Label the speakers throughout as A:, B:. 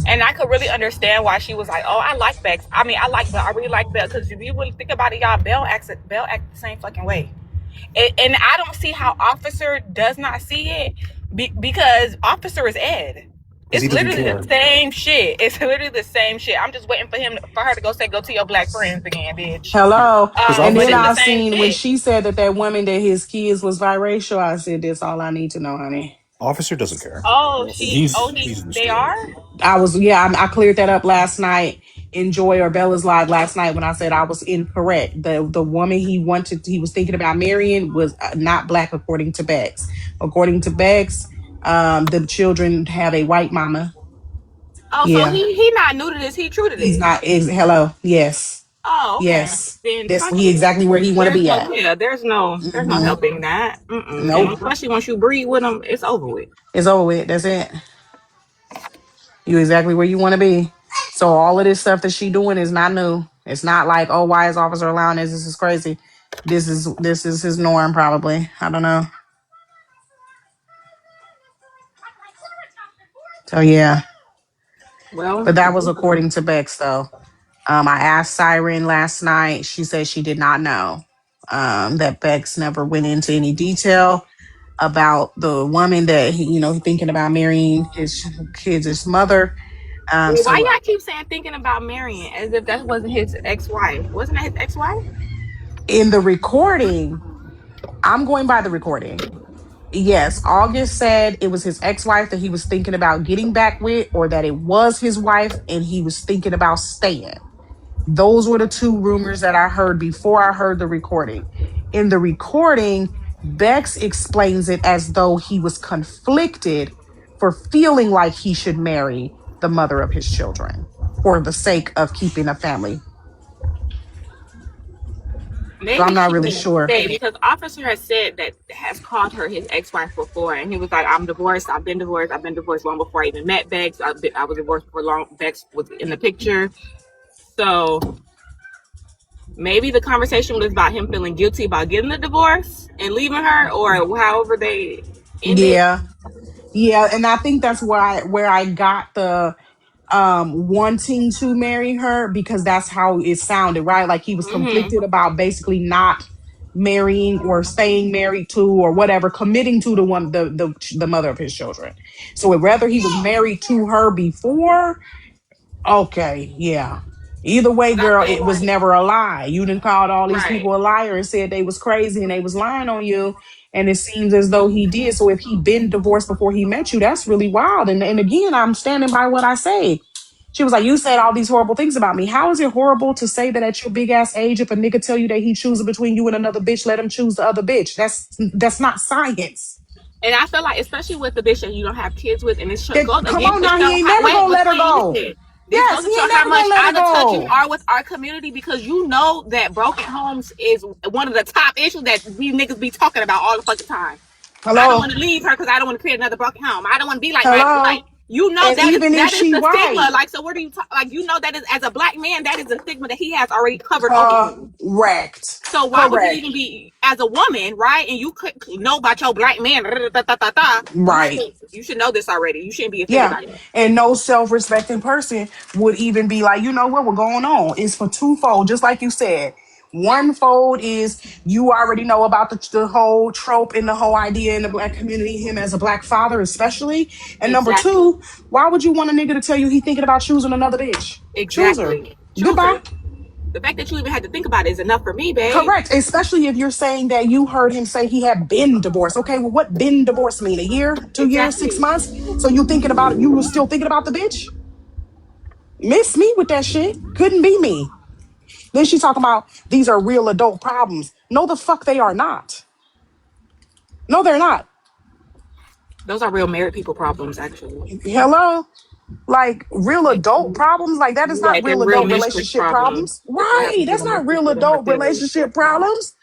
A: And I could really understand why she was like, "Oh, I like Bex. I mean, I like Belle. I really like Belle because if you really think about it, y'all, Belle acts the same fucking way." And I don't see how Officer does not see it because Officer is Ed. It's literally the same shit. It's literally the same shit. I'm just waiting for her to go to your black friends again, bitch.
B: Hello. And
A: But
B: then
A: it's the
B: I
A: same
B: seen when
A: shit.
B: she said that woman that his kids was biracial, I said, that's all I need to know, honey.
C: Officer doesn't care.
A: They are?
B: I cleared that up last night in Joy or Bella's live last night when I said I was incorrect. The woman he was thinking about marrying was not black according to Bex. According to Bex, the children have a white mama.
A: Oh, so he not new to this. He true to this.
B: He's not. Hello. Yes.
A: Oh, okay.
B: Yes.
A: Then
B: That's exactly where he want to be at.
A: Yeah, there's no helping that.
B: Nope.
A: Especially once you breed with him, it's over with.
B: It's over with. That's it. You exactly where you want to be. So all of this stuff that she doing is not new. It's not like, oh, why is Officer allowing this? This is crazy. This is his norm, probably. I don't know. So yeah.
A: Well,
B: But that was according to Bex, though. I asked Siren last night. She said she did not know. That Bex never went into any detail about the woman that he thinking about marrying his kids' mother.
A: Why y'all keep saying thinking about marrying as if that wasn't his ex-wife? Wasn't that his ex-wife?
B: In the recording, I'm going by the recording. Yes, August said it was his ex-wife that he was thinking about getting back with, or that it was his wife and he was thinking about staying. Those were the two rumors that I heard before I heard the recording. In the recording, Bex explains it as though he was conflicted for feeling like he should marry the mother of his children for the sake of keeping a family.
A: Maybe
B: so I'm not really sure.
A: Because Officer has called her his ex-wife before, and he was like, "I'm divorced. I've been divorced long before I even met Bex. I was divorced for long. Bex was in the picture." So maybe the conversation was about him feeling guilty about getting the divorce and leaving her, or however they ended.
B: Yeah, and I think that's where I got the wanting to marry her, because that's how it sounded, right? Like he was conflicted about basically not marrying or staying married to or whatever, committing to the mother of his children. So whether he was married to her before, okay, yeah. Either way, girl, it was never a lie. You done called all these people a liar and said they was crazy and they was lying on you. And it seems as though he did. So if he been divorced before he met you, that's really wild. And again, I'm standing by what I say. She was like, you said all these horrible things about me. How is it horrible to say that at your big ass age, if a nigga tell you that he choosing between you and another bitch, let him choose the other bitch? That's not science.
A: And I feel like, especially with the bitch that you don't have kids with, and it's
B: come on now, he ain't never gonna let her go. Yes, he ain't never gonna let her go.
A: Touch you are with our community, because you know that broken homes is one of the top issues that these niggas be talking about all the fucking time.
B: Hello?
A: I don't want to leave her because I don't want to create another broken home. I don't want to be like that. You know, that is the stigma. Like, so what do you talk? Like, you know that is, as a black man, that is a stigma that he has already covered.
B: Correct.
A: So why would you even be, as a woman, right? And you could know about your black man,
B: right?
A: You should know this already. You shouldn't be offended by it.
B: And no self-respecting person would even be like, you know what, we're going on. It's for twofold, just like you said. One fold is you already know about the whole trope and the whole idea in the black community, him as a black father especially. And number two, why would you want a nigga to tell you he thinking about choosing another bitch?
A: Exactly.
B: Goodbye.
A: The fact that you even had to think about it is enough for me, babe.
B: Correct. Especially if you're saying that you heard him say he had been divorced. Okay, well, what been divorced mean? A year, 2 years, 6 months? So you thinking about it? You were still thinking about the bitch? Miss me with that shit. Couldn't be me. Then she talking about these are real adult problems. No, the fuck they are not. No, they're not.
A: Those are real married people problems, actually.
B: Hello? Like real adult problems? Like that is not real adult relationship problems. Right. That's not real adult relationship problems.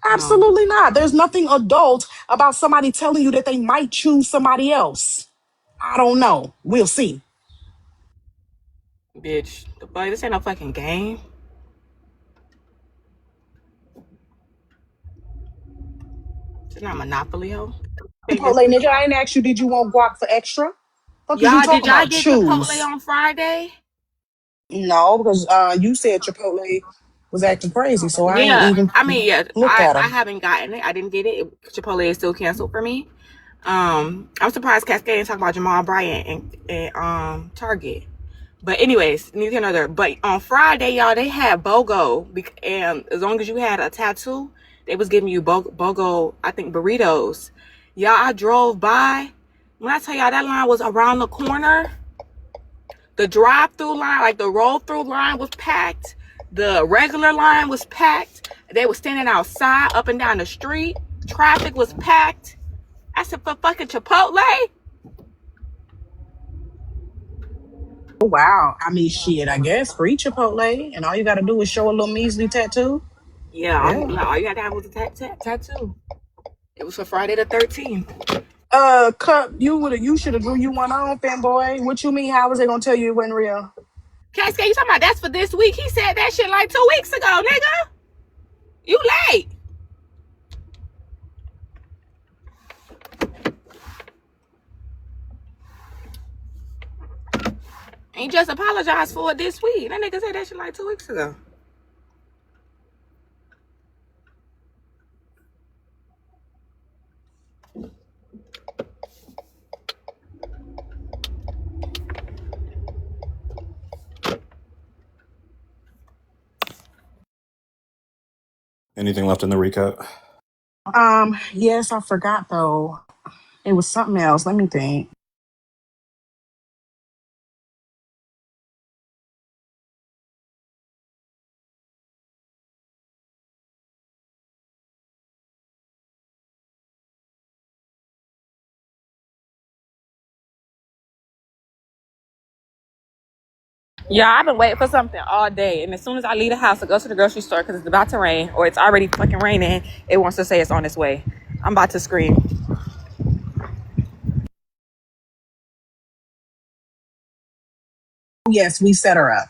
B: Absolutely not. There's nothing adult about somebody telling you that they might choose somebody else. I don't know. We'll see.
A: Bitch, boy, this ain't no fucking game. It's not Monopoly, ho.
B: Nigga, I ain't asked you, did you want guac for extra? Fuck is you
A: Y'all, did
B: talking
A: y'all
B: about?
A: get Chipotle
B: Choose.
A: on Friday?
B: No, because you said Chipotle was acting crazy, so I ain't
A: Yeah,
B: even
A: I mean, yeah,
B: looked
A: I
B: at
A: I
B: them.
A: haven't gotten it. I didn't get it. Chipotle is still canceled for me. I'm surprised Cascade didn't talk about Jamal Bryant and Target. But anyways, neither here nor there. But on Friday, y'all, they had BOGO, and as long as you had a tattoo, they was giving you BOGO, I think, burritos. Y'all, I drove by. When I tell y'all that line was around the corner, the drive-through line, like the roll-through line, was packed. The regular line was packed. They were standing outside, up and down the street. Traffic was packed. I said, for fucking Chipotle?
B: Oh, wow. I mean, shit, I guess free Chipotle, and all you got to do is show a little measly tattoo.
A: Yeah,
B: Yeah.
A: all you had to have was a tattoo. It was for Friday the 13th.
B: Cup, you should have grew you one on, fanboy. What you mean? How was they gonna tell you it wasn't real?
A: Cascade, you talking about that's for this week? He said that shit like 2 weeks ago, nigga. You late. And he just apologized for it this week. That nigga said that shit like 2 weeks ago.
C: Anything left in the recap?
B: Yes, I forgot though. It was something else. Let me think.
A: Yeah, I've been waiting for something all day. And as soon as I leave the house to go to the grocery store because it's about to rain or it's already fucking raining, it wants to say it's on its way. I'm about to scream.
B: Yes, we set her up.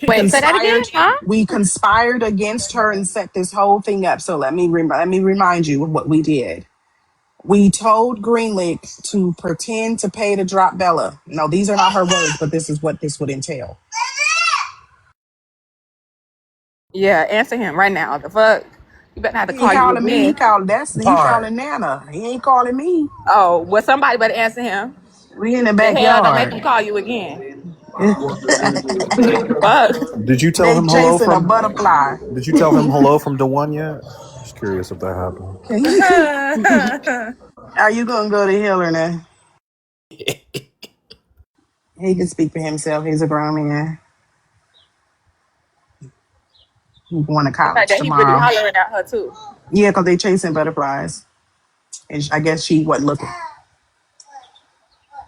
A: Wait, say that again?
B: Conspired.
A: Huh?
B: We conspired against her and set this whole thing up. So let me remind you of what we did. We told Greenlick to pretend to pay to drop Bella. No, these are not her words, but this is what this would entail.
A: Yeah, answer him right now. The fuck? You better not have to
B: He ain't
A: call you
B: calling me.
A: again.
B: He
D: Part.
B: calling Nana. He ain't calling me.
A: Oh, well, somebody better answer him.
B: We in the
A: The hell, don't make him
B: backyard.
A: call you again. Fuck.
C: Did you tell
B: They
C: him hello
B: chasing a
C: from?
B: butterfly.
C: Did you tell him hello from Dewan yet? Just curious if that happened.
B: Are you gonna go to Hiller now? He can speak for himself. He's a grown man. He's going to
A: The fact
B: college
A: that he really
B: tomorrow.
A: hollering at her too.
B: Yeah, because they chasing butterflies. And I guess she wasn't looking.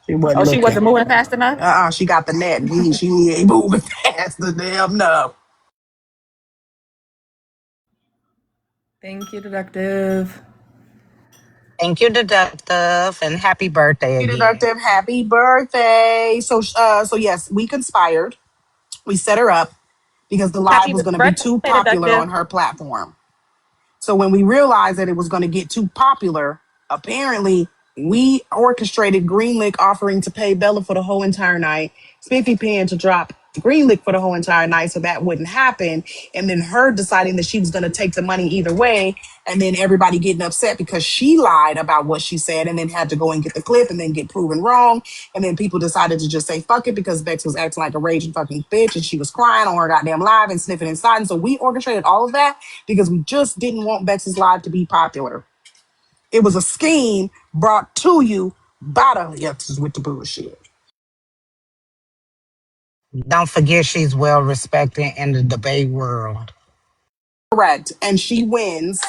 B: She wasn't
A: Oh, she
B: looking.
A: wasn't moving fast enough?
B: She got the net. She ain't moving fast the damn no.
A: Thank you, deductive.
D: Thank you, Deductive, and happy birthday again.
B: Deductive, happy birthday. So yes, we conspired. We set her up because the live
A: Happy
B: was going to be
A: birthday,
B: too popular
A: deductive.
B: on her platform. So when we realized that it was going to get too popular, apparently we orchestrated Greenlick offering to pay Bella for the whole entire night, Spiffy paying to drop Greenlick for the whole entire night so that wouldn't happen, and then her deciding that she was going to take the money either way, and then everybody getting upset because she lied about what she said and then had to go and get the clip and then get proven wrong, and then people decided to just say fuck it because Bex was acting like a raging fucking bitch and she was crying on her goddamn live and sniffing inside, and so we orchestrated all of that because we just didn't want Bex's live to be popular. It was a scheme brought to you by the yucks with the bullshit.
D: Don't forget she's well respected in the debate world.
B: Correct. And she wins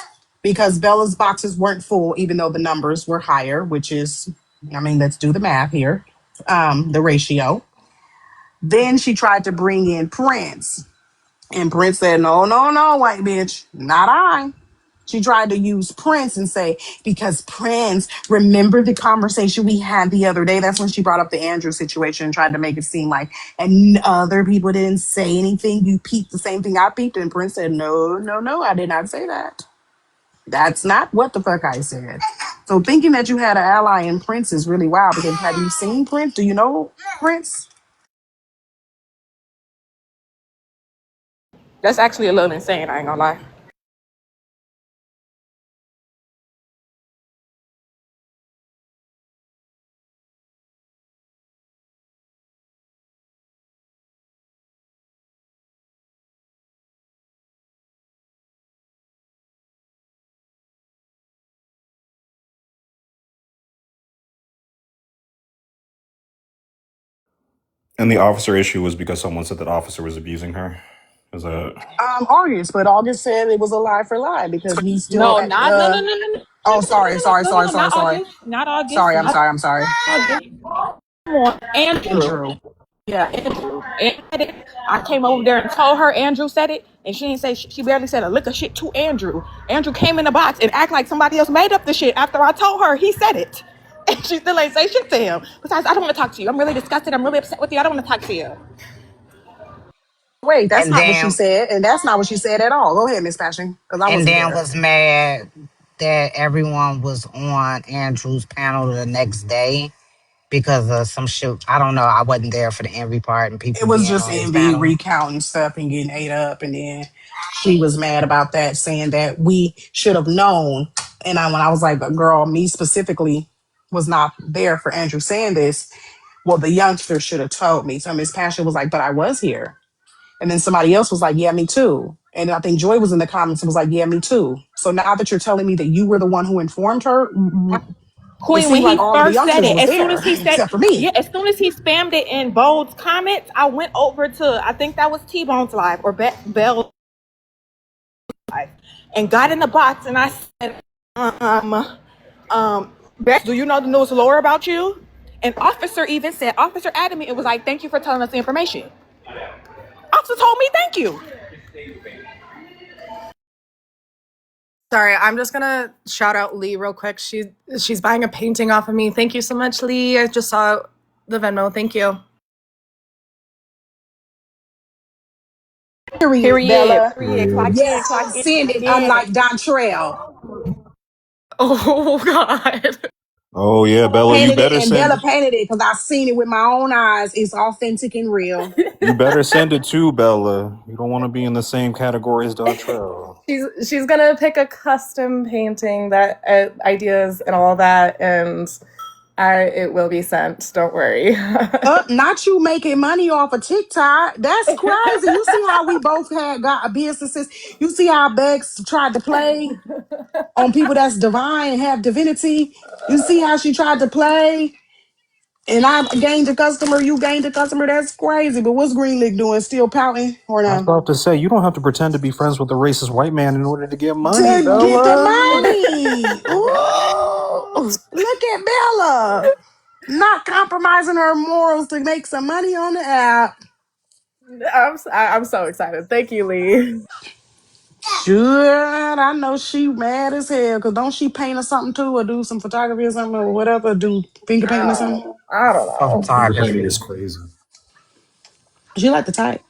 B: because Bella's boxes weren't full, even though the numbers were higher, which is, I mean, let's do the math here, the ratio. Then she tried to bring in Prince. And Prince said, no, no, no, white bitch, not I. She tried to use Prince and say, because Prince, remember the conversation we had the other day? That's when she brought up the Andrew situation and tried to make it seem like, and other people didn't say anything. You peeped the same thing I peeped. And Prince said, no, no, no, I did not say that. That's not what the fuck I said. So thinking that you had an ally in Prince is really wild. Because have you seen Prince? Do you know Prince?
A: That's actually a little insane. I ain't gonna lie.
C: And the officer issue was because someone said that officer was abusing her. Is that
B: August, but August said it was a lie for lie because we still
A: No,
B: at
A: not no no no no no no
B: oh
A: no
B: sorry,
A: no
B: sorry,
A: no no
B: sorry,
A: no
B: sorry,
A: not
B: sorry.
A: August, not August,
B: Sorry, I'm
A: not
B: sorry, I'm sorry.
A: August. Come on, Andrew.
B: Andrew.
A: Yeah, Andrew. And I came over there and told her Andrew said it, and she didn't say she barely said a lick of shit to Andrew. Andrew came in the box and act like somebody else made up the shit after I told her he said it. And she still ain't say shit to him. Besides, I don't want to talk to you. I'm really disgusted. I'm really upset with you. I don't want to talk to you.
B: Wait, that's
D: And
B: not what she
D: then
B: said, and that's not what she said at all. Go ahead, Miss Passion, because I
D: and
B: wasn't
D: then
B: there.
D: was mad that everyone was on Andrew's panel the next day because of some shit. I don't know. I wasn't there for the envy part and
B: It
D: people
B: was
D: being
B: just
D: on his
B: Envy
D: panel.
B: recounting stuff and getting ate up, and then she was mad about that, saying that we should have known. And when I was like, "Girl, me specifically was not there for Andrew saying this. Well, the youngster should have told me." So Miss Passion was like, "But I was here." And then somebody else was like, "Yeah, me too." And I think Joy was in the comments and was like, "Yeah, me too." So now that you're telling me that you were the one who informed her, it
A: Queen, when
B: seemed
A: he
B: like all of the
A: first said
B: youngsters
A: it,
B: was
A: as soon
B: there
A: as he said,
B: except for me.
A: yeah, as soon as he spammed it in Bold's comments, I went over to, I think that was T-Bone's live or Bell live, and got in the box and I said, Beth, do you know the news lore about you? And Officer even said, Officer added me, it was like, thank you for telling us the information. Officer told me thank you.
E: Sorry, I'm just gonna shout out Lee real quick. She's buying a painting off of me. Thank you so much, Lee. I just saw the Venmo. Thank you.
B: Period,
A: Period.
B: Bella.
A: Period. Clock in,
B: Yes,
A: clock in,
B: send
A: clock
B: it.
A: in.
B: Unlike Dontrell.
E: Oh God.
C: Oh yeah, Bella,
B: Painted it, and Bella painted it because I seen it with my own eyes. It's authentic and real.
C: you better send it too, Bella. You don't want to be in the same category as Dontrell.
E: She's gonna pick a custom painting that ideas and all that, and it will be sent. Don't worry.
B: Not you making money off of TikTok. That's crazy. You see how we both had got businesses. You see how Bex tried to play on people that's divine and have divinity. You see how she tried to play. And I gained a customer, you gained a customer. That's crazy. But what's Green Lick doing? Still pouting or
C: I was
B: no?
C: about to say, you don't have to pretend to be friends with a racist white man in order to get money,
B: To get the
C: Bella.
B: money. Ooh, look at Bella. Not compromising her morals to make some money on the app.
E: I'm so excited. Thank you, Lee.
B: Sure, I know she mad as hell. Cause don't she paint or something too, or do some photography or something, or whatever, do finger painting or something?
E: I don't
D: For
E: know.
C: Finger painting is
D: photography.
C: crazy.
B: She like to type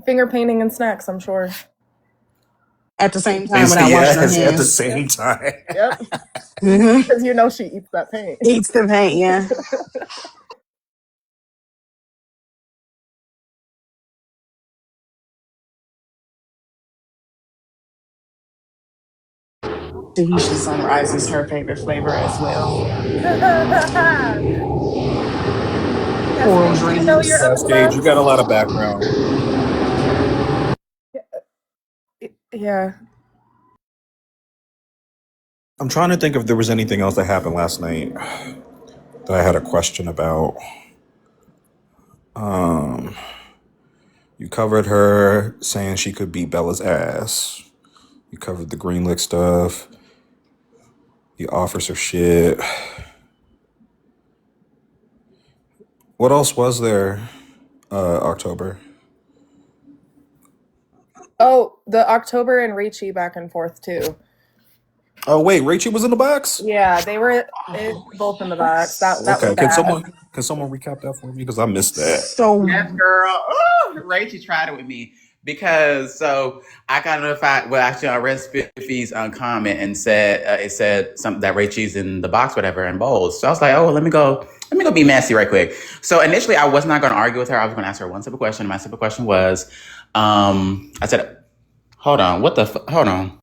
E: Finger painting and snacks, I'm sure.
B: at the same time
C: Is
B: without washing her
C: yes, at the
B: hands.
C: same time.
E: Yep.
B: Mhm.
E: Because you know she eats that paint.
B: Eats the paint, yeah. Tahitian sunrise is her favorite flavor as well. Coral
E: Cascade, do you know you're
B: dreams.
C: Cascade, you got a
E: obsessed?
C: lot of background.
E: Yeah.
C: I'm trying to think if there was anything else that happened last night that I had a question about. You covered her saying she could beat Bella's ass. You covered the Green Lick stuff. The officer shit. What else was there? October.
E: Oh, the October and Ricci back and forth too.
C: Oh wait, Rachel was in the box.
E: Yeah, they were
B: Oh,
E: both in the box. That was
C: Okay, can
E: bad.
C: someone recap that for me because I missed that.
B: so
F: Yes, girl. Oh, Rachel tried it with me. Because so I got notified. Well, actually, I read Spiffy's comment and said it said something that Ray Cheese in the box, whatever, in bowls. So I was like, oh, let me go be messy right quick. So initially, I was not going to argue with her. I was going to ask her one simple question. My simple question was, I said, hold on, hold on.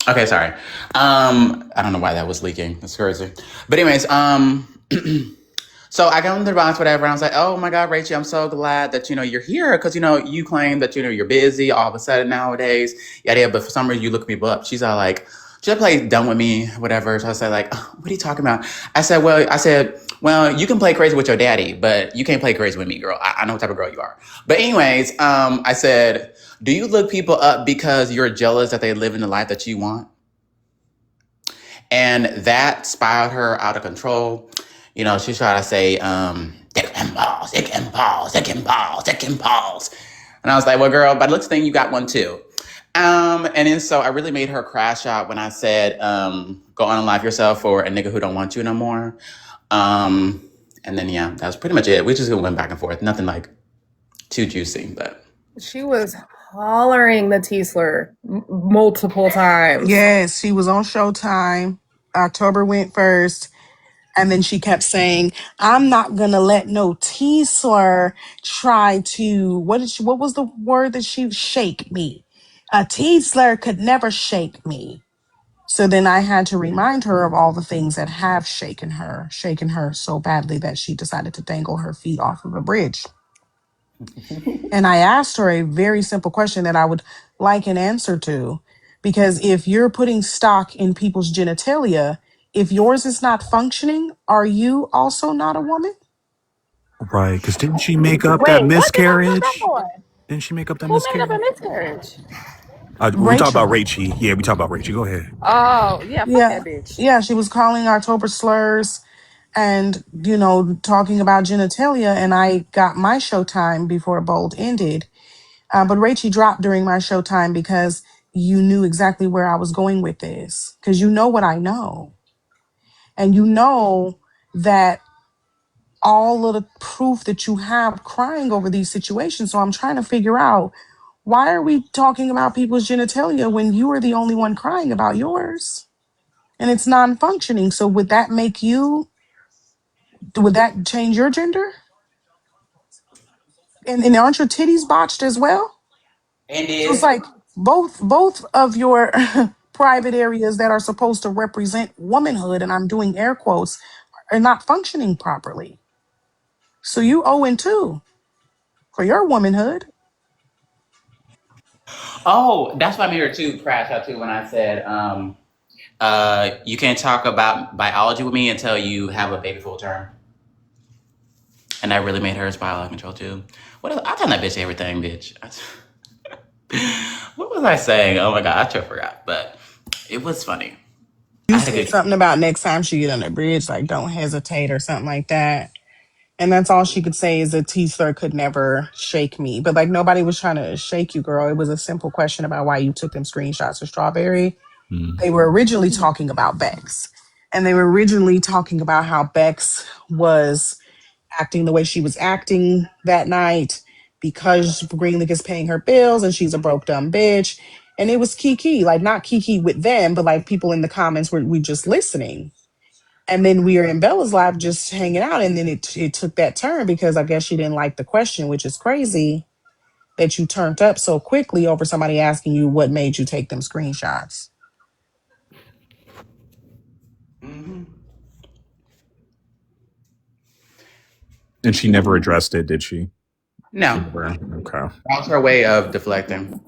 F: Okay, sorry. I don't know why that was leaking. That's crazy. But anyways, so I got into the box, whatever, and I was like, oh my God, Rachel, I'm so glad that, you're here. Cause you claim that, you're busy all of a sudden nowadays. Yeah, but for some reason you look people up. She's all like, she'll play dumb with me, whatever. So I said like, oh, what are you talking about? I said, well, you can play crazy with your daddy, but you can't play crazy with me, girl. I know what type of girl you are. But anyways, I said, do you look people up because you're jealous that they live in the life that you want? And that spiraled her out of control. She tried to say, dick and balls, dick and balls, dick and balls, dick and balls. And I was like, well, girl, by the looks of things, you got one too. And then so I really made her crash out when I said, go on and life yourself for a nigga who don't want you no more. And then, yeah, that was pretty much it. We just went back and forth. Nothing like too juicy, but.
E: She was hollering the Teasler multiple times.
B: Yes, she was on Showtime. October went first. And then she kept saying, I'm not gonna let no Teasler try to what was the word that she shake me? A Teasler could never shake me. So then I had to remind her of all the things that have shaken her so badly that she decided to dangle her feet off of a bridge. And I asked her a very simple question that I would like an answer to. Because if you're putting stock in people's genitalia, if yours is not functioning, are you also not a woman?
C: Right, because didn't she make up that
A: Wait, what did I fuck up
C: miscarriage?
A: on?
C: Didn't she make up that
A: Who made up a
C: miscarriage?
A: miscarriage?
C: We talk about
B: Rachel.
C: Rachie. Yeah, we talk about Rachie. Go ahead.
A: Oh, yeah, fuck
B: Yeah.
A: that bitch.
B: Yeah, she was calling October slurs and, talking about genitalia. And I got my showtime before Bold ended. But Rachie dropped during my showtime because you knew exactly where I was going with this. Because you know what I know. And you know that all of the proof that you have crying over these situations. So I'm trying to figure out, why are we talking about people's genitalia when you are the only one crying about yours? And it's non-functioning. So would that change your gender? And aren't your titties botched as well?
F: And
B: So it's
F: did.
B: like both of your private areas that are supposed to represent womanhood, and I'm doing air quotes, are not functioning properly. So you owe in too for your womanhood.
F: Oh, that's why I'm here too, crash out too, when I said, you can't talk about biology with me until you have a baby full term. And that really made her spiral out of control too. What else? I tell that bitch everything, bitch. What was I saying? Oh my God, I just forgot. But it was funny. I
B: You
F: had a
B: said
F: good.
B: something about next time she get on the bridge, like don't hesitate or something like that. And that's all she could say is that T-Sir could never shake me. But like nobody was trying to shake you, girl. It was a simple question about why you took them screenshots of Strawberry. They were originally talking about Bex. And they were originally talking about how Bex was acting the way she was acting that night because Greenlick is paying her bills and she's a broke dumb bitch. And it was Kiki, like not Kiki with them, but like people in the comments were we just listening. And then we were in Bella's live just hanging out, and then it took that turn because I guess she didn't like the question, which is crazy that you turned up so quickly over somebody asking you what made you take them screenshots.
F: Mm-hmm.
C: And she never addressed it, did she?
F: No,
C: Okay.
F: that was her way of deflecting.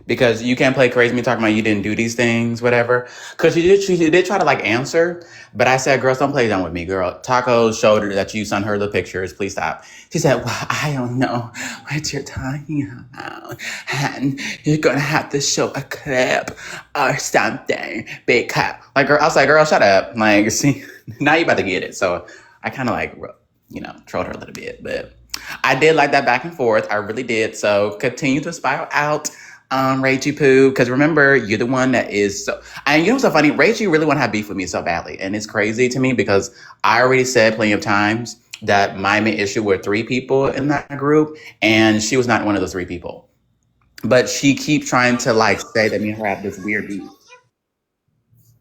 F: Because you can't play crazy me talking about you didn't do these things, whatever. Because she did try to like answer, but I said, girls, don't play dumb with me, girl. Taco showed her that you sent her the pictures. Please stop. She said, well, I don't know what you're talking about. And you're going to have to show a clip or something. Big cut. Like, girl, I was like, girl, shut up. Like, see, now you about to get it. So I kind of like, trolled her a little bit. But I did like that back and forth. I really did. So continue to spiral out. Rachy Poo, because remember, you're the one that is so. And you know what's so funny? Rachy really want to have beef with me so badly, and it's crazy to me because I already said plenty of times that my main issue were three people in that group, and she was not one of those three people. But she keep trying to like say that me and her have this weird beef.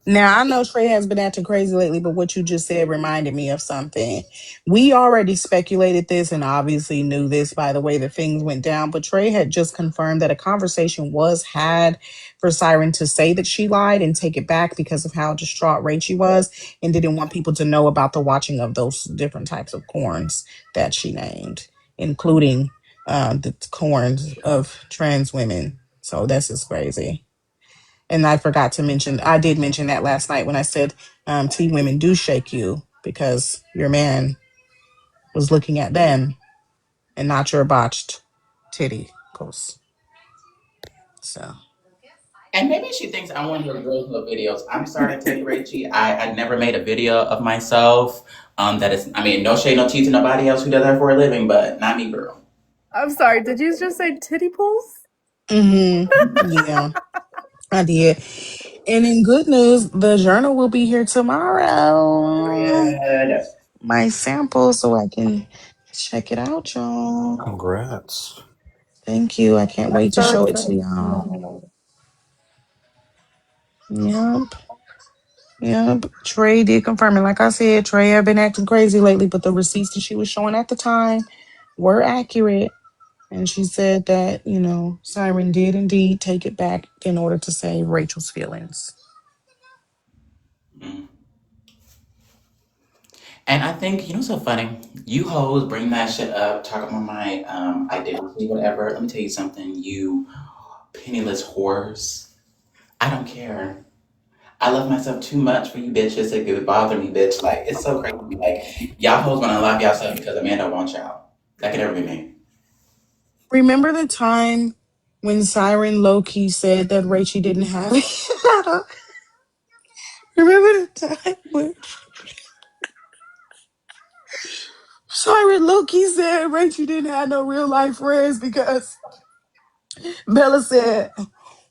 B: Now, I know Trey has been acting crazy lately, but what you just said reminded me of something. We already speculated this and obviously knew this by the way that things went down, but Trey had just confirmed that a conversation was had for Siren to say that she lied and take it back because of how distraught Rachie was and didn't want people to know about the watching of those different types of corns that she named, including the corns of trans women. So this is crazy. And I forgot to mention, I did mention that last night when I said T women do shake you because your man was looking at them and not your botched titty. So
F: And maybe she thinks I'm one of those girls who love videos. I'm sorry to tell you, Rachie, I never made a video of myself. That is, I mean, no shade, no tea to nobody else who does that for a living, but not me, girl.
E: I'm sorry. Did you just say titty pulls?
B: yeah, I did. And in good news, the journal will be here tomorrow.
F: Period.
B: My sample so I can check it out, y'all.
C: Congrats.
B: Thank you. I can't
E: I'm
B: wait to
E: so
B: show it to
E: excited.
B: y'all. Yep. Yep. Trey did confirm it. Like I said, Trey had been acting crazy lately, but the receipts that she was showing at the time were accurate. And she said that, Siren did indeed take it back in order to save Rachel's feelings.
F: Mm. And I think, you know, so funny. You hoes bring that shit up, talk about my identity, whatever. Let me tell you something, you penniless whores. I don't care. I love myself too much for you bitches to it bother me, bitch. Like, it's so crazy. Like, y'all hoes wanna love yourself because a man don't want y'all. That could never be me.
B: Remember the time when Siren low-key said that Rachel didn't have it? Remember the time when Siren low-key said Rachel didn't have no real life friends because Bella said,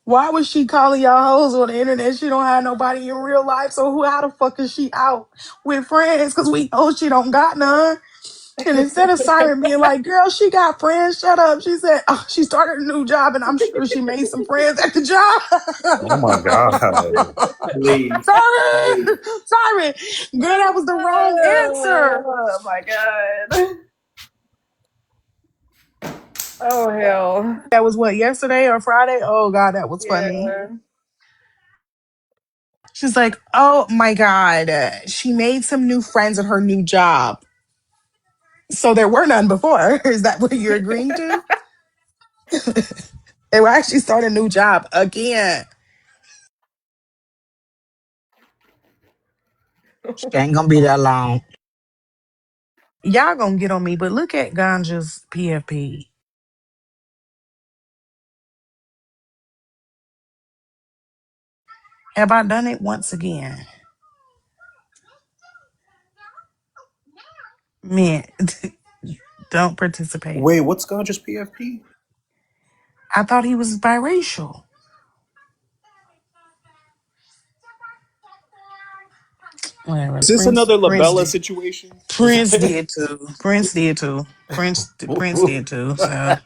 B: why was she calling y'all hoes on the internet? She don't have nobody in real life. So how the fuck is she out with friends? Because we know she don't got none. And instead of Siren being like, girl, she got friends, shut up. She said, oh, she started a new job and I'm sure she made some friends at the job.
C: Oh my god.
F: Please.
B: Siren, Siren, girl, that was the wrong answer.
E: Oh my god. Oh hell.
B: That was what, yesterday or Friday? Oh God, that was funny.
E: Yeah.
B: She's like, oh my God, she made some new friends at her new job. So there were none before. Is that what you're agreeing to? They will actually start a new job again.
D: She ain't gonna be that long.
B: Y'all gonna get on me, but look at Ganja's PFP. Have I done it once again? Man, don't participate.
C: Wait, what's Ganja's PFP?
B: I thought he was biracial. Whatever.
C: Is this another Labella situation?
B: Prince did too. Prince did too. So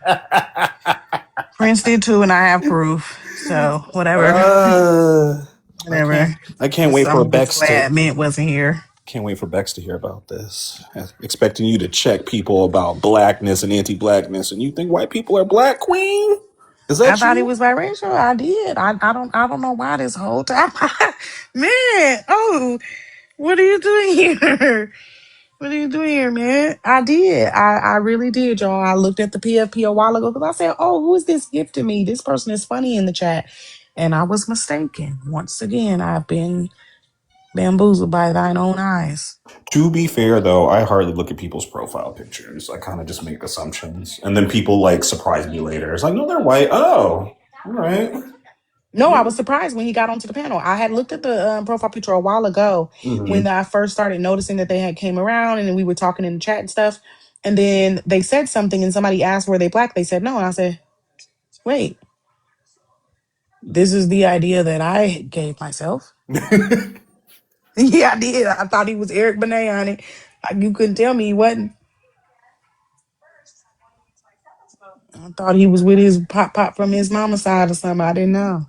B: Prince did too, and I have proof. So whatever.
C: uh,
B: Whatever.
C: I can't wait for
B: I'm just
C: Bex to
B: glad Mint wasn't here.
C: can't wait for Bex to hear about this. Expecting you to check people about blackness and anti-blackness, and you think white people are black, Queen? Is
B: I
C: that
B: thought he
C: you?
B: was biracial. I did. I don't know why this whole time. Man, oh, what are you doing here? What are you doing here, man? I did. I really did, y'all. I looked at the PFP a while ago because I said, oh, who is this gifting me? This person is funny in the chat. And I was mistaken. Once again, I've been bamboozled by thine own eyes.
C: To be fair, though, I hardly look at people's profile pictures. I kind of just make assumptions, and then people like surprise me later. It's like, no, they're white. Oh, all right.
B: No, I was surprised when he got onto the panel. I had looked at the profile picture a while ago
C: Mm-hmm.
B: when I first started noticing that they had came around and then we were talking in the chat and stuff. And then they said something and somebody asked, were they black? They said no. And I said, wait. This is the idea that I gave myself. Yeah, I did. I thought he was Eric Benet, honey. You couldn't tell me he wasn't. I thought he was with his pop from his mama's side or something. I didn't know.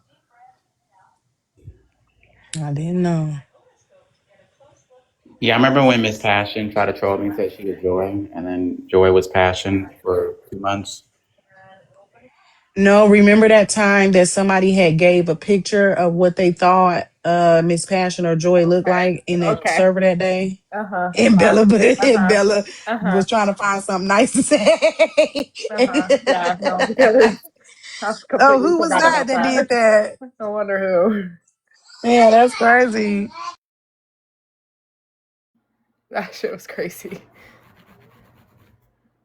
B: I didn't know.
F: Yeah, I remember when Miss Passion tried to troll me and said she was Joy, and then Joy was Passion for 2 months.
B: No, remember that time that somebody had gave a picture of what they thought Miss Passion or Joy looked like in that
E: Okay.
B: server that day?
E: Uh-huh.
B: And Bella, and
E: Uh-huh.
B: Bella
E: Uh-huh.
B: was trying to find something nice to say.
E: Yeah, no, because I
B: Oh,
E: completely
B: who was
E: forgot
B: that
E: about
B: that did
E: that.
B: that?
E: I wonder who.
B: Yeah, that's crazy.
E: That shit was crazy.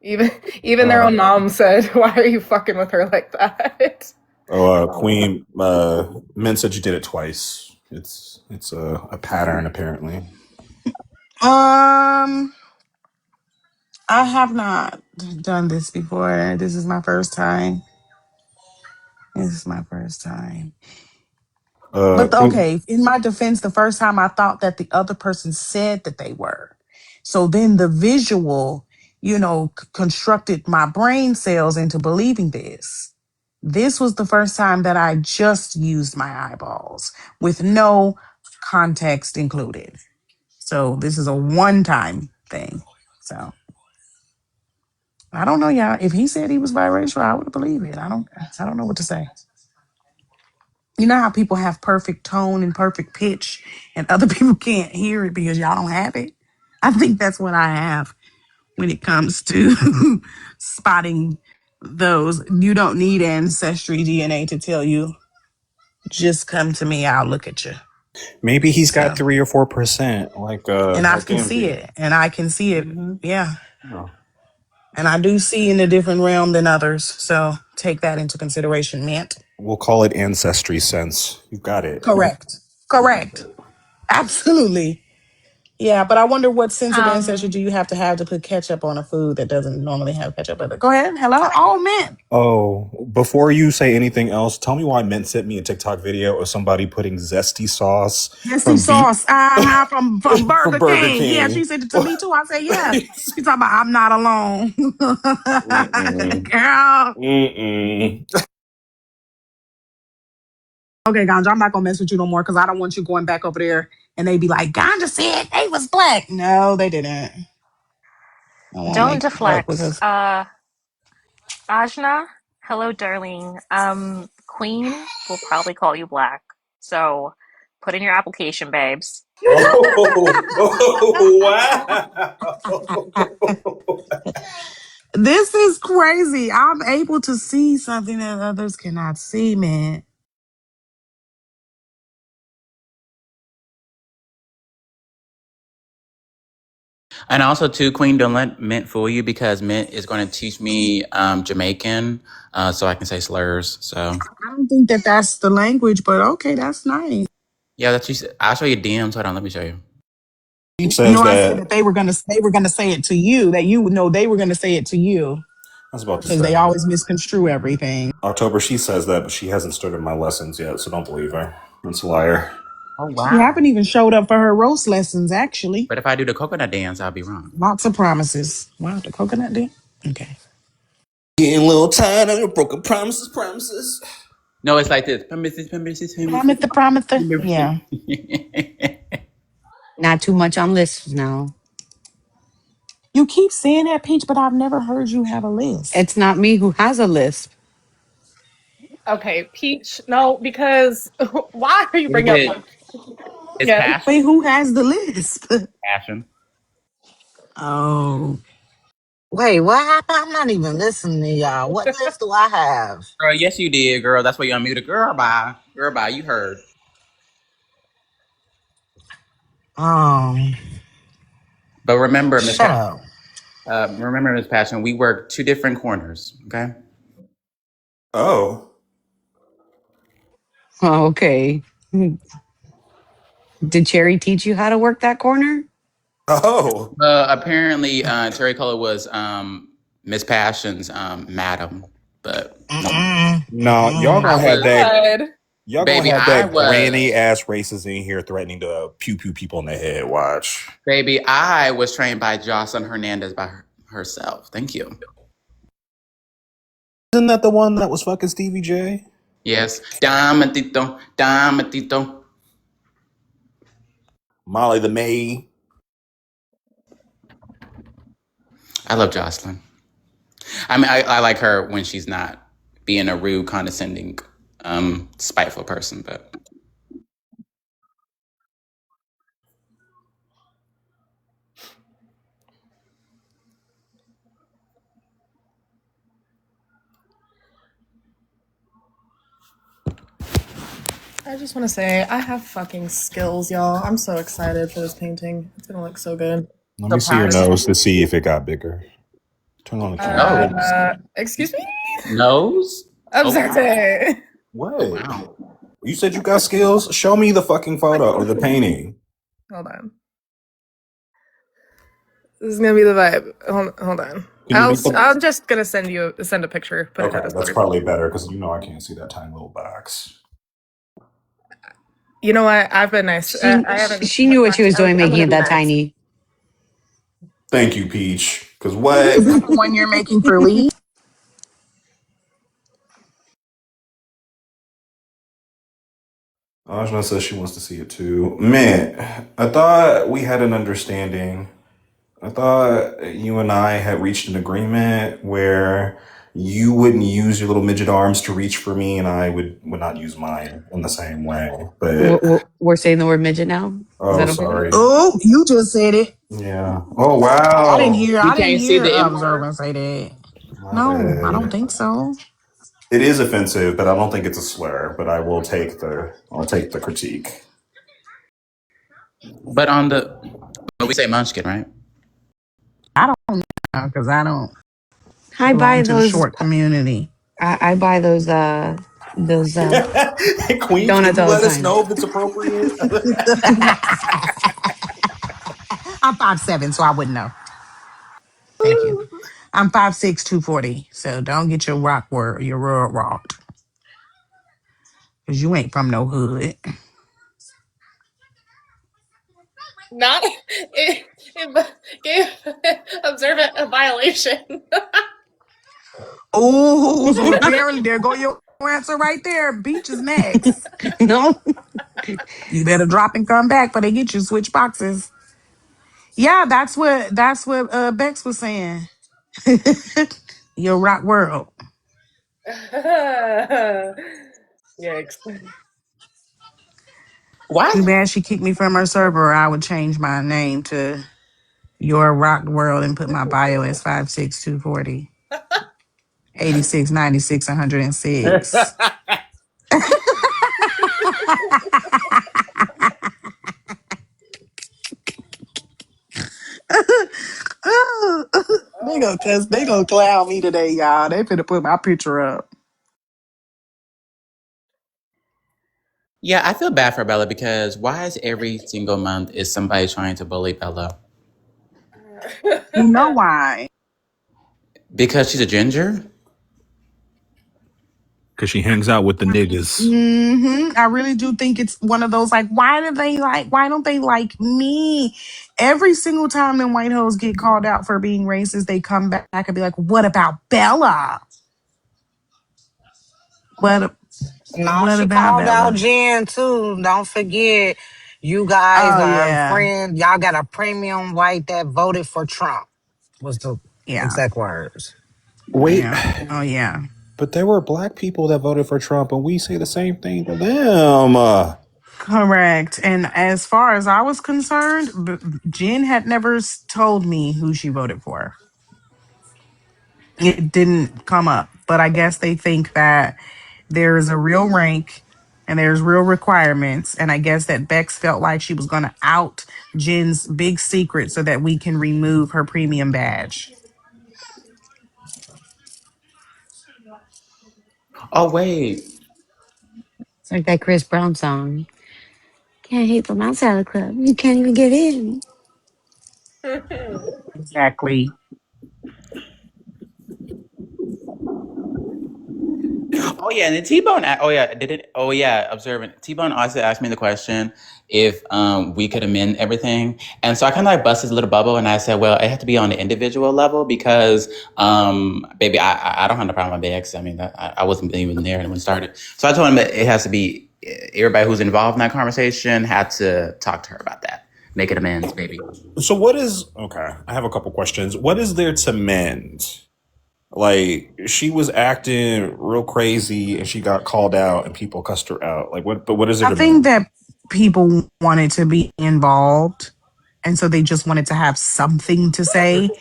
E: Even even their
C: uh,
E: own mom said, "Why are you fucking with her like that?"
C: Queen, Mint said you did it twice. It's a pattern apparently.
B: I have not done this before. This is my first time. This is my first time. But
C: Queen,
B: okay, in my defense, the first time I thought that the other person said that they were. So then the visual, constructed my brain cells into believing this. This was the first time that I just used my eyeballs with no context included. So this is a one time thing. So I don't know, y'all. If he said he was biracial, I would believe it. I don't know what to say. You know how people have perfect tone and perfect pitch and other people can't hear it because y'all don't have it? I think that's what I have when it comes to spotting those. You don't need ancestry DNA to tell you. Just come to me, I'll look at you.
C: maybe he's got
B: So,
C: 3 or 4%,
B: and I
C: like
B: can see
C: Gamzy.
B: it. And I can see it.
C: Mm-hmm.
B: Yeah.
C: Oh.
B: And I do see in a different realm than others. So take that into consideration, Mint.
C: We'll call it ancestry sense. You got it.
B: Correct. Correct. Absolutely. Yeah, but I wonder what sense of ancestry
G: Um,
B: do you have to put ketchup on a food that doesn't normally have ketchup in it? Go ahead. Hello. Oh, man.
C: Oh, before you say anything else, tell me why Mint sent me a TikTok video of somebody putting zesty sauce
B: Zesty
C: from
B: sauce. From
C: from
B: Burger
C: Burger
B: King. Yeah, she
C: King.
B: said it to me too. I said, yeah. She's talking about I'm not alone.
C: Mm-mm.
B: Girl.
C: Mm-mm.
B: Okay, Ganja, I'm not gonna mess with you no more because I don't want you going back over there and they be like, Ganja said they was black. No, they didn't. I won't
G: don't
B: make you work with
G: deflect.
B: us.
G: Ajna, hello, darling. Queen will probably call you black. So put in your application, babes.
C: Oh, wow.
B: This is crazy. I'm able to see something that others cannot see, man.
F: And also, too, Queen, don't let Mint fool you because Mint is going to teach me Jamaican so I can say slurs. So,
B: I don't think that that's the language, but okay, that's nice.
F: yeah, that's you. I'll show you DMs. Hold on, let me show you.
C: He says
B: No, I said
C: that
B: that they were gonna say it to you. That you would know they were gonna say it to you
C: I was about to
B: because they
C: say.
B: always misconstrue everything.
C: October, she says that, but she hasn't started my lessons yet, so don't believe her. That's a liar.
F: Oh,
B: She
F: wow.
B: haven't even showed up for her roast lessons. Actually,
F: But if I do the coconut dance, I'll be wrong.
B: lots of promises. Wow, the coconut did. Okay.
C: Getting a little tired of your broken promises.
F: No, it's like this. Promises, promises, promises.
B: Promise. Yeah.
H: Not too much on lists now.
B: You keep saying that, Peach, but I've never heard you have a list.
H: It's not me who has a lisp.
E: Okay, Peach. No, because why are you bringing up
F: Is
E: my?
F: it? It's
E: Yeah.
B: Wait,
F: passion.
B: who has the list?
F: Passion.
B: Oh.
D: Wait, what happened? I'm not even listening to y'all. What list do I have?
F: Girl, yes, you did, girl. That's why you unmuted. Girl, bye. Girl, bye. You heard.
D: Um,
F: But remember, Miss
D: shut up.
F: remember, Miss Passion, we work two different corners. Okay.
C: Oh.
H: Oh, okay. Did Cherry teach you how to work that corner?
C: Oh.
F: Apparently, Terry Color was Miss Passion's madam, but no,
D: Mm-mm,
C: No, y'all
D: mm-mm.
F: I
C: gonna have
F: was.
C: that.
E: Good.
C: Y'all gonna
F: Baby,
C: have
F: I
C: that granny
F: was
C: ass racist in here threatening to pew pew people in the head. Watch.
F: baby, I was trained by Jocelyn Hernandez by herself. Thank you.
C: Isn't that the one that was fucking Stevie J?
F: Yes. Damatito, damatito.
C: Molly the Maid.
F: I love Jocelyn. I mean, I like her when she's not being a rude, condescending, spiteful person. But
E: I just want to say I have fucking skills, y'all. I'm so excited for this painting. It's gonna look so good.
C: Let
F: so
C: me see your
F: proud of
C: nose
F: you.
C: to see if it got bigger. Turn on the camera.
F: Nose,
E: Excuse me?
F: nose.
E: I'm
F: Oh wow.
E: sorry.
F: Oh
C: What?
F: wow.
C: You said you got skills? Show me the fucking photo or the painting.
E: Hold on. This is gonna be the vibe. Hold on.
C: Can you make the?
E: I'm just gonna send a picture. Put it in a
C: Okay, that's
E: Discord.
C: probably better because you know I can't see that tiny little box.
E: You know what? I've been nice.
H: She
E: I haven't
H: she
E: put
H: knew what she
E: back.
H: was doing
E: I'm
H: making
E: gonna
H: it
E: be
H: that
E: nice.
H: tiny.
C: Thank you, Peach. Because
B: Is
C: what?
B: that the one you're making for Lee?
C: Ajna says she wants to see it too. Man, I thought we had an understanding. I thought you and I had reached an agreement where you wouldn't use your little midget arms to reach for me, and I would not use mine in the same way. But
H: We're saying the word midget now. Is
C: oh,
H: that okay?
C: sorry.
B: Oh, you just said it.
C: Yeah. Oh
B: I didn't
C: wow.
B: hear.
F: You
B: I didn't
F: can't see
B: hear
F: the M word.
B: Observant say that.
C: My
B: No, I don't
C: bad.
B: think so.
C: It is offensive, but I don't think it's a slur. But I'll take the critique.
F: But on the we say munchkin, right?
B: I don't know because I don't
H: I buy
B: belong to the
H: those.
B: short community.
H: I buy those
C: Queen, can
H: donuts
C: you
H: all the
C: let us
H: time.
C: know if it's appropriate?
B: I'm 5'7", so I wouldn't know. Thank you. I'm 5'6", 240. So don't get your your world rocked. Because you ain't from no hood.
E: Not it gave observant a violation.
B: Oh, so apparently there go your answer right there. Beach is next.
H: No,
B: You better drop and come back before they get you switch boxes. Yeah, that's what Bex was saying. Your rock world.
E: Yikes.
B: Too
F: What?
B: bad she kicked me from her server. I would change my name to Your Rock World and put my bio as 5'6", 240, 86, 96, 106. They gonna clown me today, y'all. They finna put my picture up.
F: Yeah, I feel bad for Bella because why is every single month is somebody trying to bully Bella?
B: You know why?
F: Because she's a ginger?
C: Because she hangs out with the niggas.
B: I really do think it's one of those like, why don't they like me? Every single time them white hoes get called out for being racist, they come back and be like, what about Bella? What
D: No,
B: what
D: she
B: about
D: called out
B: Bella?
D: Jen too. Don't forget, you guys
B: Oh
D: are
B: yeah.
D: friends. Y'all got a premium white that voted for Trump. Was the
B: Yeah.
D: exact words.
C: Wait,
B: Yeah. Oh yeah.
C: but there were black people that voted for Trump, and we say the same thing to them.
B: Correct. And as far as I was concerned, Jen had never told me who she voted for. It didn't come up. But I guess they think that there is a real rank and there's real requirements. And I guess that Bex felt like she was going to out Jen's big secret so that we can remove her premium badge.
F: Oh wait.
H: it's like that Chris Brown song. Can't hate from outside the club. You can't even get in.
B: Exactly.
F: Oh yeah, and then T-Bone. Oh yeah, did it? Oh yeah, observant. T-Bone also asked me the question if we could amend everything, and so I kind of like busted a little bubble, and I said, well, it had to be on the individual level because, baby, I don't have no problem with my ex. I mean, I wasn't even there when it started, so I told him that it has to be everybody who's involved in that conversation had to talk to her about that, make it amends, baby.
C: So what is okay? I have a couple questions. What is there to mend? Like she was acting real crazy and she got called out and people cussed her out. Like what? But what is there
B: I
C: to
B: think
C: mend?
B: that people wanted to be involved. And so they just wanted to have something to say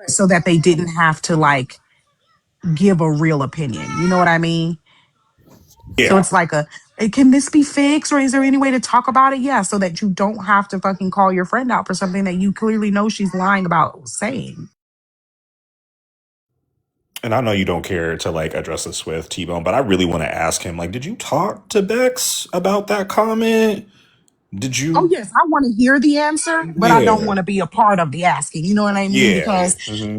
B: so that they didn't have to like give a real opinion. You know what I mean? So
C: Yeah,
B: it's like can this be fixed or is there any way to talk about it? Yeah, so that you don't have to fucking call your friend out for something that you clearly know she's lying about saying.
C: and I know you don't care to like address this with T Bone, but I really want to ask him. Like, did you talk to Bex about that comment? Did
B: Oh,
C: you?
B: yes, I want to hear the answer, but I don't
C: Yeah,
B: want to be a part of the asking. You know what I mean?
C: yeah.
B: Because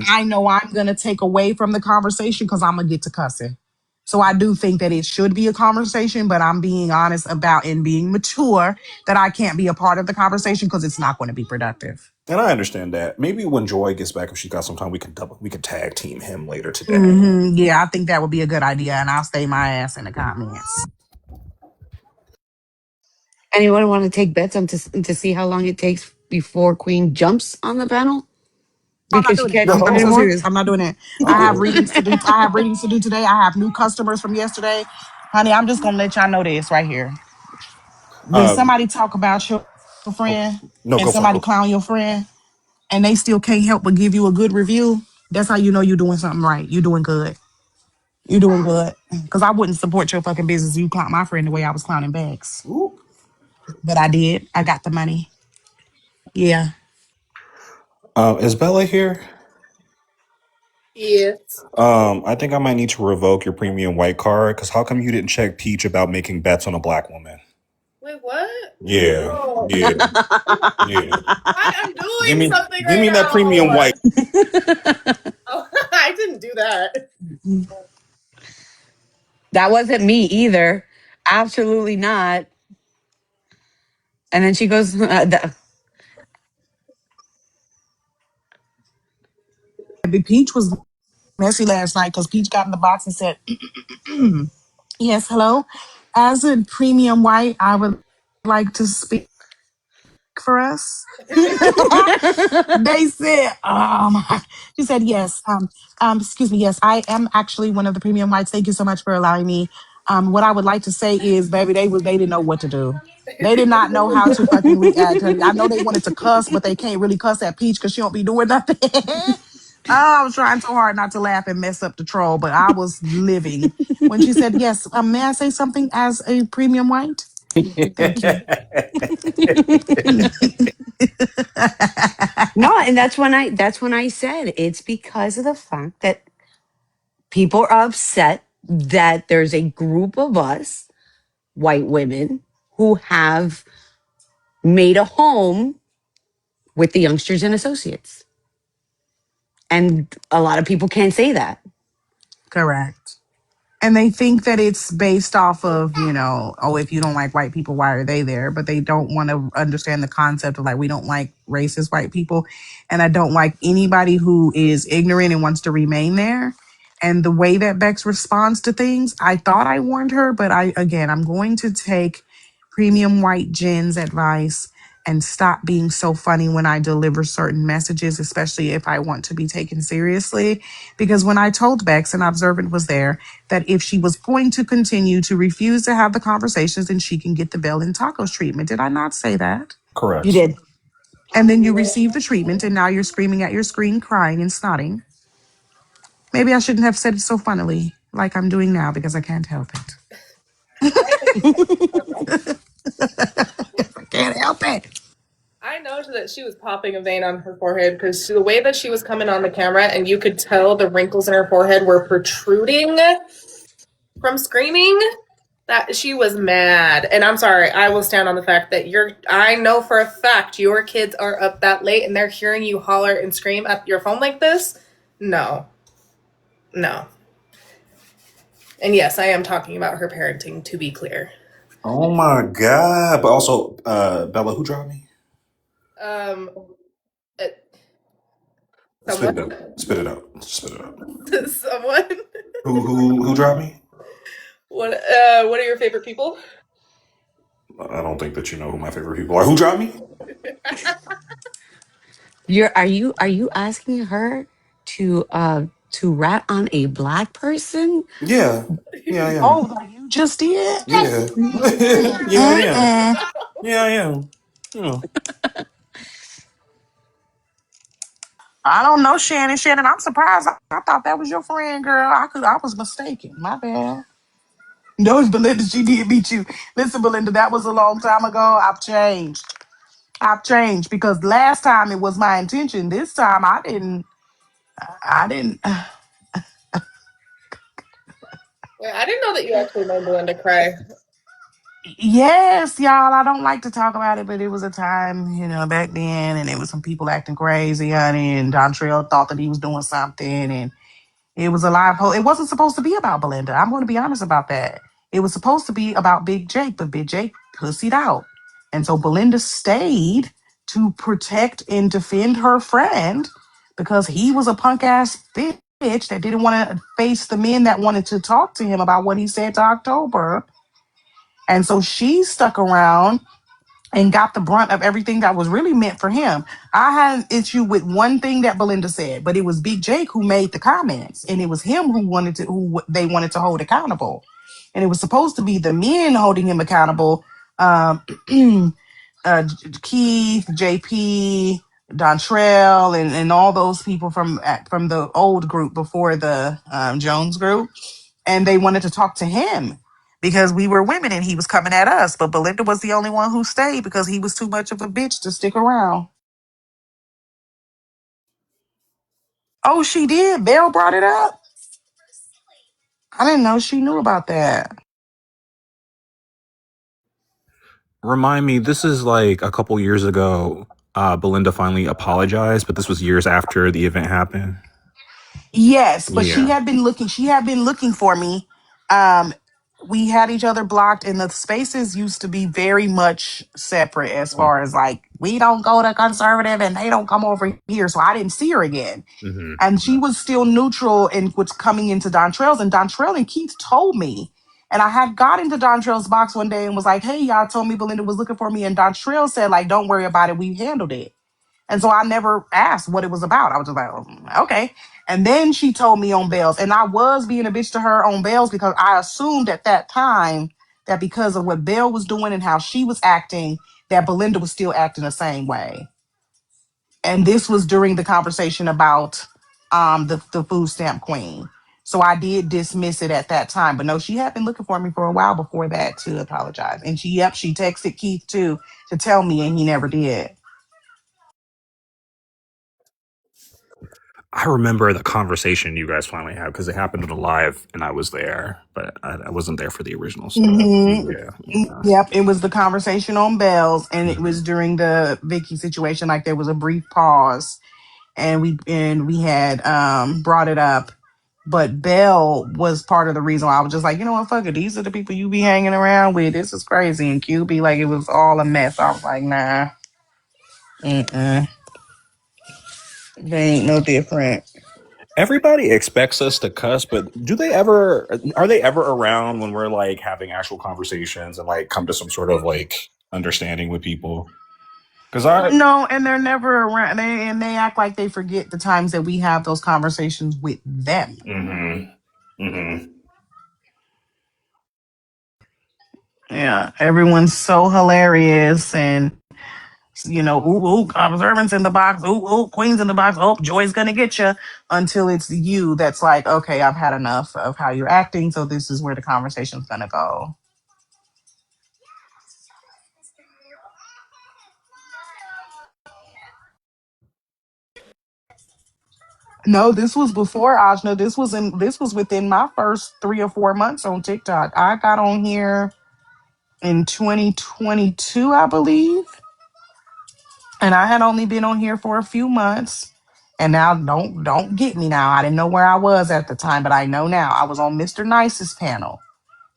B: I know I'm going to take away from the conversation because I'm going to get to cussing. So I do think that it should be a conversation, but I'm being honest about and being mature that I can't be a part of the conversation because it's not going to be productive.
C: And I understand that. Maybe when Joy gets back, if she got some time, we can tag team him later today.
B: Yeah, I think that would be a good idea, and I'll stay my ass in the comments.
H: Anyone want to take bets on to see how long it takes before Queen jumps on the panel
B: I'm not
H: because she
B: doing it.
H: can't take it
B: I'm so
H: anymore?
B: serious. I'm not doing it. I have
C: Oh,
B: readings to do. I have readings to do today. I have new customers from yesterday. Honey, I'm just gonna let y'all know this right here. When
C: um,
B: somebody talk about your
C: oh,
B: friend
C: no,
B: and
C: go for it.
B: somebody
C: Go for it.
B: clown your friend and they still can't help but give you a good review, that's how you know you're doing something right. You're doing good. You're doing good. Because I wouldn't support your fucking business. You clown my friend the way I was clowning bags.
C: Ooh.
B: But I did. I got the money. Yeah.
C: Is Bella here?
E: Yes.
C: I think I might need to revoke your premium white card because how come you didn't check Peach about making bets on a black woman?
E: Wait, what?
C: Yeah,
E: Girl,
C: yeah, yeah.
E: I am doing something
C: Give
E: right
C: me that
E: now.
C: premium white.
E: Oh, I didn't do that.
H: That wasn't me either. Absolutely not. And then she goes,
B: Peach was messy last night because Peach got in the box and said, yes, hello. As a premium white, I would like to speak for us. They said, she said, yes, excuse me, yes, I am actually one of the premium whites. Thank you so much for allowing me. What I would like to say is, baby, they didn't know what to do. They did not know how to fucking react, honey. I know they wanted to cuss, but they can't really cuss at Peach because she don't be doing nothing. I was trying so hard not to laugh and mess up the troll, but I was living when she said, yes, may I say something as a premium white? Thank you.
H: no, and that's when I said it's because of the fact that people are upset that there's a group of us, white women, who have made a home with the youngsters and associates. And a lot of people can't say that.
B: Correct. And they think that it's based off of, oh, if you don't like white people, why are they there? But they don't want to understand the concept of like, we don't like racist white people. And I don't like anybody who is ignorant and wants to remain there. And the way that Bex responds to things, I thought I warned her, but I'm going to take premium white Jen's advice and stop being so funny when I deliver certain messages, especially if I want to be taken seriously. Because when I told Bex, an observant was there, that if she was going to continue to refuse to have the conversations, then she can get the Bell and Tacos treatment. Did I not say that?
H: You
C: Correct.
H: did.
B: And then you received the treatment, and now you're screaming at your screen, crying and snotting. Maybe I shouldn't have said it so funnily, like I'm doing now, because I can't help it. I can't help it.
E: I know that she was popping a vein on her forehead because the way that she was coming on the camera and you could tell the wrinkles in her forehead were protruding from screaming, that she was mad. And I'm sorry, I will stand on the fact that I know for a fact your kids are up that late and they're hearing you holler and scream at your phone like this. No. No. And yes, I am talking about her parenting, to be clear.
C: Oh my god! But also, Bella, who dropped me?
E: Um, uh,
C: Spit
E: someone,
C: it out. Spit it out. Spit it out.
E: someone.
C: Who dropped me?
E: What are your favorite people?
C: I don't think that you know who my favorite people are. Who dropped me?
H: Are you asking her to rat on a black person?
C: Yeah. Yeah, I am.
B: Oh, like you just did?
C: Yeah. Yeah, I am.
B: Mm-mm.
C: Yeah, I am. Yeah.
B: I don't know, Shannon. Shannon, I'm surprised. I thought that was your friend, girl. I was mistaken. My bad. No, it's Belinda. She did beat you. Listen, Belinda, that was a long time ago. I've changed. I've changed because last time it was my intention. This time I didn't. I didn't.
E: Wait, I didn't know that you actually made Belinda cry.
B: Yes, y'all. I don't like to talk about it, but it was a time, back then, and it was some people acting crazy, honey. And Dontrell thought that he was doing something, and it was a live post. It wasn't supposed to be about Belinda. I'm going to be honest about that. It was supposed to be about Big Jake, but Big Jake pussied out. And so Belinda stayed to protect and defend her friend because he was a punk ass bitch that didn't want to face the men that wanted to talk to him about what he said to October. And so she stuck around and got the brunt of everything that was really meant for him. I had an issue with one thing that Belinda said, but it was Big Jake who made the comments, and it was him who they wanted to hold accountable, and it was supposed to be the men holding him accountable. Um, Keith, JP, Dontrell, and all those people from the old group before the Jones group, and they wanted to talk to him because we were women and he was coming at us. But Belinda was the only one who stayed because he was too much of a bitch to stick around. Oh, she did. Belle brought it up. I didn't know she knew about that.
C: Remind me, this is like a couple years ago. Belinda finally apologized, but this was years after the event happened.
B: Yes, but she
C: Yeah.
B: had been looking. She had been looking for me. Um, we had each other blocked, and the spaces used to be very much separate as far as like we don't go to conservative and they don't come over here. So I didn't see her again.
C: Mm-hmm.
B: And she was still neutral in what's coming into Dontrell's. And Dontrell and Keith told me. And I had got into Dontrell's box one day and was like, hey, y'all told me Belinda was looking for me. And Dontrell said, like, don't worry about it. We handled it. And so I never asked what it was about. I was just like, okay. And then she told me on Bells. And I was being a bitch to her on Bells because I assumed at that time that because of what Belle was doing and how she was acting, that Belinda was still acting the same way. And this was during the conversation about the food stamp queen. So I did dismiss it at that time. But no, she had been looking for me for a while before that to apologize. And she texted Keith too to tell me, and he never did.
C: I remember the conversation you guys finally had because it happened on a live and I was there, but I wasn't there for the original stuff.
B: Mm-hmm.
C: Yeah. Yeah.
B: Yep, it was the conversation on Bells, and it
C: Mm-hmm.
B: was during the Vicky situation. Like there was a brief pause, and we had brought it up, but Belle was part of the reason why I was just like, you know what, fuck it. These are the people you be hanging around with. This is crazy, and QB like it was all a mess. I was like, nah, they ain't no different.
C: Everybody expects us to cuss, but are they ever around when we're like having actual conversations and like come to some sort of like understanding with people? Because
B: No, and they're never around. They act like they forget the times that we have those conversations with them.
C: Mm-hmm. Mm-hmm.
B: Yeah, everyone's so hilarious, and ooh, servants in the box, ooh, queens in the box, oh, Joy's gonna get you, until it's you that's like, okay, I've had enough of how you're acting, so this is where the conversation's gonna go. No, this was before Ajna. This was within my first 3 or 4 months on TikTok. I got on here in 2022, I believe, and I had only been on here for a few months. And now don't get me now. I didn't know where I was at the time, but I know now. I was on Mr. Nice's panel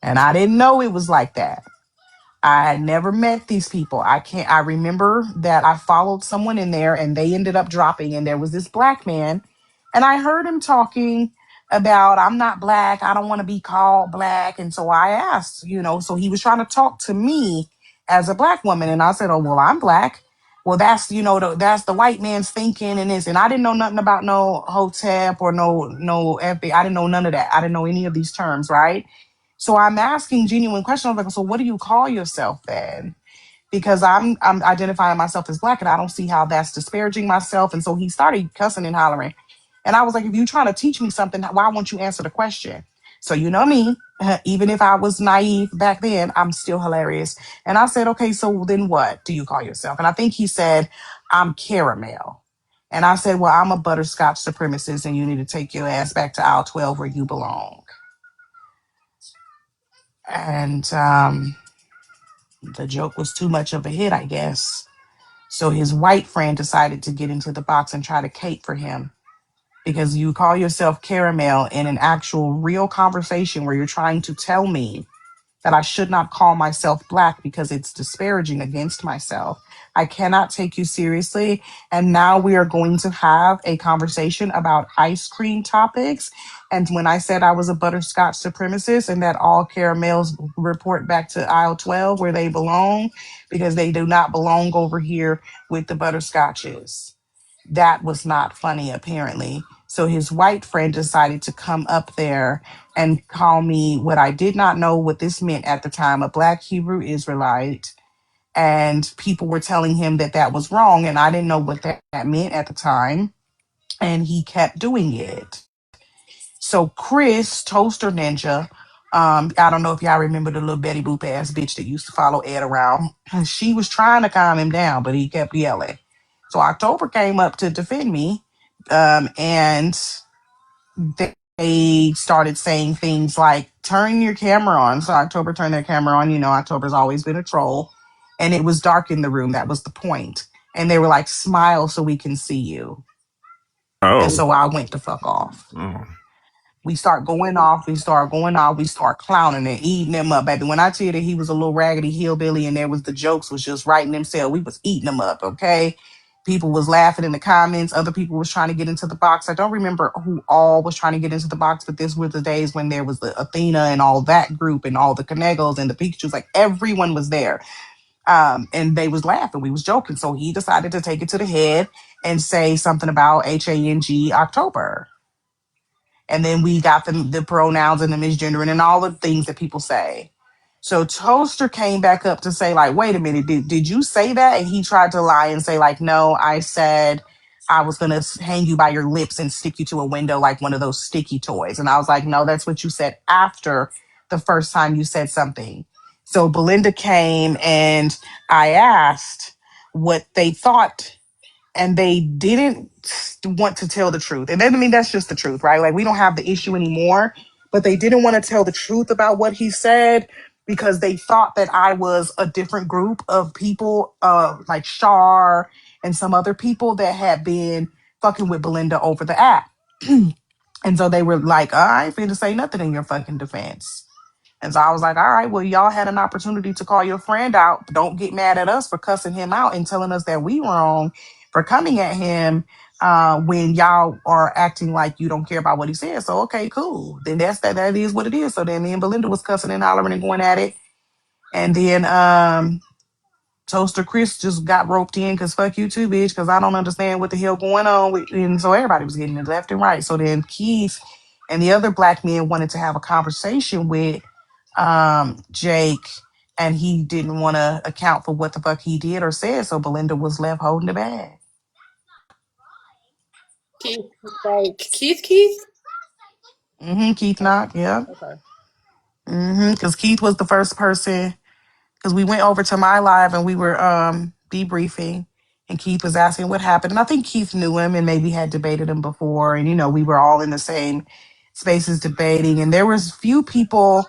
B: and I didn't know it was like that. I had never met these people. I remember that I followed someone in there and they ended up dropping, and there was this black man, and I heard him talking about, I'm not black, I don't want to be called black. And so I asked, so he was trying to talk to me as a black woman. And I said, oh, well, I'm black. Well, that's, that's the white man's thinking and this. And I didn't know nothing about no hotep or no FBI. I didn't know none of that. I didn't know any of these terms, right? So I'm asking genuine questions. I'm like, so what do you call yourself then? Because I'm identifying myself as black and I don't see how that's disparaging myself. And so he started cussing and hollering. And I was like, if you're trying to teach me something, why won't you answer the question? So you know me, even if I was naive back then, I'm still hilarious. And I said, okay, so then what do you call yourself? And I think he said, I'm caramel. And I said, well, I'm a butterscotch supremacist and you need to take your ass back to aisle 12 where you belong. And the joke was too much of a hit, I guess. So his white friend decided to get into the box and try to cape for him, because you call yourself caramel in an actual real conversation where you're trying to tell me that I should not call myself black because it's disparaging against myself. I cannot take you seriously. And now we are going to have a conversation about ice cream topics. And when I said I was a butterscotch supremacist and that all caramels report back to aisle 12 where they belong, because they do not belong over here with the butterscotches. That was not funny, apparently. So his white friend decided to come up there and call me what I did not know what this meant at the time, a black Hebrew Israelite. And people were telling him that that was wrong. And I didn't know what that meant at the time. And he kept doing it. So Chris, Toaster Ninja, I don't know if y'all remember the little Betty Boop ass bitch that used to follow Ed around. She was trying to calm him down, but he kept yelling. So October came up to defend me, and they started saying things like, turn your camera on. So October turned their camera on. October's always been a troll. And it was dark in the room. That was the point. And they were like, smile so we can see you. And
C: Oh.
B: so I went the fuck off.
C: Oh.
B: We start going off, we start clowning and eating them up, baby. When I tell you that he was a little raggedy hillbilly and there was the jokes was just writing themselves, we was eating them up, okay? People was laughing in the comments. Other people was trying to get into the box. I don't remember who all was trying to get into the box, but this were the days when there was the Athena and all that group and all the Conegos and the Pikachus. Like everyone was there. And they was laughing. We was joking. So he decided to take it to the head and say something about HANG October. And then we got the pronouns and the misgendering and all the things that people say. So Toaster came back up to say, like, wait a minute, did you say that? And he tried to lie and say, like, no, I said I was going to hang you by your lips and stick you to a window like one of those sticky toys. And I was like, no, that's what you said after the first time you said something. So Belinda came and I asked what they thought, and they didn't want to tell the truth. And then, I mean, that's just the truth, right? Like, we don't have the issue anymore, but they didn't want to tell the truth about what he said because they thought that I was a different group of people, like Shar and some other people that had been fucking with Belinda over the app. And so they were like, I ain't finna say nothing in your fucking defense. And so I was like, all right, well, y'all had an opportunity to call your friend out. Don't get mad at us for cussing him out and telling us that we wrong for coming at him when y'all are acting like you don't care about what he said. So, okay, cool. Then that is what it is. So then me and Belinda was cussing and hollering and going at it. And then Toaster Chris just got roped in because fuck you too, bitch, because I don't understand what the hell going on. And so everybody was getting it left and right. So then Keith and the other black men wanted to have a conversation with Jake, and he didn't want to account for what the fuck he did or said. So Belinda was left holding the bag.
E: Keith, like Keith?
B: Keith Knock, yeah.
E: Okay.
B: Because Keith was the first person, because we went over to my live and we were debriefing, and Keith was asking what happened. And I think Keith knew him and maybe had debated him before. And, we were all in the same spaces debating. And there was few people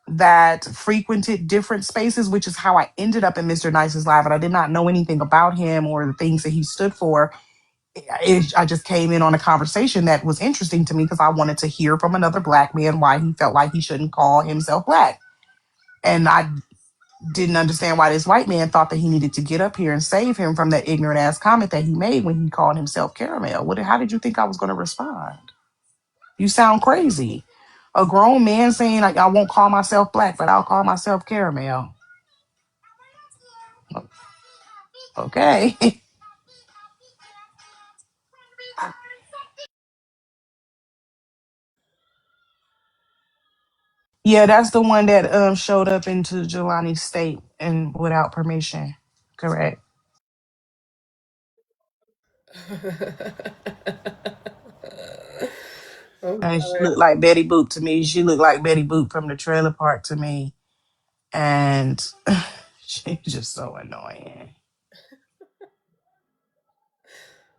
B: that frequented different spaces, which is how I ended up in Mr. Nice's live. And I did not know anything about him or the things that he stood for I just came in on a conversation that was interesting to me because I wanted to hear from another black man why he felt like he shouldn't call himself black. And I didn't understand why this white man thought that he needed to get up here and save him from that ignorant ass comment that he made when he called himself caramel. How did you think I was going to respond? You sound crazy. A grown man saying, like, I won't call myself black, but I'll call myself caramel. Okay. Yeah, that's the one that showed up into Jelani's state and without permission. Correct.
E: Oh
B: And she
E: God.
B: looked like Betty Boop to me. She looked like Betty Boop from the trailer park to me. And she's just so annoying.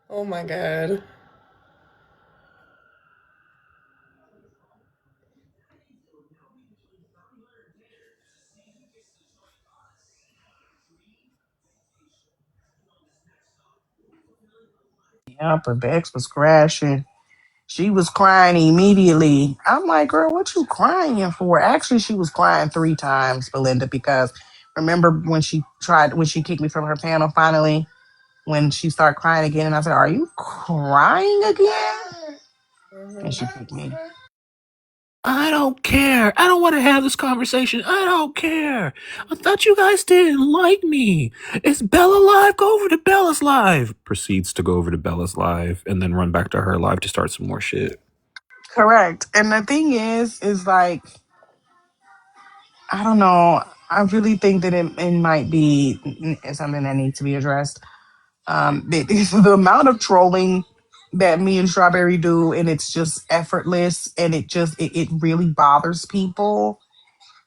E: Oh my God.
B: Yeah, but Bex was crashing. She was crying immediately. I'm like, girl, what you crying for? Actually, she was crying 3 times, Belinda, because remember when she kicked me from her panel finally, when she started crying again, and I said, are you crying again? And
E: Mhm.
B: she kicked me.
I: I don't care. I don't want to have this conversation. I don't care. I thought you guys didn't like me. Is Bella live? Go over to Bella's live. Proceeds to go over to Bella's live and then run back to her live to start some more shit.
B: Correct. And the thing is like, I don't know. I really think that it might be something that needs to be addressed. The amount of trolling that me and Strawberry do, and it's just effortless, and it really bothers people.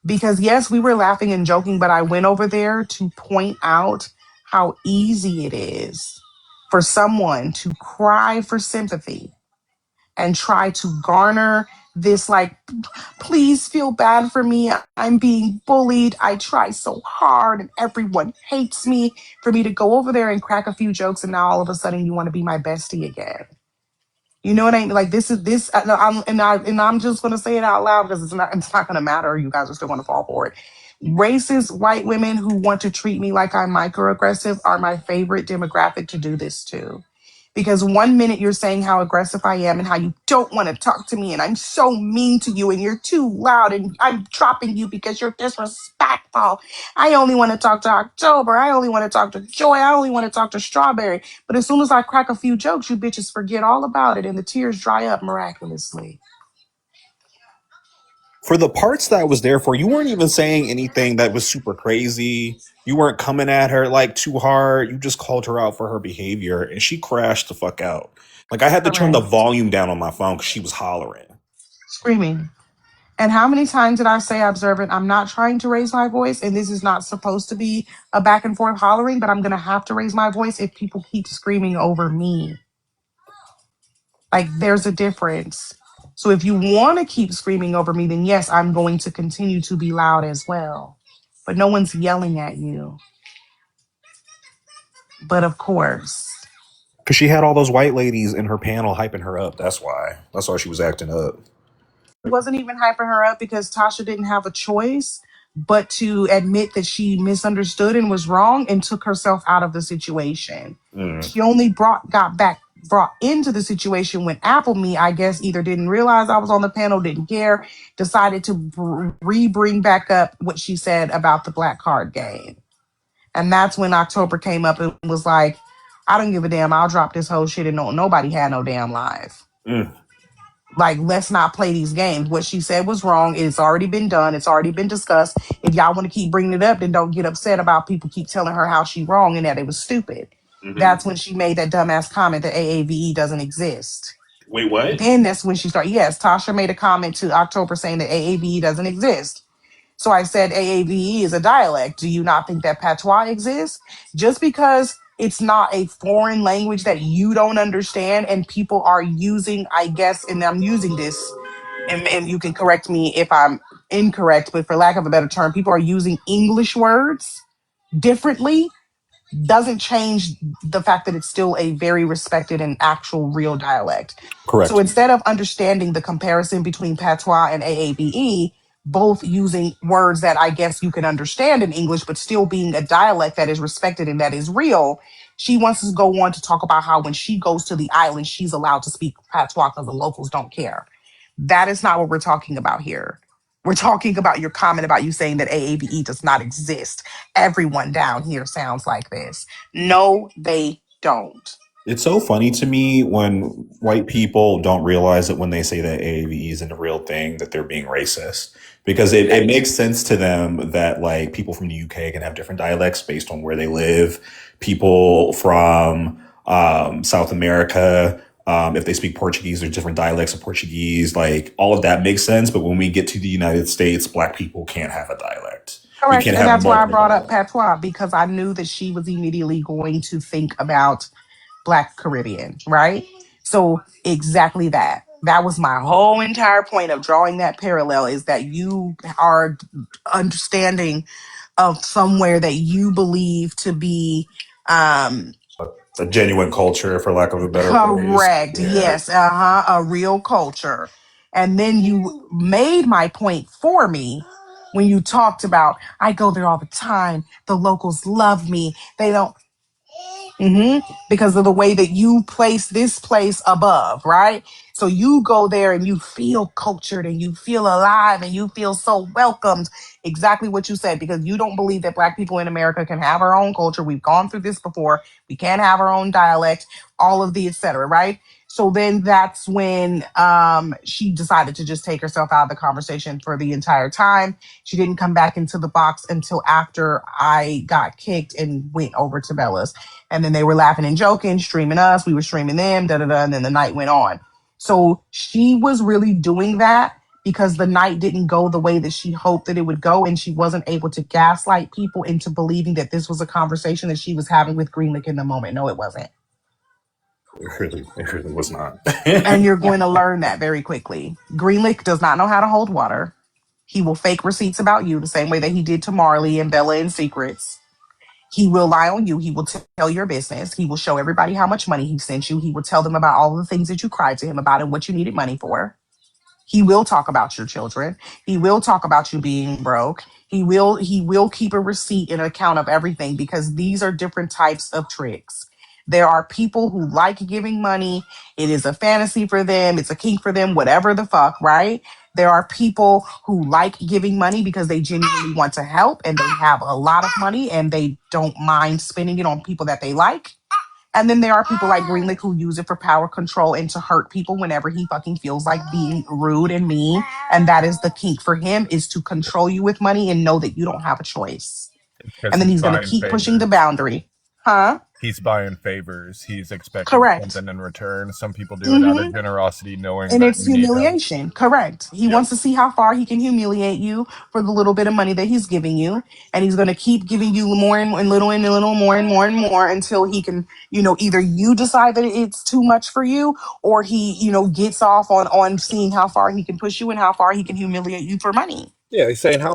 B: Because yes, we were laughing and joking, but I went over there to point out how easy it is for someone to cry for sympathy and try to garner this, like, please feel bad for me. I'm being bullied. I try so hard and everyone hates me, for me to go over there and crack a few jokes, and now all of a sudden you want to be my bestie again. You know what I mean? Like, this is this, no, I'm just gonna say it out loud because it's not gonna matter. You guys are still gonna fall for it. Racist white women who want to treat me like I'm microaggressive are my favorite demographic to do this to. Because one minute you're saying how aggressive I am and how you don't want to talk to me and I'm so mean to you and you're too loud and I'm dropping you because you're disrespectful. I only want to talk to October. I only want to talk to Joy. I only want to talk to Strawberry. But as soon as I crack a few jokes, you bitches forget all about it and the tears dry up miraculously.
C: For the parts that I was there for, you weren't even saying anything that was super crazy. You weren't coming at her like too hard. You just called her out for her behavior and she crashed the fuck out. Like I had to turn the
B: Correct.
C: volume down on my phone because she was hollering.
B: Screaming. And how many times did I say, observant, I'm not trying to raise my voice, and this is not supposed to be a back and forth hollering, but I'm going to have to raise my voice if people keep screaming over me. Like, there's a difference. So if you want to keep screaming over me, then yes, I'm going to continue to be loud as well. But no one's yelling at you. But of course,
C: Because she had all those white ladies in her panel hyping her up. That's why. That's why she was acting up.
B: it wasn't even hyping her up because Tasha didn't have a choice but to admit that she misunderstood and was wrong and took herself out of the situation.
C: Mm.
B: She only brought into the situation when Apple Me, I guess, either didn't realize I was on the panel, didn't care, decided to bring back up what she said about the black card game. And that's when October came up and was like, I don't give a damn. I'll drop this whole shit and nobody had no damn live.
C: Mm.
B: Like, let's not play these games. What she said was wrong. It's already been done. It's already been discussed. If y'all want to keep bringing it up, then don't get upset about people keep telling her how she wrong and that it was stupid.
C: Mm-hmm.
B: That's when she made that dumbass comment that AAVE doesn't exist.
C: Wait, what?
B: Then that's when she started. Yes, Tasha made a comment to October saying that AAVE doesn't exist. So I said AAVE is a dialect. Do you not think that patois exists? Just because it's not a foreign language that you don't understand and people are using, I guess, and I'm using this, and you can correct me if I'm incorrect, but for lack of a better term, people are using English words differently. doesn't change the fact that it's still a very respected and actual real dialect. So
C: Correct.
B: instead of understanding the comparison between patois and AAVE, both using words that I guess you can understand in English, but still being a dialect that is respected and that is real, she wants to go on to talk about how when she goes to the island, she's allowed to speak patois because the locals don't care. That is not what we're talking about here. We're talking about your comment about you saying that AAVE does not exist. Everyone down here sounds like this. No, they don't.
C: It's so funny to me when white people don't realize that when they say that AAVE isn't a real thing, that they're being racist. Because it makes sense to them that like people from the UK can have different dialects based on where they live. People from South America, if they speak Portuguese, there's different dialects of Portuguese. Like all of that makes sense. But when we get to the United States, Black people can't have a dialect. We
B: Correct.
C: can't
B: And
C: have
B: that's why I
C: multiple
B: brought up
C: dialects.
B: patois because I knew that she was immediately going to think about Black Caribbean, right? So exactly that. That was my whole entire point of drawing that parallel is that you are understanding of somewhere that you believe to be um
C: A genuine culture, for lack of a better phrase.
B: correct.
C: Yeah.
B: Yes, uh-huh, a real culture. And then you made my point for me when you talked about I go there all the time. The locals love me. They don't because of the way that you place this place above, right? So you go there and you feel cultured and you feel alive and you feel so welcomed. Exactly what you said, because you don't believe that Black people in America can have our own culture. We've gone through this before. We can't have our own dialect, all of the et cetera, right? So then that's when she decided to just take herself out of the conversation for the entire time. She didn't come back into the box until after I got kicked and went over to Bella's. And then they were laughing and joking, streaming us. We were streaming them, da da da. And then the night went on. So she was really doing that because the night didn't go the way that she hoped that it would go. And she wasn't able to gaslight people into believing that this was a conversation that she was having with Greenlick in the moment. No, it wasn't.
C: It really was not.
B: And you're going to learn that very quickly. Greenlick does not know how to hold water. He will fake receipts about you the same way that he did to Marley and Bella in Secrets. He will lie on you. He will tell your business. He will show everybody how much money he sent you. He will tell them about all the things that you cried to him about and what you needed money for. He will talk about your children. He will talk about you being broke. He will keep a receipt and account of everything because these are different types of tricks. There are people who like giving money. It is a fantasy for them. It's a kink for them, whatever the fuck, right? There are people who like giving money because they genuinely want to help and they have a lot of money and they don't mind spending it on people that they like. And then there are people like Greenlick who use it for power control and to hurt people whenever he fucking feels like being rude and mean. And that is the kink for him, is to control you with money and know that you don't have a choice.
J: Because
B: And then
J: he's
B: he's going to
J: buying
B: keep pushing the
J: favors.
B: boundary. Huh?
J: He's buying favors. He's expecting
B: Correct.
J: something in return. Some people do it out
B: hmm
J: of generosity, knowing
B: And
J: that
B: it's
J: you need help.
B: humiliation. Correct. He
J: Yep.
B: wants to see how far he can humiliate you for the little bit of money that he's giving you. And he's going to keep giving you more and little more and more and more until he can, either you decide that it's too much for you or he, gets off on seeing how far he can push you and how far he can humiliate you for money.
J: Yeah, he's saying how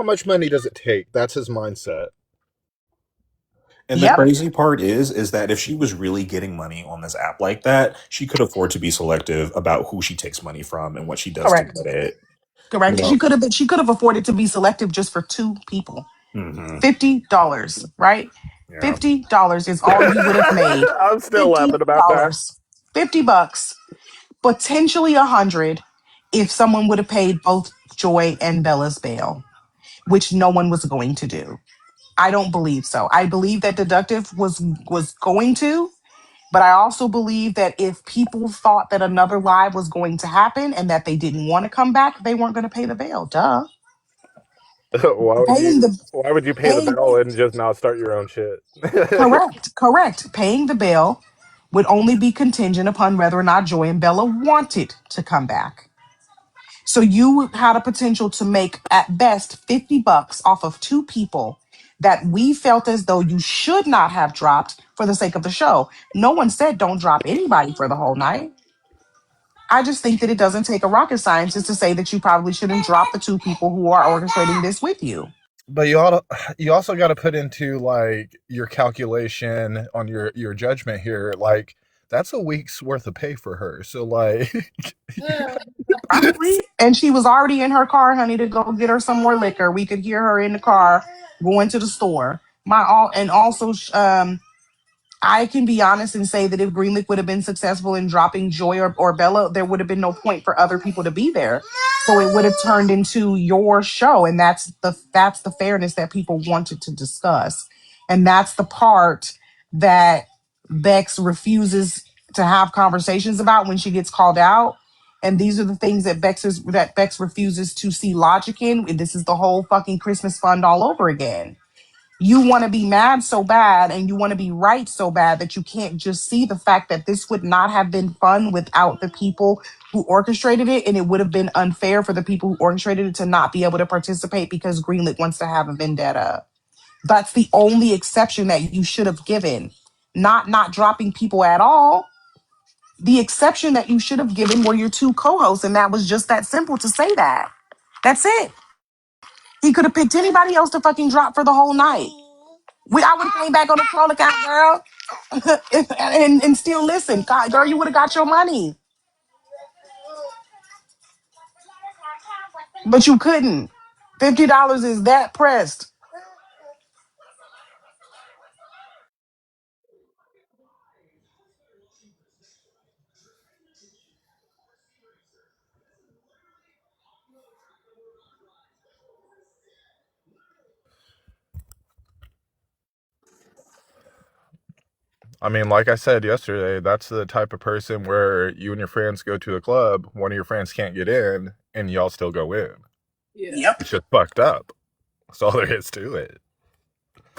J: much money does it take? That's his mindset.
C: And the
B: Yep.
C: crazy part is that if she was really getting money on this app like that, she could afford to be selective about who she takes money from and what she does to
B: Correct.
C: get it. You
B: Correct.
C: know?
B: She could have afforded to be selective just for two people.
C: Mm-hmm.
B: $50, right?
C: Yeah.
B: $50 is all you would have made.
J: I'm still laughing about that.
B: $50. $50. Potentially 100 if someone would have paid both Joy and Bella's bail, which no one was going to do. I don't believe so. I believe that Deductive was going to, but I also believe that if people thought that another live was going to happen and that they didn't want to come back, they weren't going to pay the bail. Duh. Paying the
J: Why would you pay the
B: paying
J: bill and just not start your own shit?
B: correct. Paying the bail would only be contingent upon whether or not Joy and Bella wanted to come back. So you had a potential to make at best $50 off of two people that we felt as though you should not have dropped for the sake of the show. No one said don't drop anybody for the whole night. I just think that it doesn't take a rocket scientist to say that you probably shouldn't drop the two people who are orchestrating this with you.
J: But you also got to put into like your calculation on your judgment here. Like that's a week's worth of pay for her. So like,
B: Probably. And she was already in her car, honey, to go get her some more liquor. We could hear her in the car going to the store. My all and also I can be honest and say that if Greenlick would have been successful in dropping Joy or Bella, there would have been no point for other people to be there. So it would have turned into your show, and that's the fairness that people wanted to discuss, and that's the part that Bex refuses to have conversations about when she gets called out. And these are the things that Bex refuses to see logic in. And this is the whole fucking Christmas fund all over again. You want to be mad so bad and you want to be right so bad that you can't just see the fact that this would not have been fun without the people who orchestrated it, and it would have been unfair for the people who orchestrated it to not be able to participate because Greenlit wants to have a vendetta. That's the only exception that you should have given. Not dropping people at all. The exception that you should have given were your two co-hosts, and that was just that simple to say that. That's it. He could have picked anybody else to fucking drop for the whole night. I would have came back on the troll account, girl, and still listen. God, girl, you would have got your money, but you couldn't. $50 is that pressed.
J: I mean, like I said yesterday, that's the type of person where you and your friends go to a club, one of your friends can't get in, and y'all still go in.
E: Yeah.
B: Yep.
J: It's just fucked up. That's all there is to it.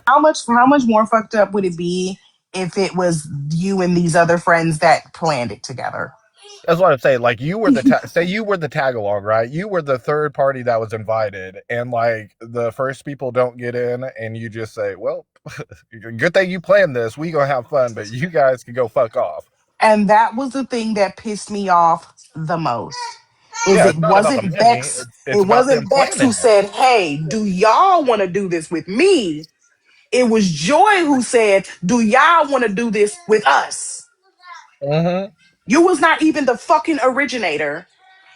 B: How much more fucked up would it be if it was you and these other friends that planned it together?
J: That's what I'm saying. Like you were say you were the tag along, right? You were the third party that was invited, and like the first people don't get in, and you just say, "Well, good thing you planned this. We gonna have fun, but you guys can go fuck off."
B: And that was the thing that pissed me off the most. Is
J: Yeah,
B: it
J: it's not about the
B: wasn't
J: money.
B: Bex?
J: It's
B: It
J: about them
B: wasn't Bex who
J: planning it.
B: said, "Hey, do y'all want to do this with me?" It was Joy who said, "Do y'all want to do this with us?"
J: Mm-hmm.
B: You was not even the fucking originator.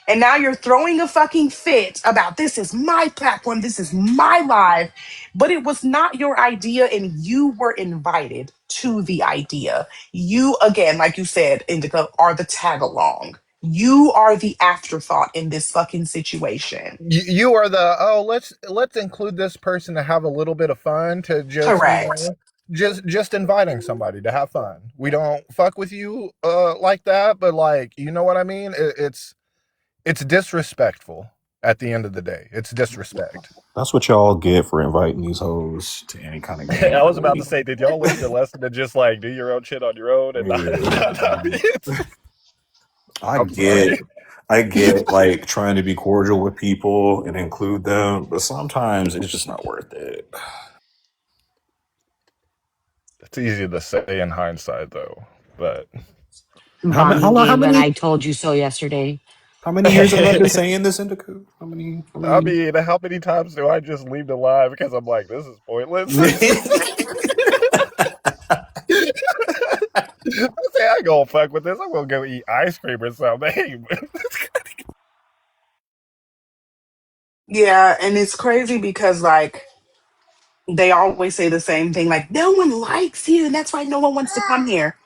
B: And now you're throwing a fucking fit about this is my platform, this is my live. But it was not your idea, and you were invited to the idea. You, again, like you said, Indica, are the tag along. You are the afterthought in this fucking situation.
J: You are the let's include this person to have a little bit of fun to just
B: Correct.
J: just inviting somebody to have fun. We don't fuck with you like that, but like you know what I mean. It's disrespectful. At the end of the day, it's disrespect.
C: That's what y'all get for inviting these hoes to any kind of game.
J: I was about to say, did y'all learn the lesson to just like do your own shit on your own and not be?
C: I
J: I'm sorry.
C: get, I get like trying to be cordial with people and include them, but sometimes it's just not worth it.
J: It's easy to say in hindsight, though. But
H: Bonnie
C: How
H: G, when
C: many
H: I told you so yesterday.
C: how many years have I been saying this, Indica? How
J: I
C: many
J: mean, how many times do I just leave the live because I'm like, this is pointless? I say I ain't gonna fuck with this. I'm gonna go eat ice cream or something.
B: Yeah, and it's crazy because, like, they always say the same thing, like, no one likes you, and that's why no one wants to come here.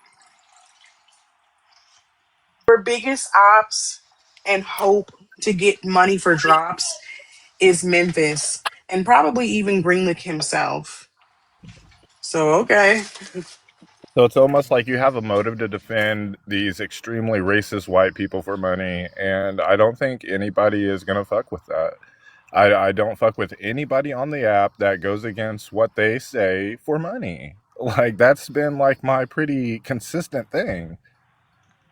B: Your biggest ops and hope to get money for drops is Memphis and probably even Greenlick himself. So, okay.
J: So it's almost like you have a motive to defend these extremely racist white people for money, and I don't think anybody is gonna fuck with that. I don't fuck with anybody on the app that goes against what they say for money. Like that's been like my pretty consistent thing.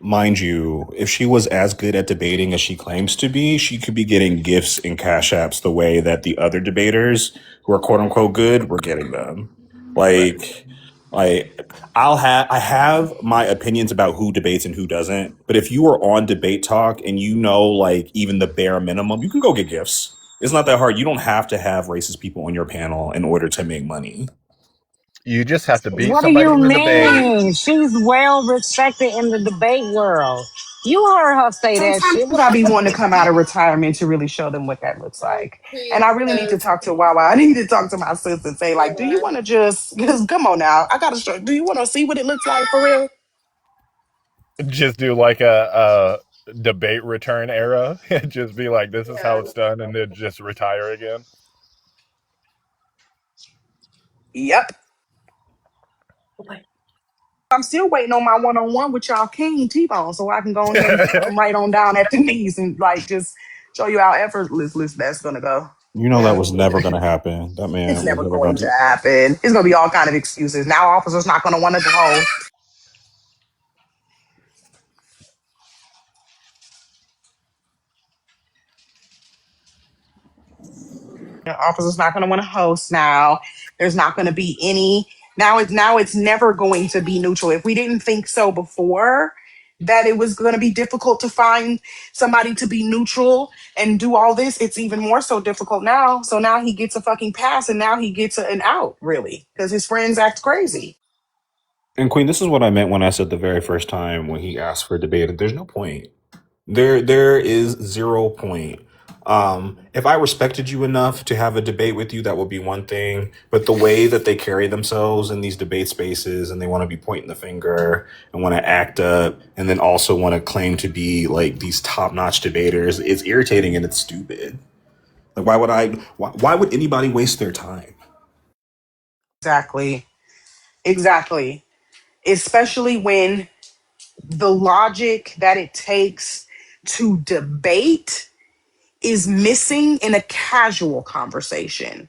C: Mind you, if she was as good at debating as she claims to be, she could be getting gifts and cash apps the way that the other debaters who are quote unquote good were getting them.
J: Right.
C: Like, I have my opinions about who debates and who doesn't, but if you are on Debate Talk and you know like even the bare minimum, you can go get gifts. It's not that hard. You don't have to have racist people on your panel in order to make money.
J: You just have to beat
D: What do
J: somebody
D: you
J: in a debate.
D: mean? She's well respected in the debate world. You heard her say that
B: Sometimes
D: shit. What
B: I
D: you
B: be
D: talking
B: wanting to come out of
D: about?
B: retirement to really show them what that looks like. And
E: Queen
B: I really need to
E: says,
B: talk to Wawa. I need to talk to my sis and say, like, do you
E: yeah.
B: want to just, because come on now, I got to show, do you want to see what it looks like for real?
J: Just do like a debate return era. Just be like, this is how
E: Yeah.
J: it's done, and then just retire again.
B: Yep.
E: Okay.
B: I'm still waiting on my one-on-one with y'all King T-Bone so I can go ahead and come right on down at the knees and like just show you how effortless that's gonna go.
C: You know that
E: Yeah.
C: was never going to happen. That
B: It's
C: man was
B: never
C: never going
B: going
C: to.
B: to happen. It's gonna be all kind of excuses. Now officers not gonna want to go. The officer's not going to want to host now. There's not going to be any now it's never going to be neutral. If we didn't think so before that it was going to be difficult to find somebody to be neutral and do all this, it's even more so difficult now. So now he gets a fucking pass and now he gets an out really because his friends act crazy.
C: And Queen, this is what I meant when I said the very first time when he asked for a debate. There's no point. There is 0 point. If I respected you enough to have a debate with you, that would be one thing. But the way that they carry themselves in these debate spaces and they want to be pointing the finger and want to act up and then also want to claim to be like these top-notch debaters, it's irritating and it's stupid. Like why would anybody waste their time?
B: Exactly. Exactly. Especially when the logic that it takes to debate is missing in a casual conversation.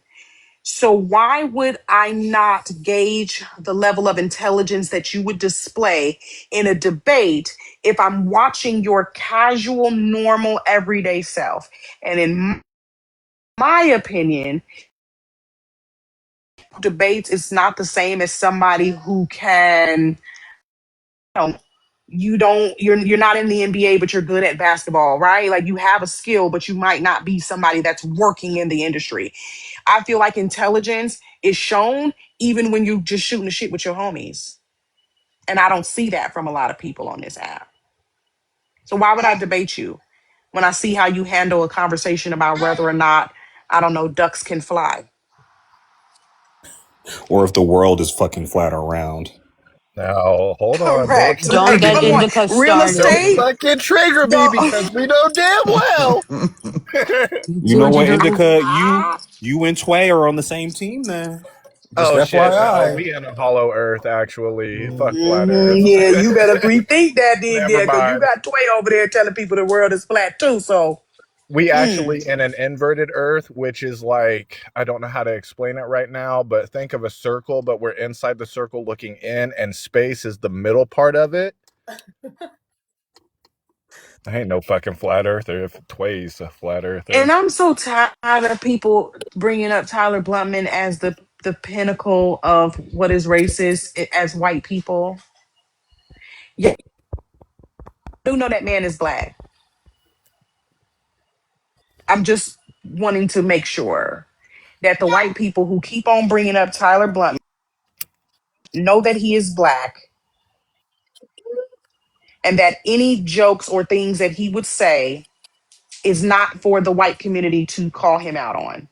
B: So, why would I not gauge the level of intelligence that you would display in a debate if I'm watching your casual, normal, everyday self? And in my opinion, debates is not the same as somebody who can, know, you're not in the NBA, but you're good at basketball, right? Like you have a skill, but you might not be somebody that's working in the industry. I feel like intelligence is shown even when you just shooting the shit with your homies. And I don't see that from a lot of people on this app. So why would I debate you when I see how you handle a conversation about whether or not, I don't know, ducks can fly?
C: Or if the world is fucking flat or round.
J: Now, hold on.
B: Correct.
H: Don't
B: Like,
H: get
B: come on.
H: indica
B: Real
J: Don't
H: started.
B: estate?
J: fucking trigger me
B: Don't.
J: because we know damn well.
C: You know what,
H: Georgia.
C: Indica? You and Tway are on the same team then. Just
J: Oh shit! No,
C: FYI.
J: we in a hollow Earth. Actually, fuck flat Earth.
B: Mhm. Yeah, you better rethink that then,
J: Never
B: dear, because you
J: mind.
B: got Tway over there telling people the world is flat too. So,
J: We
B: mm,
J: actually in an inverted Earth, which is like I don't know how to explain it right now, but think of a circle, but we're inside the circle looking in, and space is the middle part of it. I ain't no fucking flat earther if Tway's a flat earther.
B: and I'm so tired of people bringing up Tyler Bluntman as the pinnacle of what is racist as white people. Yeah, I do know that man is black. I'm just wanting to make sure that the white people who keep on bringing up Tyler Bluntman know that he is black and that any jokes or things that he would say is not for the white community to call him out on.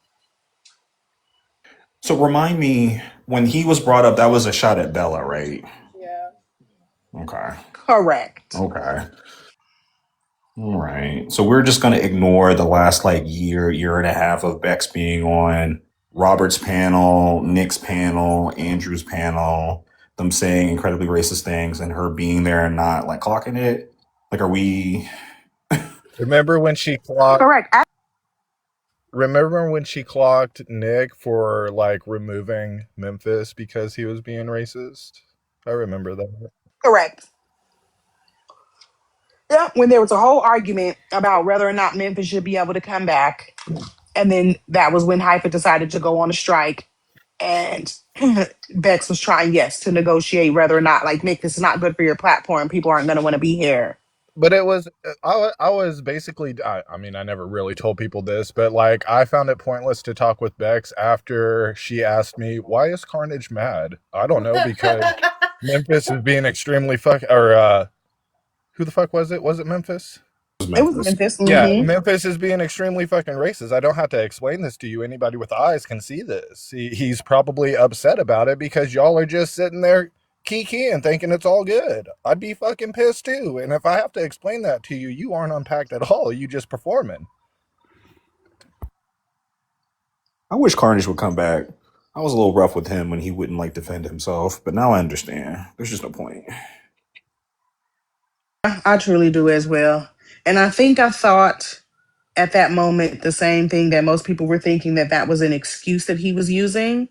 C: So remind me, when he was brought up, that was a shot at Bella, right?
E: Yeah.
C: Okay.
B: Correct.
C: Okay. All right. So we're just gonna ignore the last like year and a half of Bex being on Robert's panel, Nick's panel, Andrew's panel, them saying incredibly racist things and her being there and not like clocking it. Like, are we?
J: Remember when she clocked?
B: Correct.
J: Remember when she clocked Nick for like removing Memphis because he was being racist? I remember that.
B: Correct. Yeah, when there was a whole argument about whether or not Memphis should be able to come back. And then that was when Hyper decided to go on a strike. And Bex was trying, yes, to negotiate whether or not, like, Nick, this is not good for your platform. People aren't going to want to be here.
J: But it was I was basically I mean I never really told people this, but like I found it pointless to talk with Bex after she asked me why is Carnage mad. I don't know, because Memphis is being extremely who the fuck was it? Was it Memphis?
C: It was
B: It was
C: Memphis.
B: Memphis.
J: Yeah,
B: Mm-hmm.
J: Memphis is being extremely fucking racist. I don't have to explain this to you. Anybody with eyes can see this. He's probably upset about it because y'all are just sitting there kikiing thinking it's all good. I'd be fucking pissed too. And if I have to explain that to you, you aren't unpacked at all. You just performing.
C: I wish Carnage would come back. I was a little rough with him when he wouldn't like defend himself, but now I understand. There's just no point.
B: I truly do as well. And I think I thought at that moment the same thing that most people were thinking, that that was an excuse that he was using.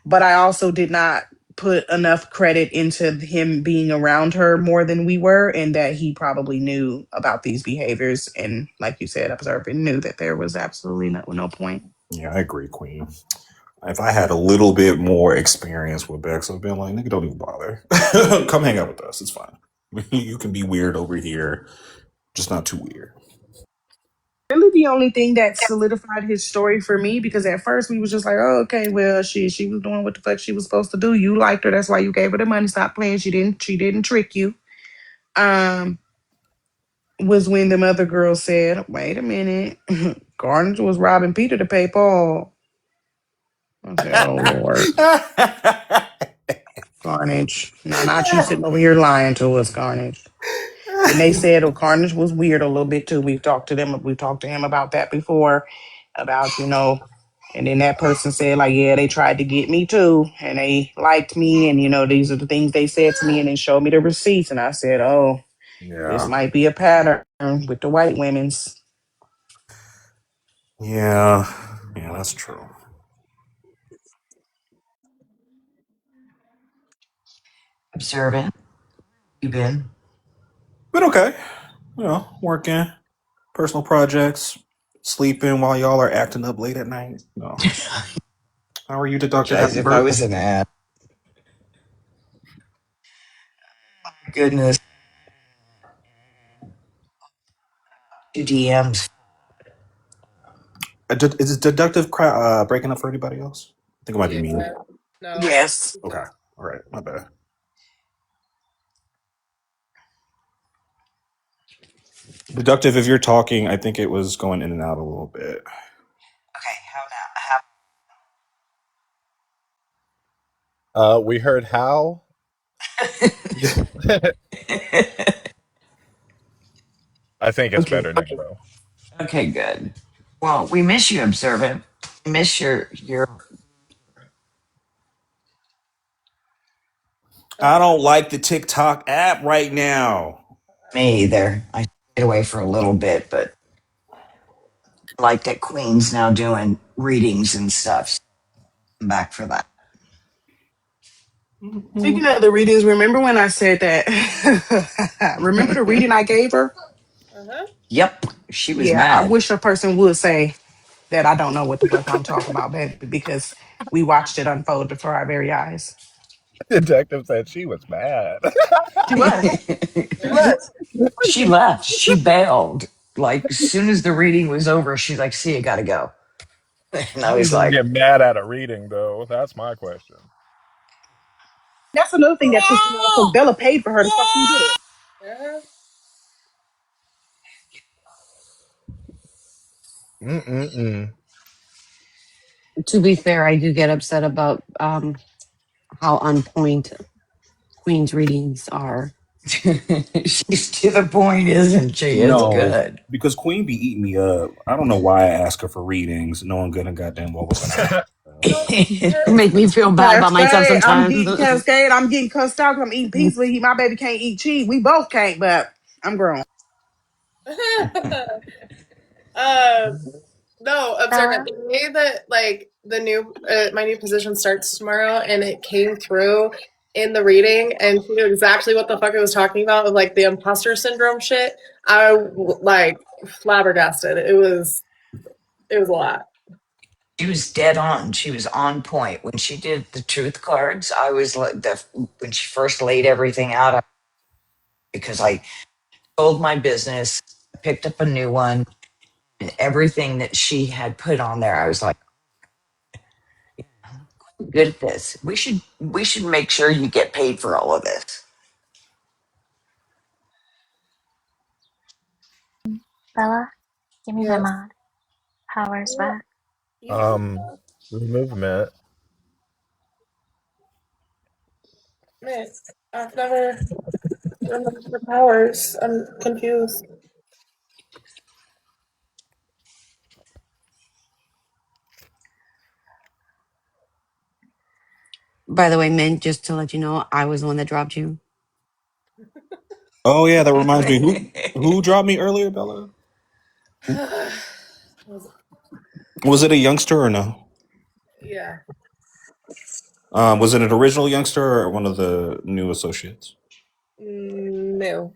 B: But I also did not put enough credit into him being around her more than we were, and that he probably knew about these behaviors. And like you said, observed and knew that there was absolutely no point.
C: Yeah, I agree, Queen. If I had a little bit more experience with Bex, I'd been like, nigga, don't even bother. Come hang out with us. It's fine. You can be weird over here, just not too weird.
B: Really the only thing that solidified his story for me, because at first we was just like, oh, okay, well, she was doing what the fuck she was supposed to do. You liked her, that's why you gave her the money. Stop playing. She didn't trick you. Um, was when them other girls said, wait a minute, Carnage was robbing Peter to pay Paul. I said, oh Lord, Carnage. No, not you sitting over here lying to us, Carnage. And they said, oh, Carnage was weird a little bit too. We've talked to them. We talked to him about that before, about, and then that person said, like, yeah, they tried to get me too. And they liked me. And, these are the things they said to me, and then showed me the receipts. And I said, oh, this
C: Yeah.
B: might be a pattern with the white women's.
C: Yeah. Yeah, that's true.
H: Observant. You been?
C: But okay. Working, personal projects, sleeping while y'all are acting up late at night. No. How are you, Deductive?
D: As
C: Happy
D: if I
C: birthday.
D: was an ad. Goodness. Two DMs.
C: Is it Deductive breaking up for anybody else? I think it might be
E: Yeah.
C: me.
E: No.
B: Yes.
C: Okay. All right. My bad. Deductive, if you're talking, I think it was going in and out a little bit.
D: Okay, how
J: We heard how.
D: now?
J: I think it's
D: Okay.
J: better now though.
D: Okay, good. Well, we miss you, Observant. We miss your
C: I don't like the TikTok app right now.
D: me either. I stayed away for a little bit, but I like that Queen's now doing readings and stuff. So I'm back for that.
B: Speaking of the readings, remember when I said that? Remember the reading I gave her?
E: Uh-huh.
D: Yep, she was
B: Yeah, I
D: mad.
B: wish a person would say that I don't know what the fuck I'm talking about, baby, because we watched it unfold before our very eyes.
J: Detective said she was mad.
B: She was. She
E: Yeah.
B: was.
D: She left. She bailed. Like as soon as the reading was over, she's like, "See, I gotta go." And I
J: How do you
D: was
J: gonna
D: like,
J: get mad at a reading though? That's my question.
B: That's another thing that pissed me off, because Bella paid for her to fucking do it.
E: Uh-huh.
J: Mm-mm-mm.
H: To be fair, I do get upset about how on point Queen's readings are.
D: she's to the point, isn't she? It's
C: No,
D: good.
C: because Queen be eating me up. I don't know why I ask her for readings, knowing good and goddamn well what's gonna happen.
E: No,
H: Make me feel bad about myself
B: Cascade, I'm getting
H: sometimes.
B: Cascade. I'm getting cussed out 'cause I'm eating pizza. My baby can't eat cheese. We both can't, but I'm grown.
E: uh, no, observant. The way that like the new my new position starts tomorrow, and it came through in the reading, and she knew exactly what the fuck I was talking about with like the imposter syndrome shit. I like flabbergasted. It was a lot.
D: She was dead on. She was on point when she did the truth cards. I was like when she first laid everything out, because I
K: sold my business, picked up a new one, and everything that she had put on there, I was like, good at this. We should make sure you get paid for all of this.
G: Bella, give me my
E: Yes.
G: mod. Powers back.
E: Yeah.
J: The movement.
E: Man, I've never remembered the powers. I'm confused.
H: By the way, Mint, just to let you know, I was the one that dropped you.
C: Oh yeah, that reminds me. Who dropped me earlier, Bella? Was it a youngster or no?
E: Yeah.
C: Was it an original youngster or one of the new associates?
E: No.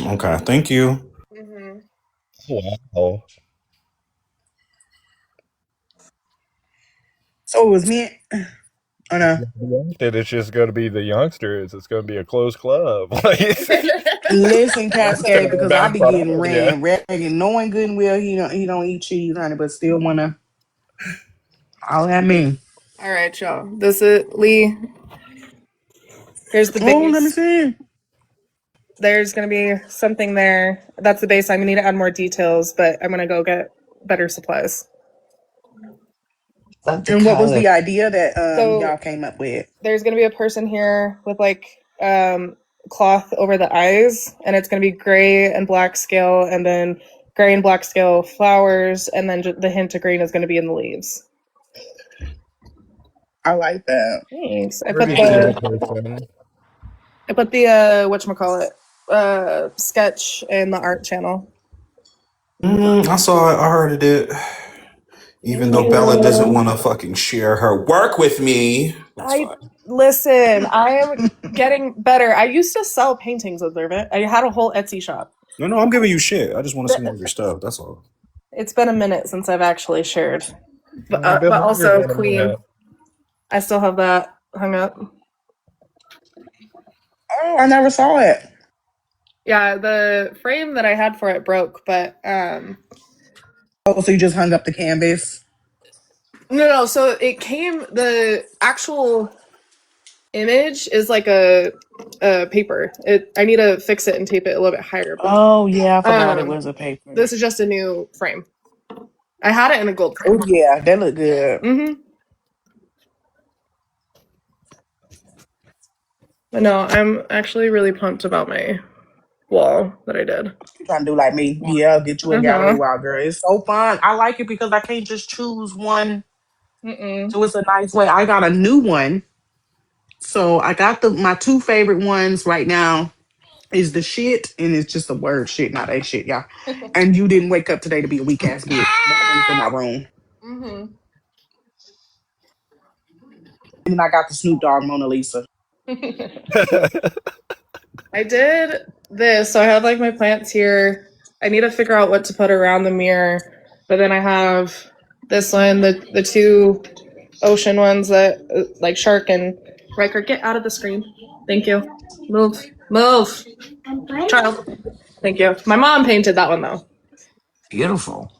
C: Okay, thank you.
E: Mm-hmm.
J: Wow.
B: So it was me. Oh no.
J: It's just going to be the youngsters. It's going to be a closed club.
B: Listen,
J: It's gonna
B: Cascade,
J: go
B: because I
J: down
B: be
J: for
B: getting
J: all of you.
B: ran ragged, knowing good and well he don't eat cheese, honey, but still wanna all that me.
E: All right, y'all. This is Lee. Here's the
B: Oh, let me
E: base.
B: see.
E: There's gonna be something there. That's the base. I'm gonna need to add more details, but I'm gonna go get better supplies.
K: Love the
B: And what was
K: color.
B: the idea that
E: So
B: y'all came up with?
E: there's gonna be a person here with like cloth over the eyes, and it's gonna be gray and black scale, and then gray and black scale flowers, and then the hint of green is gonna be in the leaves.
B: I like that.
E: Thanks. I
J: Pretty cool person.
E: put the whatchamacallit sketch in the art channel.
C: I saw it. I heard it. Did. Even though Bella doesn't want to fucking share her work with me, that's fine.
E: Listen, I am getting better. I used to sell paintings, Observant. I had a whole Etsy shop.
C: No, I'm giving you shit. I just want to see more of your stuff. That's all.
E: It's been a minute since I've actually shared. But
J: I've been
E: also
J: wondering,
E: Queen. I still have that hung up.
B: Oh, I never saw it.
E: Yeah, the frame that I had for it broke, but
B: Oh, so you just hung up the canvas?
E: no. So it came. The actual image is like a paper. I need to fix it and tape it a little bit higher. But,
B: Oh yeah, I forgot it was a paper.
E: this is just a new frame. I had it in a gold frame.
B: Oh yeah, that looked good.
E: Mm-hmm. But no, I'm actually really pumped about my wall that I did.
B: You trying to do like me? Yeah, get you a gallery wall, girl. It's so fun. I like it because I can't just choose one. So it's a nice way. I got a new one. So I got my two favorite ones right now is the shit, and it's just the word shit, not a shit, y'all. And you didn't wake up today to be a weak ass bitch. That one's in my room.
E: Mm-hmm.
B: And then I got the Snoop Dogg Mona Lisa.
E: I did this, so I have like my plants here. I need to figure out what to put around the mirror, but then I have this one, the two ocean ones that like Shark and Riker. Get out of the screen. Thank you. Move. Child. Thank you. My mom painted that one though.
K: Beautiful.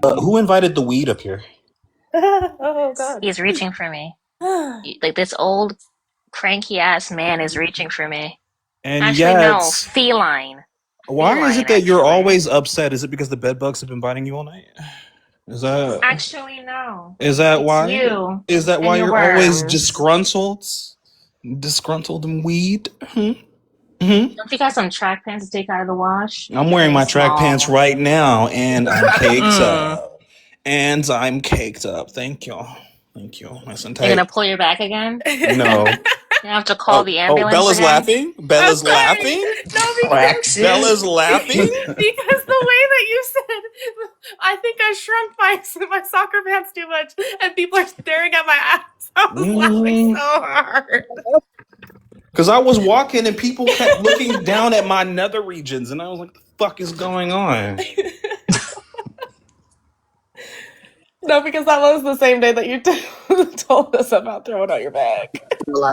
C: Who invited the weed up here?
E: Oh God.
G: He's reaching for me. Like this old cranky ass man is reaching for me.
C: And
G: Actually, no,
C: yet,
G: feline.
C: why is
G: Feline,
C: it that you're
G: actually.
C: always upset? Is it because the bed bugs have been biting you all night? Is that
G: Actually, no.
C: is that
G: It's
C: why?
G: you
C: Is that
G: and
C: why
G: your
C: you're always
G: worms.
C: disgruntled and weed?
G: Don't you got some track pants to take out of the wash?
C: I'm
G: They're
C: wearing
G: really
C: my track pants
G: small.
C: right now, and I'm caked up. And I'm caked up. Thank you. Nice and
G: You're
C: tight.
G: gonna pull your back again?
C: No.
G: You have to call the
C: Oh,
G: ambulance
C: Bella's
G: again?
C: laughing. Bella's
E: I'm sorry.
C: laughing.
E: No,
K: Waxy.
C: Bella's laughing.
E: because the way that you said, I think I shrunk my soccer pants too much, and people are staring at my ass. I was laughing so hard.
C: Because I was walking and people kept looking down at my nether regions, and I was like, "The fuck is going on?"
E: No, because that was the same day that you told us about throwing out your bag.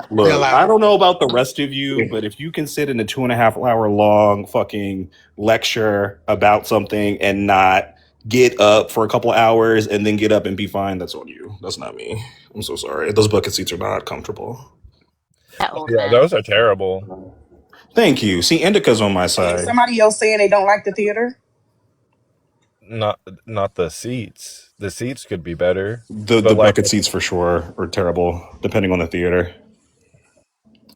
C: Look, I don't know about the rest of you, but if you can sit in a 2.5 hour long fucking lecture about something and not get up for a couple of hours and then get up and be fine, that's on you. That's not me. I'm so sorry. Those bucket seats are not comfortable.
G: That old
J: Yeah,
G: man.
J: those are terrible.
C: Thank you. See, Indica's on my
B: Hey,
C: side.
B: somebody else saying they don't like the theater.
J: Not the seats. The seats could be better,
C: The
J: but like,
C: bucket seats for sure are terrible, depending on the theater.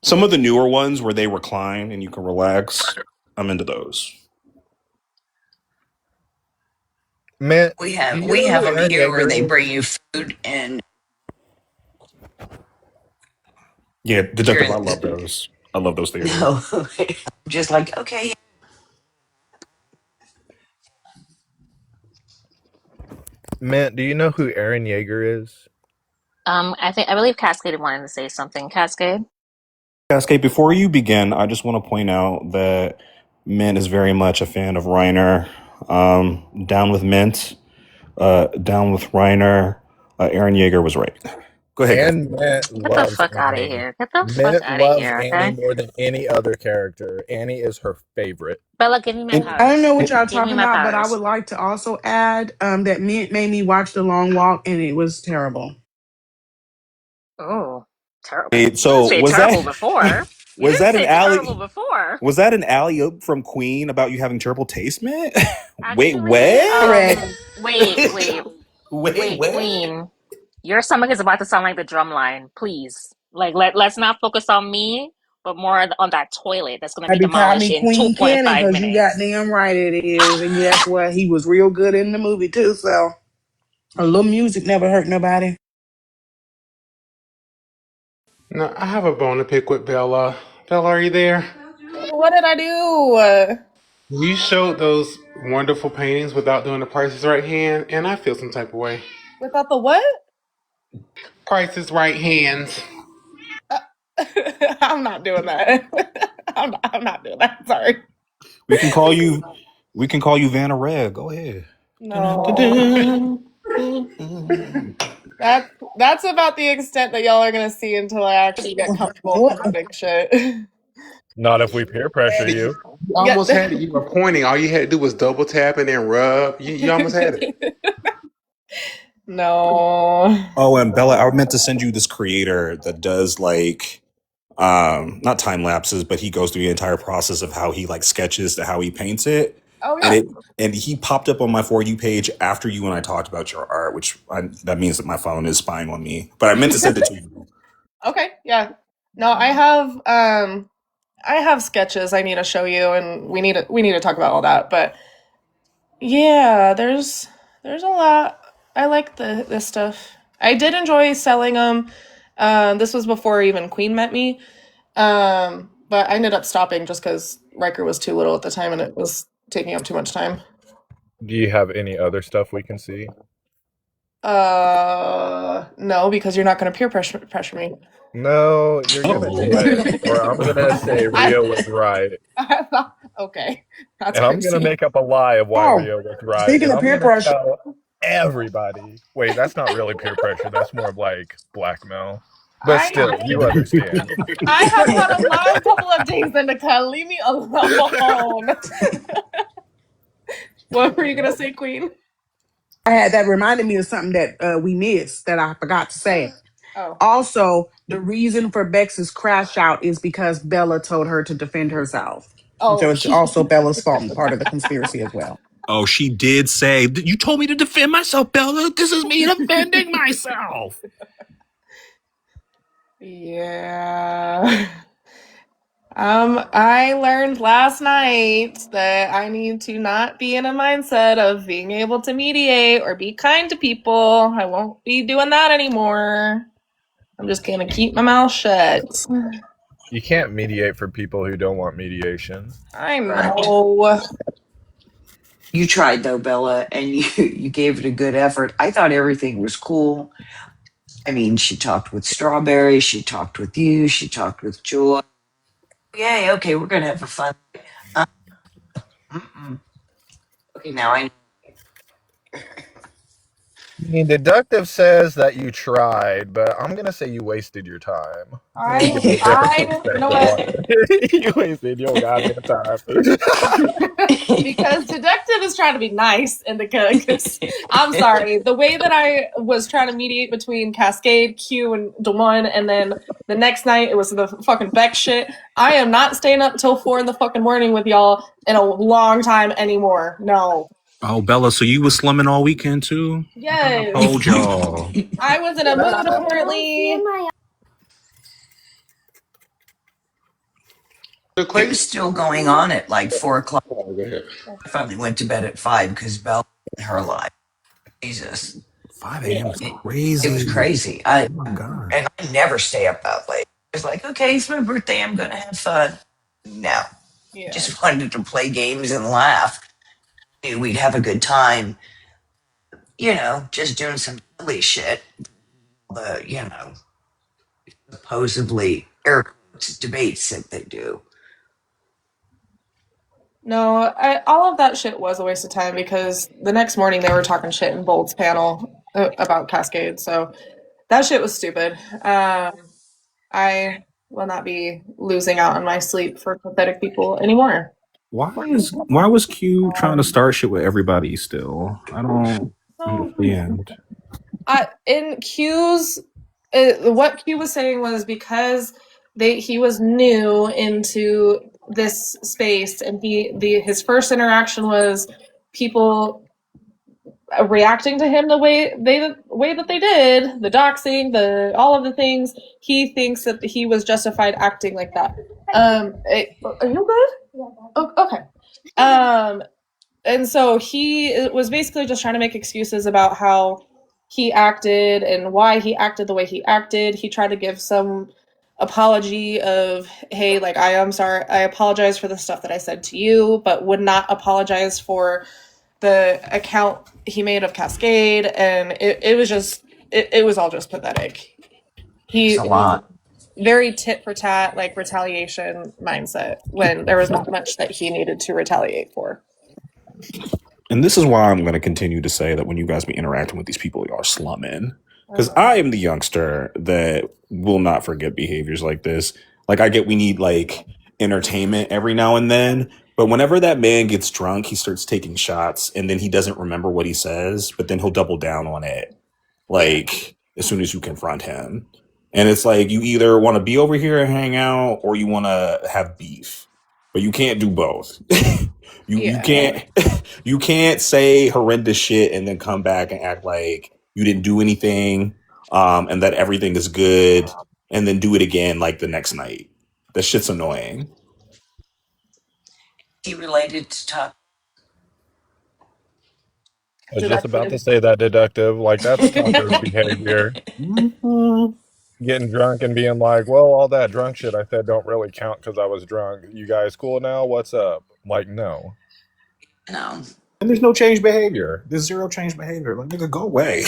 C: Some of the newer ones where they recline and you can relax, I'm into those.
J: man,
K: We
J: do
K: have
J: you
K: we
J: know
K: have
J: who
K: them
J: Aaron
K: here where they
J: Yeager
K: bring
J: is?
K: you food and
C: Yeah,
K: you're
C: Deductive,
K: in
C: I love those. I love those theaters.
K: no, just like okay.
J: Man, do you know who Aaron Yeager is?
G: I believe Cascade wanted to say something. Cascade.
C: Cascade, before you begin, I just want to point out that Mint is very much a fan of Reiner. Down with Mint, down with Reiner. Aaron Yeager was right. Go ahead, guys.
J: And Mint
G: Get the
J: loves
G: fuck out of
J: Annie.
G: here. Get the fuck
J: Mint
G: out of
J: loves
G: here,
J: Annie
G: okay?
J: more than any other character. Annie is her favorite.
G: Bella, give me my
C: And,
B: I don't know
G: powers.
B: what y'all
G: Give me
B: talking
G: my
B: about, but I
G: powers.
B: would like to also add that Mint made me watch The Long Walk, and it was terrible.
G: Oh, terrible. You didn't
C: so
G: say terrible before. You
C: was
G: didn't
C: that an
G: say terrible
C: alley?
G: before.
C: Was that an alley oop from Queen about you having terrible taste, Mint? Wait,
G: Actually,
C: what?
B: Correct.
C: Wait,
G: wait,
C: what?
G: Queen. Your stomach is about to sound like the drum line. Please. Like let's not focus on me, but more on that toilet that's gonna
B: Had
G: be
B: to call
G: demolished
B: me
G: in
B: Queen Cannon
G: 2.5
B: because you got
G: minutes.
B: damn right it is, and that's why he was real good in the movie too. So a little music never hurt nobody.
L: No, I have a bone to pick with Bella. Bella, are you there?
E: What did I do?
L: You showed those wonderful paintings without doing the Price is Right hand, and I feel some type of way.
E: Without the what?
L: Price is Right hands.
E: Uh, I'm not doing that. I'm not doing that. Sorry.
C: We can call you. We can call you Vanna Red. Go ahead.
E: No. That's about the extent that y'all are gonna see until I actually get comfortable promoting shit.
J: Not if we peer pressure
L: You
J: you.
E: Yeah.
L: almost had it. You were pointing. All you had to do was double tap and then rub. You almost had it.
E: No.
C: Oh, and Bella, I meant to send you this creator that does like not time lapses, but he goes through the entire process of how he like sketches to how he paints it.
E: Oh
C: And
E: yeah.
C: and he popped up on my For You page after you and I talked about your art, that means that my phone is spying on me. But I meant to send it to you.
E: Okay. Yeah. No, I have sketches I need to show you, and we need to talk about all that. But yeah, there's a lot. I like this stuff. I did enjoy selling them. This was before even Queen met me. But I ended up stopping just because Riker was too little at the time, and it was taking up too much time.
J: Do you have any other stuff we can see?
E: No, because you're not going to pressure me.
J: No, you're gonna do it, or I'm gonna say
E: I,
J: Rio was right,
E: I thought, okay, that's
J: and I'm gonna
E: crazy.
J: make up a lie of why
B: Oh,
J: Rio was right,
B: speaking
J: and
B: of
J: I'm
B: peer
J: gonna
B: pressure,
J: tell everybody. Wait, that's not really peer pressure. That's more of like blackmail. But
E: I
J: still, you understand.
E: I have had a long couple of days, Indica. Leave me alone. What were you gonna say, Queen?
B: I had that reminded me of something that we missed that I forgot to say.
E: Oh,
B: Also, the reason for Bex's crash out is because Bella told her to defend herself. So
E: oh,
B: it's also Bella's fault and part of the conspiracy as well.
I: Oh, she did say, "You told me to defend myself, Bella. This is me defending myself."
E: yeah. I learned last night that I need to not be in a mindset of being able to mediate or be kind to people. I won't be doing that anymore. I'm just gonna keep my mouth shut.
J: You can't mediate for people who don't want mediation.
E: I
K: Right.
E: know.
K: You tried though, Bella, and you gave it a good effort. I thought everything was cool. I mean, she talked with Strawberry, she talked with you, she talked with Joy. Yay, okay, we're gonna have a fun. Uh, mm-mm. Okay, now I
J: mean, deductive says that you tried, but I'm gonna say you wasted your time. Let me give you a different
E: You know
J: perspective
E: what?
J: on it. You wasted your goddamn time.
E: Because deductive is trying to be nice in the cause I'm sorry. The way that I was trying to mediate between Cascade, Q, and Damon, and then the next night it was the fucking Beck shit. I am not staying up till 4 in the fucking morning with y'all in a long time anymore. No.
I: Oh, Bella, so you was slumming all weekend too? I
E: Yes.
I: told y'all.
E: I was in a mood apparently.
L: The
K: It
L: crazy.
K: was still going on at like 4 o'clock.
L: Oh, go ahead.
K: I finally went to bed at 5 because Belle in her life. Jesus.
I: 5
K: It,
I: a.m. is
K: it was
I: crazy.
K: crazy.
I: Oh my god.
K: And I never stay up that late. It's like, okay, it's my birthday. I'm going to have fun. No,
E: Yeah.
K: just wanted to play games and laugh. We'd have a good time, just doing some silly shit. The, supposedly air quotes debates that they do.
E: No, all of that shit was a waste of time because the next morning they were talking shit in Bold's panel about Cascade. So that shit was stupid. I will not be losing out on my sleep for pathetic people anymore.
I: Why was Q trying to start shit with everybody still? I don't
E: So
I: understand.
E: in Q's, what Q was saying was because he was new into this space and his first interaction was people reacting to him the way that they did, the doxing, the all of the things. He thinks that he was justified acting like that. Are you good? Oh, okay. And so he was basically just trying to make excuses about how he acted and why he acted the way he acted. He tried to give some apology of, hey, like, I am sorry, I apologize for the stuff that I said to you, but would not apologize for the account he made of Cascade. And it was just, it was all just pathetic.
K: It's
E: He
K: a lot.
E: very tit for tat, like retaliation mindset when there was not much that he needed to retaliate for.
I: And this is why I'm going to continue to say that when you guys be interacting with these people, you are slumming. Because I am the youngster that will not forget behaviors like this. Like, I get we need, like, entertainment every now and then. But whenever that man gets drunk, he starts taking shots and then he doesn't remember what he says, but then he'll double down on it, like, as soon as you confront him. And it's like, you either want to be over here and hang out or you want to have beef. But you can't do both. You can't you can't say horrendous shit and then come back and act like you didn't do anything, and that everything is good, and then do it again like the next night. That shit's annoying.
K: He related to talk.
J: I was just about to say that, deductive. Like, that's Tucker's behavior. Getting drunk and being like, well, all that drunk shit I said don't really count because I was drunk. You guys cool now? What's up? Like, no.
K: No.
I: And there's no change behavior. There's zero change behavior. Like, nigga, go away.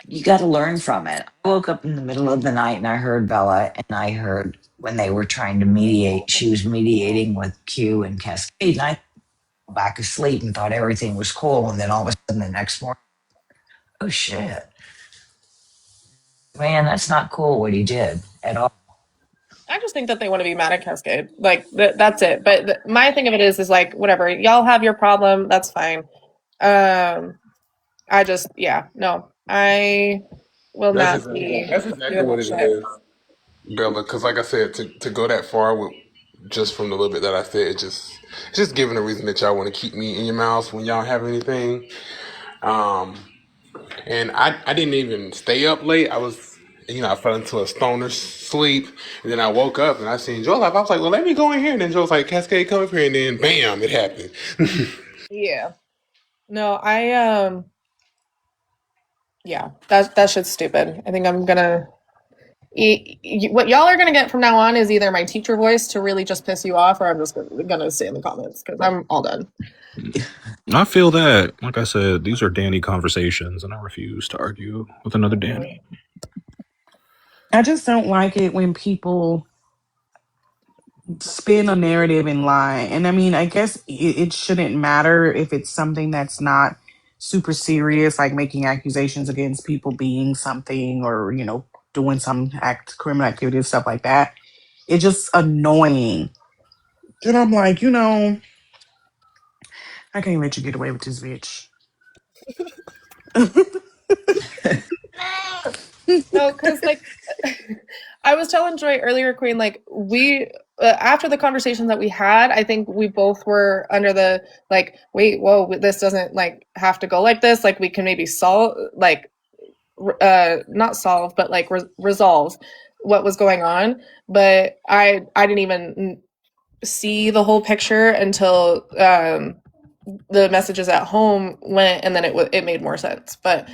K: You got to learn from it. I woke up in the middle of the night and I heard Bella, and I heard when they were trying to mediate, she was mediating with Q and Cascade, and I fell back asleep and thought everything was cool. And then all of a sudden the next morning, oh shit, man, that's not cool what he did at all.
E: I just think that they want to be mad at Cascade. Like that's it. But my thing of it is like whatever. Y'all have your problem. That's fine. I just no. I will not be.
L: That's exactly what it is, Bella. Because like I said, to go that far with just from the little bit that I said, it's just giving a reason that y'all want to keep me in your mouth when y'all have anything. And I didn't even stay up late. I fell into a stoner sleep, and then I woke up and I seen Joel. I was like, well, let me go in here. And then Joel's like, Cascade, come up here, and then bam, it happened.
E: Yeah. No, yeah, that shit's stupid. I think I'm gonna. What y'all are gonna get from now on is either my teacher voice to really just piss you off, or I'm just gonna stay in the comments because I'm all done.
I: I feel that, like I said, these are Danny conversations, and I refuse to argue with another Danny.
B: I just don't like it when people spin a narrative and lie. And I mean, I guess it shouldn't matter if it's something that's not super serious, like making accusations against people being something or, doing some criminal activity and stuff like that. It's just annoying. And I'm like, I can't let you get away with this, bitch.
E: No, because like I was telling Joy earlier, Queen, like we after the conversation that we had, I think we both were under the like, wait, whoa, this doesn't like have to go like this. Like we can maybe solve, like, not solve, but like resolve what was going on. But I didn't even see the whole picture until the messages at home went, and then it made more sense. But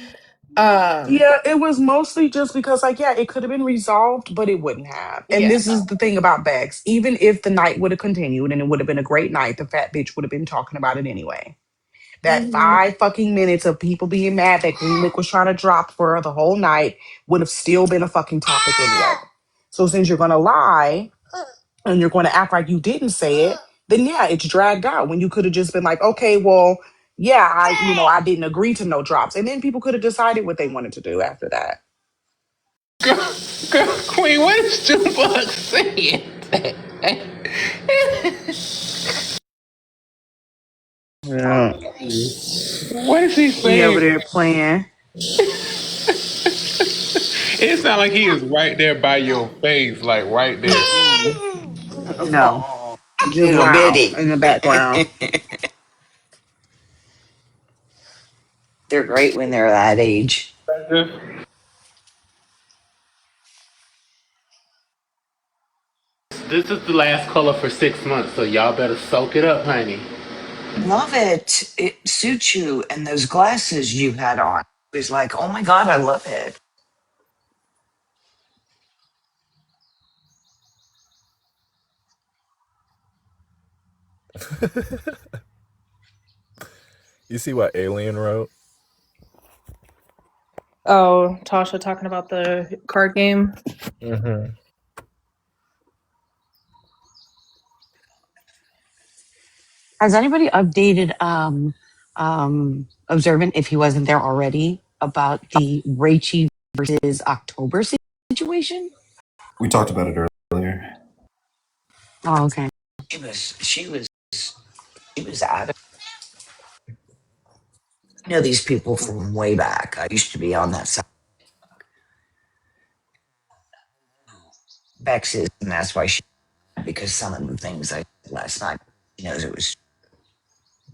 B: Yeah, it was mostly just because, like, yeah, it could have been resolved, but it wouldn't have. And
E: yeah.
B: this is the thing about Bex. Even if the night would have continued and it would have been a great night, the fat bitch would have been talking about it anyway. That
E: Mhm.
B: 5 fucking minutes of people being mad that Green Lick was trying to drop for her the whole night would have still been a fucking topic anyway. So since you're gonna lie and you're going to act like you didn't say it, then yeah, it's dragged out when you could have just been like, okay, well, yeah, I didn't agree to no drops. And then people could have decided what they wanted to do after that.
L: Girl, Queen, what is Junebug saying?
B: Yeah.
L: What is he
B: He over
L: saying?
B: there playing.
L: It sounds like he is right there by your face, like right there.
B: No, just
K: Little
B: loud
K: bitty.
B: in the background.
K: They're great when they're that age.
L: This is the last color for 6 months, so y'all better soak it up, honey.
K: Love it. It suits you. And those glasses you had on. It was like, oh my God, I love it.
J: You see what Alien wrote?
E: Oh, Tasha talking about the card game.
J: Mm-hmm.
H: Has anybody updated Observant, if he wasn't there already, about the Raichi versus October situation?
C: We talked about it earlier.
H: Oh, okay.
K: She was out of. I know these people from way back. I used to be on that side. Bex is, and that's why because some of the things I said last night, she knows it was.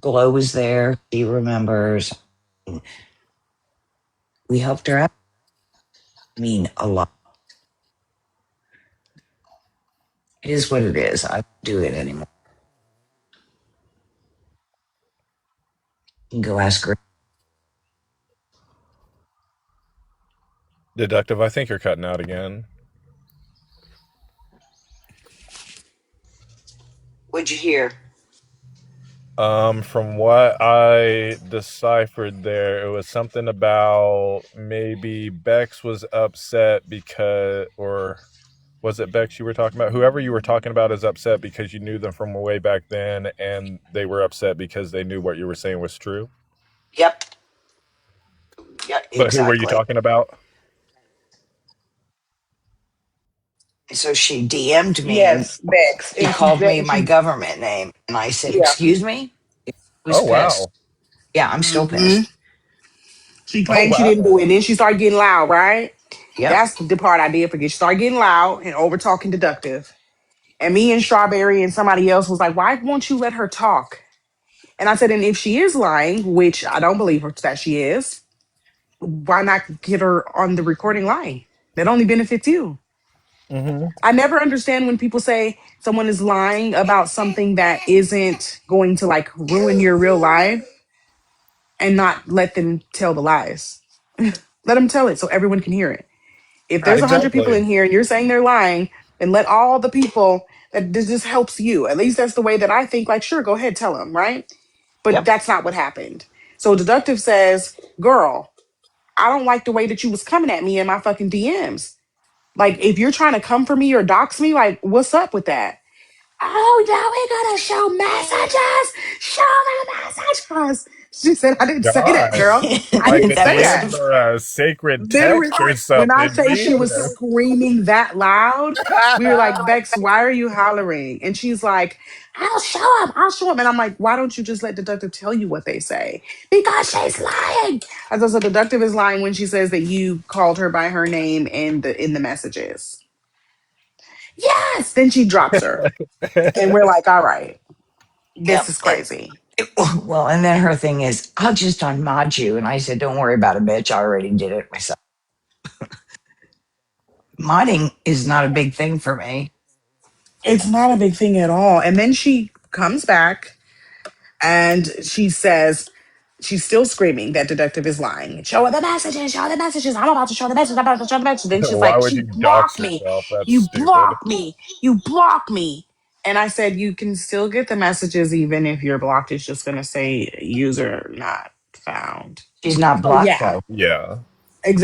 K: Glow was there. She remembers. We helped her out. I mean, a lot. It is what it is. I don't do it anymore. You can go ask her.
J: Deductive, I think you're cutting out again.
K: What'd you hear?
J: From what I deciphered there, it was something about maybe Bex was upset because, or was it Bex you were talking about? Whoever you were talking about is upset because you knew them from way back then, and they were upset because they knew what you were saying was true.
K: Yep. Yep.
J: But who were you
K: Exactly.
J: talking about?
K: So she DM'd me and
B: Yes, Bex.
K: she
B: And
K: called me my
B: she
K: government name. And I said,
B: yeah.
K: excuse me? I was
J: Oh
K: pissed.
J: wow!
K: Yeah, I'm still
B: hmm
K: pissed.
B: She
J: Oh
B: claimed she didn't do
J: wow!
B: it. Then she started getting loud, right?
K: Yep.
B: That's the part I did forget. She started getting loud and over talking deductive. And me and Strawberry and somebody else was like, why won't you let her talk? And I said, and if she is lying, which I don't believe her that she is, why not get her on the recording line? That only benefits you.
J: Mm-hmm.
B: I never understand when people say someone is lying about something that isn't going to like ruin your real life and not let them tell the lies. Let them tell it so everyone can hear it. If there's 100 people
J: Exactly.
B: in here and you're saying they're lying, then let all the people that this just helps you. At least that's the way that I think. Like, sure, go ahead, tell them, right? But
K: Yep.
B: that's not what happened. So deductive says, girl, I don't like the way that you was coming at me in my fucking DMs. Like, if you're trying to come for me or dox me, like, what's up with that? Oh, now we're gonna show messages. Show the message. apologize. She said, I didn't say that,
J: God,
B: girl. I
J: like
B: didn't
J: the
B: say
D: That was
B: that.
J: names are a sacred
B: Literally,
J: text or
B: when I
J: something.
B: say she was
J: Jesus.
B: screaming that loud, we were like, Bex, why are you hollering? And she's like, I'll show him. I'll show him. And I'm like, why don't you just let Deductive tell you what they say? Because she's lying. As I said, Deductive is lying when she says that you called her by her name in the messages. Yes. Then she drops her. And we're like, all right, this
K: Yep.
B: is crazy.
K: Well, and then her thing is, I'll just unmod you. And I said, don't worry about it, bitch. I already did it myself. Modding is not a big thing for me.
B: It's not a big thing at all. And then she comes back and she says, she's still screaming that Deductive is lying. Show her the messages, show her the messages. I'm about to show the messages, I'm about to show the messages. Then she's
J: Why
B: like,
J: would
B: she
J: you dox
B: blocked me.
J: yourself? That's
B: You
J: stupid.
B: blocked me. You blocked me. And I said, you can still get the messages even if you're blocked. It's just going to say user not found.
K: She's not
B: Oh,
K: blocked,
B: yeah,
K: though.
J: Yeah.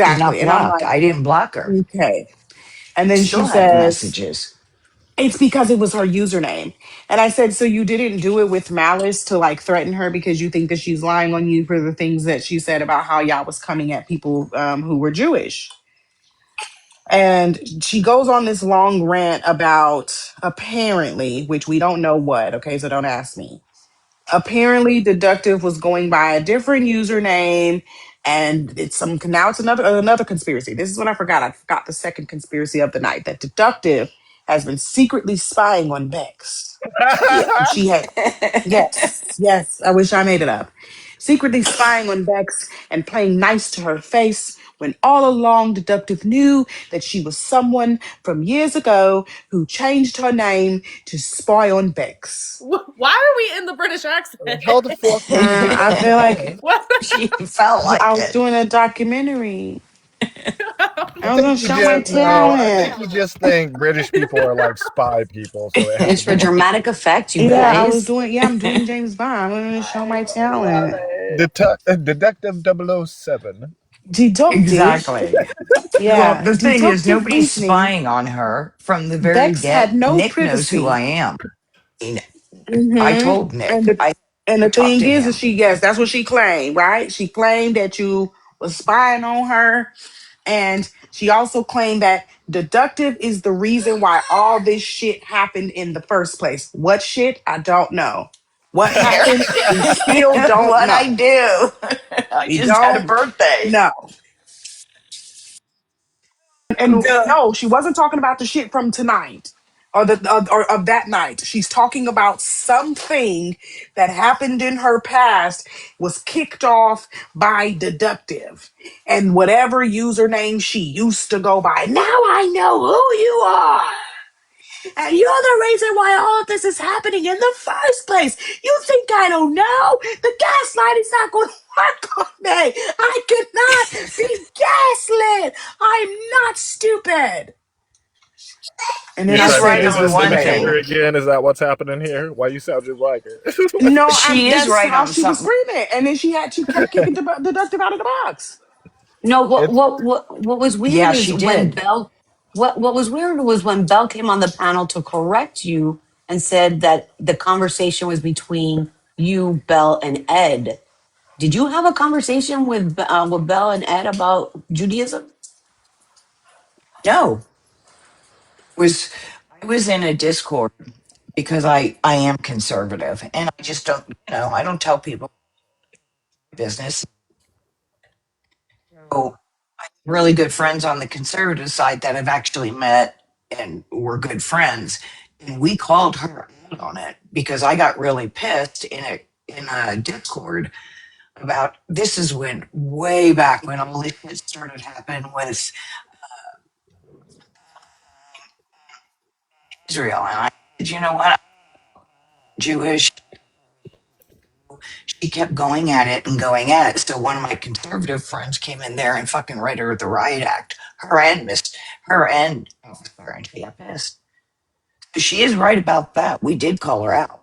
K: She's not
B: exactly. And I'm
K: blocked.
B: like,
K: I didn't block her.
B: okay. And then she
K: Still have the
B: says,
K: messages.
B: it's because it was her username. And I said, so you didn't do it with malice to like threaten her because you think that she's lying on you for the things that she said about how y'all was coming at people who were Jewish. And she goes on this long rant about apparently, which we don't know what, okay, so don't ask me. Apparently Deductive was going by a different username and it's some now it's another conspiracy. This is what I forgot the second conspiracy of the night, that Deductive has been secretly spying on Bex. Yeah, she had. Yes, yes. I wish I made it up. Secretly spying on Bex and playing nice to her face when all along Deductive knew that she was someone from years ago who changed her name to spy on Bex.
E: Why are we in the British accent?
J: How the fuck do you know
B: I feel like
E: What?
K: She felt
B: I
K: like
B: was
K: it.
B: doing a documentary. I was gonna show my
J: I think
B: talent.
J: you just think British people are like spy people, so it
H: It's
J: has
H: for
J: no.
H: dramatic effect, you
B: Yeah, I was
H: guys.
B: doing. Yeah, I'm doing James Bond. I'm gonna show my talent.
J: Detective 007.
B: Deductive.
K: Exactly. Well,
B: Yeah,
K: the thing is,
B: Deductive
K: nobody's
B: beat me.
K: spying on her from the very
B: Bex
K: get.
B: had no
K: Nick knows who I
B: privacy.
K: am. I
B: Hmm.
K: told
B: And
K: Nick.
B: the
K: I
B: and the
K: talked
B: thing
K: to
B: is
K: him.
B: she, yes, that's what she claimed, right? She claimed that you was spying on her, and she also claimed that Deductive is the reason why all this shit happened in the first place. What shit? I don't know. What happened? We still don't
K: What I
B: know.
K: do. I
B: We
K: just had a
B: don't
K: birthday.
B: know. And
K: Duh.
B: no, she wasn't talking about the shit from tonight or of that night. She's talking about something that happened in her past was kicked off by Deductive and whatever username she used to go by. Now I know who you are. And you're the reason why all of this is happening in the first place. You think I don't know? The gaslighting's not going to work on me. I cannot be gaslit. I'm not stupid. And then
J: You're
B: I
K: She's
J: trying to
B: said
K: right
J: get
B: this
K: on
B: was
J: this
K: one
J: image of
K: thing.
J: her
B: fake.
J: again? Is that what's happening here? Why you sound just like her?
B: No,
K: She is
B: that's
K: right
B: how
K: on
B: she was
K: something.
B: screaming. And then she kept kicking Deductive out of the box.
H: No,
J: It,
H: what was weird
K: Yeah,
H: is
K: she
H: when
K: did.
H: Belle what was weird was when Belle came on the panel to correct you and said that the conversation was between you, Belle, and Ed. Did you have a conversation with Belle and Ed about Judaism?
K: No, was I was in a Discord because I am conservative and I just don't, I don't tell people my business. So really good friends on the conservative side that I've actually met and were good friends. And we called her out on it because I got really pissed in a Discord about this is when way back when all this shit started happening with Israel. And I said, you know what? I'm Jewish. She kept going at it and going at it. So one of my conservative friends came in there and fucking read her the riot act. Her and oh, sorry, she got pissed. She is right about that. We did call her out.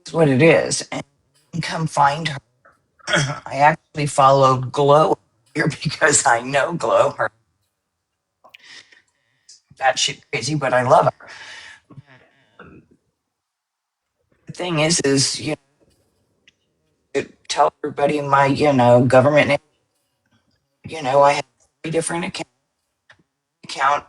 K: That's what it is. And come find her. I actually followed Glow here because I know Glow. Her that shit crazy, but I love her. The thing is, tell everybody my, government name. I have 3 different account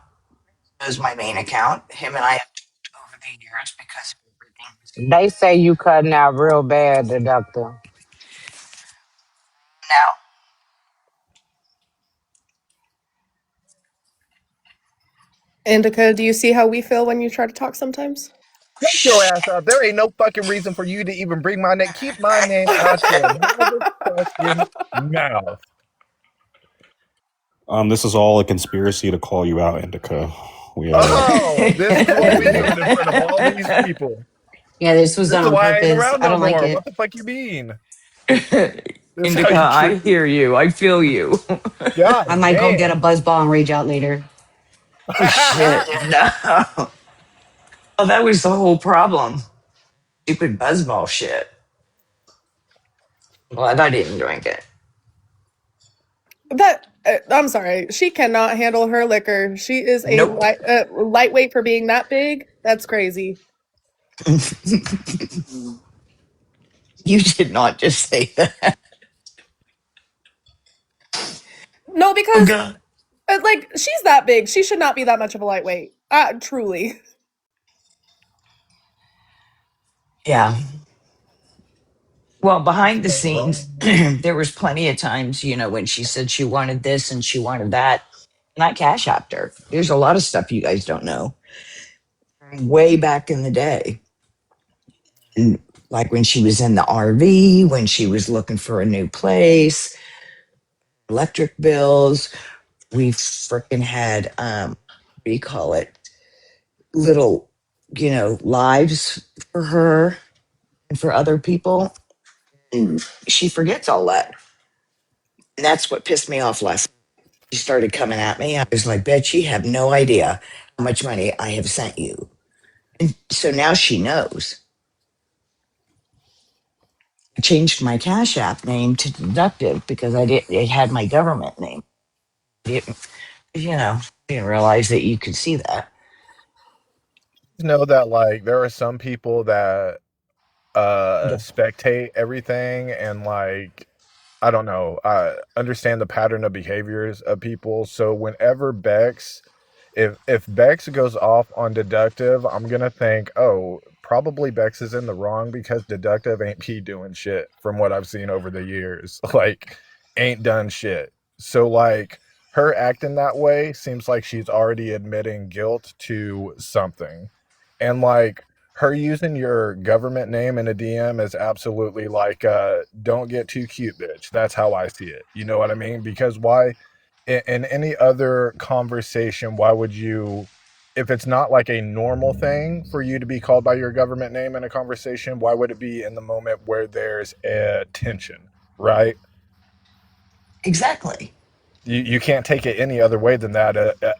K: as my main account. Him and I have talked over the years because of everything.
D: They say you cutting out real bad, the doctor.
K: Now,
E: Indica, do you see how we feel when you try to talk sometimes?
J: Shut your ass up. There ain't no fucking reason for you to even bring my name. Keep my name out your motherfucking mouth.
C: This is all a conspiracy to call you out, Indica. We
J: Oh, this is what we doing in front of all these people.
H: Yeah, this was
J: This
H: done
J: is
H: on
J: why I ain't
H: purpose.
J: around
H: I
J: no
H: don't like
J: more.
H: it.
J: What the fuck you mean? This is how
K: Indica,
J: you
K: I
J: treat me?
K: hear you. I feel you.
J: God
H: I might go get a
J: damn.
H: buzz ball and rage out later.
K: Oh, shit. No. Oh, that was the whole problem. Stupid buzzball shit. Glad I didn't drink it.
E: I'm sorry. She cannot handle her liquor. She is a
K: Nope.
E: lightweight for being that big. That's crazy.
K: You did not just say that.
E: No,
K: Oh,
E: because
K: God.
E: like she's that big. She should not be that much of a lightweight. Truly.
K: Yeah. Well, behind the scenes, there was plenty of times, when she said she wanted this and she wanted that, and I cash apped her. There's a lot of stuff you guys don't know. Way back in the day, and like when she was in the RV, when she was looking for a new place, electric bills, we freaking had what do you call it? Little, lives for her and for other people. And she forgets all that. And that's what pissed me off last. She started coming at me. I was like, "Bet you have no idea how much money I have sent you." And so now she knows. I changed my Cash App name to Deductive because it had my government name. Didn't, didn't realize that you could see that.
J: Know that like there are some people that spectate everything and like I don't know, understand the pattern of behaviors of people. So whenever Bex, if Bex goes off on Deductive, I'm gonna think, oh, probably Bex is in the wrong because Deductive ain't P doing shit from what I've seen over the years. Like, ain't done shit. So like her acting that way seems like she's already admitting guilt to something. And like her using your government name in a DM is absolutely like don't get too cute, bitch. That's how I see it. You know what I mean? Because why in any other conversation, why would you if it's not like a normal thing for you to be called by your government name in a conversation, why would it be in the moment where there's a tension, right?
K: Exactly.
J: You can't take it any other way than that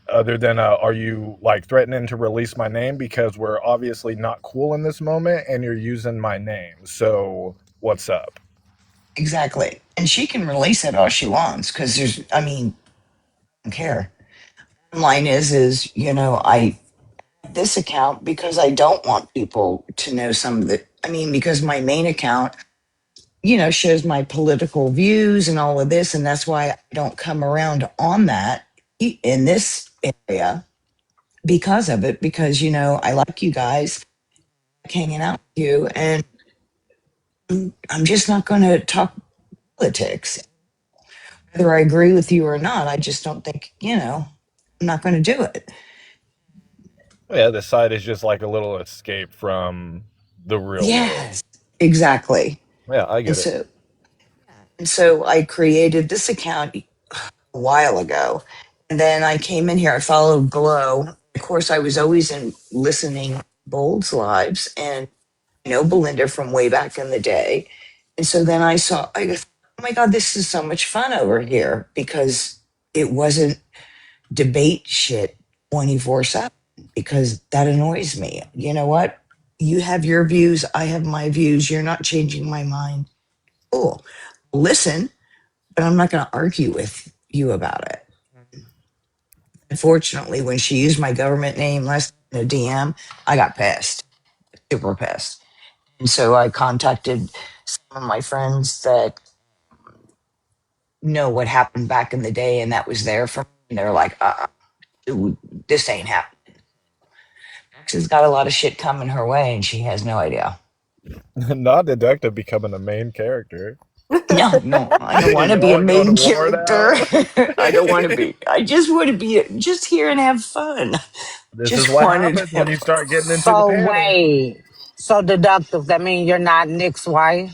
J: other than are you like threatening to release my name because we're obviously not cool in this moment and you're using my name, so what's up?
K: Exactly. And she can release it all she wants because I don't care. Line is, I this account because I don't want people to know some of the, because my main account, shows my political views and all of this. And that's why I don't come around on that in this area because of it, because, I like you guys, like hanging out with you. And I'm just not going to talk politics. Whether I agree with you or not, I just don't think, I'm not going to do it.
J: Yeah, the site is just like a little escape from the real world.
K: Yes, exactly.
J: Yeah, I
K: And
J: get it.
K: so, I created this account a while ago. And then I came in here, I followed Glow. Of course, I was always in listening Bold's lives and I know Belinda from way back in the day. And so then I go, oh my God, this is so much fun over here because it wasn't debate shit 24/7 because that annoys me. You know what? You have your views, I have my views. You're not changing my mind. Cool. Listen, but I'm not going to argue with you about it. Unfortunately, when she used my government name last in a DM, I got pissed, super pissed. And so I contacted Some of my friends that know what happened back in the day and that was there for me, and they're like, this ain't happening. She's got a lot of shit coming her way and she has no idea.
J: Not Detective becoming a main character.
K: No, I don't want to
J: You
K: be a
J: all go to
K: main
J: war
K: character.
J: now.
K: I don't want to be. I just want to be just here and have fun.
J: This is
K: Just
J: what
K: wanted
J: happens when
K: to.
J: you start getting into the
D: So
J: panel.
D: wait. So deductive, that means you're not Nick's wife?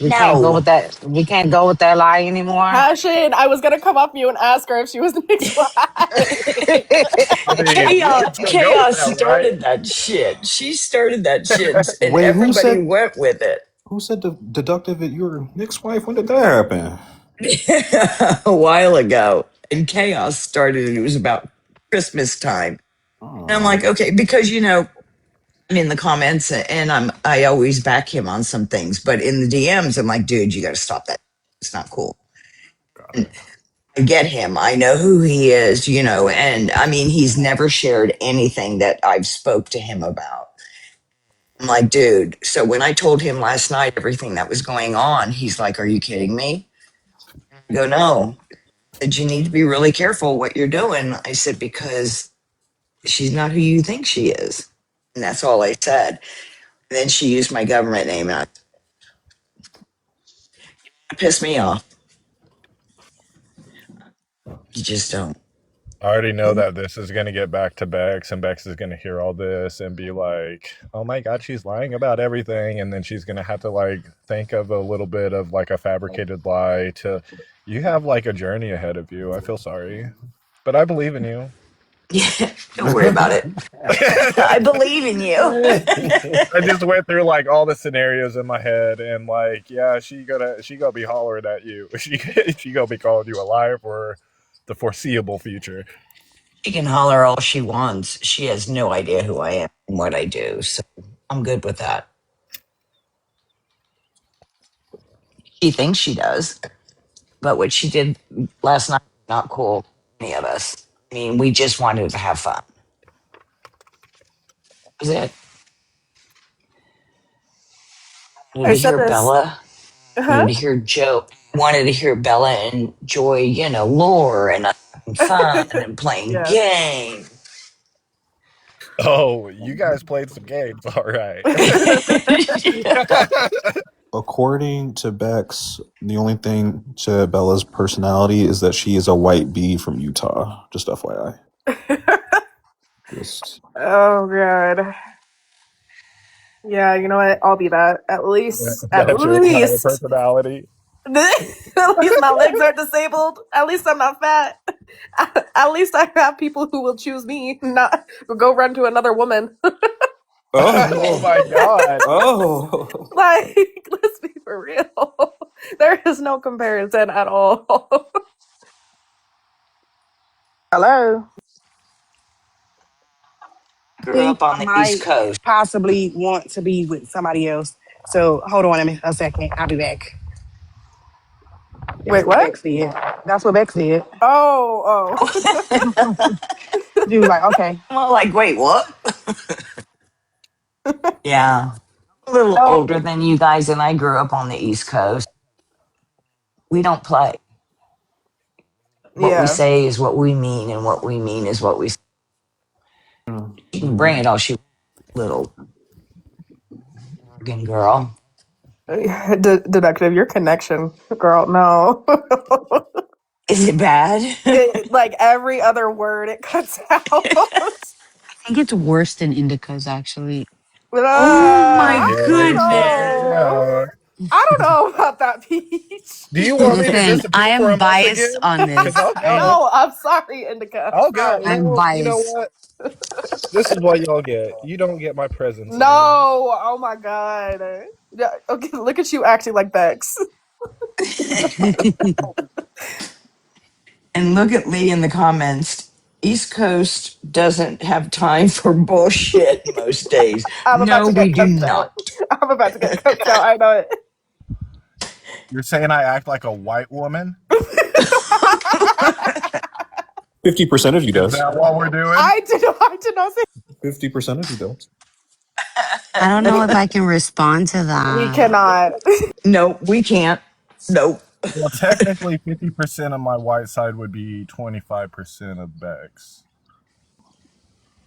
D: We can't go
K: No.
D: with that. We can't go with that lie anymore.
E: Passion. I was gonna come up to you and ask her if she was Nick's wife.
J: I mean, you
K: Chaos,
J: can still go with
K: chaos
J: that, right?
K: started that shit. She started that shit, and
C: Wait, who
K: everybody
C: said
K: went with it.
C: deductive that you're Nick's wife? When did that happen?
K: A while ago, and chaos started. It was about Christmas time, and I'm
C: Oh,
K: like, okay, because I'm in the comments, and I always back him on some things, but in the DMs, I'm like, dude, you got to stop that. It's not cool.
C: got
K: And
C: it.
K: I get him. I know who he is, and I mean, he's never shared anything that I've spoke to him about. I'm like, dude. So when I told him last night everything that was going on, he's like, are you kidding me? I go, no. I said, you need to be really careful what you're doing. I said, because she's not who you think she is. And that's all I said. And then she used my government name and it pissed me off. You just don't.
J: I already know that this is going to get back to Bex, and Bex is going to hear all this and be like, oh my God, she's lying about everything. And then she's going to have to like think of a little bit of like a fabricated lie to, you have like a journey ahead of you. I feel sorry, but I believe in you.
K: Yeah, don't worry about it. I believe in you.
J: I just went through like all the scenarios in my head, and like, yeah, she gonna be hollering at you. She gonna be calling you a liar for the foreseeable future.
K: She can holler all she wants. She has no idea who I am and what I do. So I'm good with that. She thinks she does. But what she did last night, not cool, any of us. I mean, we just wanted to have fun. That was it. Wanted
E: I
K: to
E: said
K: hear
E: this.
K: Bella. Wanted to hear Joe. Wanted to hear Bella and Joy, lore and having fun and playing
E: Yeah.
K: games.
J: Oh, you guys played some games, all right.
C: According to Bex, the only thing to Bella's personality is that she is a white bee from Utah. Just FYI. Just
E: Oh god. Yeah, you know what? I'll be that. At least. At
J: That's your entire
E: least.
J: personality.
E: At least my legs are disabled. At least I'm not fat. At least I have people who will choose me, not go run to another woman.
J: Oh my God.
C: oh.
E: Like, let's be for real. There is no comparison at all.
D: Hello?
K: Grew
B: Think
K: up on
B: I
K: the East
B: might
K: Coast.
B: possibly want to be with somebody else. So hold on a second. I'll be back. That's
E: Wait,
B: what
E: what?
B: Bex said. That's what Bex said.
E: Oh.
B: She was like, okay.
K: I'm like, wait, what? Yeah. A little
B: Oh,
K: older than you guys, and I grew up on the East Coast. We don't play. What we
E: Yeah.
K: say is what we mean, and what we mean is what we say. You can bring it all she little Oregon girl.
E: Deductive, your connection, girl. No.
K: Is it bad?
E: Like every other word, it cuts out.
H: I think it's worse than Indica's actually. Oh my
E: I don't
H: goodness.
E: know.
J: Yeah.
E: I don't know about that, Peach.
J: Do you want me to
H: Listen, I
J: disappear for
H: am
J: a month
H: biased
J: again?
H: on
J: Because
H: this.
J: I'll go.
E: No, I'm sorry, Indica. I'm
J: I'll go.
E: sorry.
H: I'm
J: Well, you know
H: biased.
J: what? This is what y'all get. You don't get my presence
E: No,
J: anymore.
E: oh my god. Yeah, okay, look at you acting like Bex.
K: And look at Lee in the comments. East Coast doesn't have time for bullshit most days.
E: I'm about
K: No,
E: to
K: we
E: get
K: do
E: cussed out.
K: not.
E: I'm about to get cussed out. I know it.
J: You're saying I act like a white woman?
C: 50% of you
J: Is
C: does.
J: that what we're doing?
E: I did not say.
C: 50% of you does.
H: I don't know if I can respond to
E: We
H: that.
E: cannot.
K: Nope, we can't. Nope.
J: Well, technically, 50% of my white side would be 25% of Bex,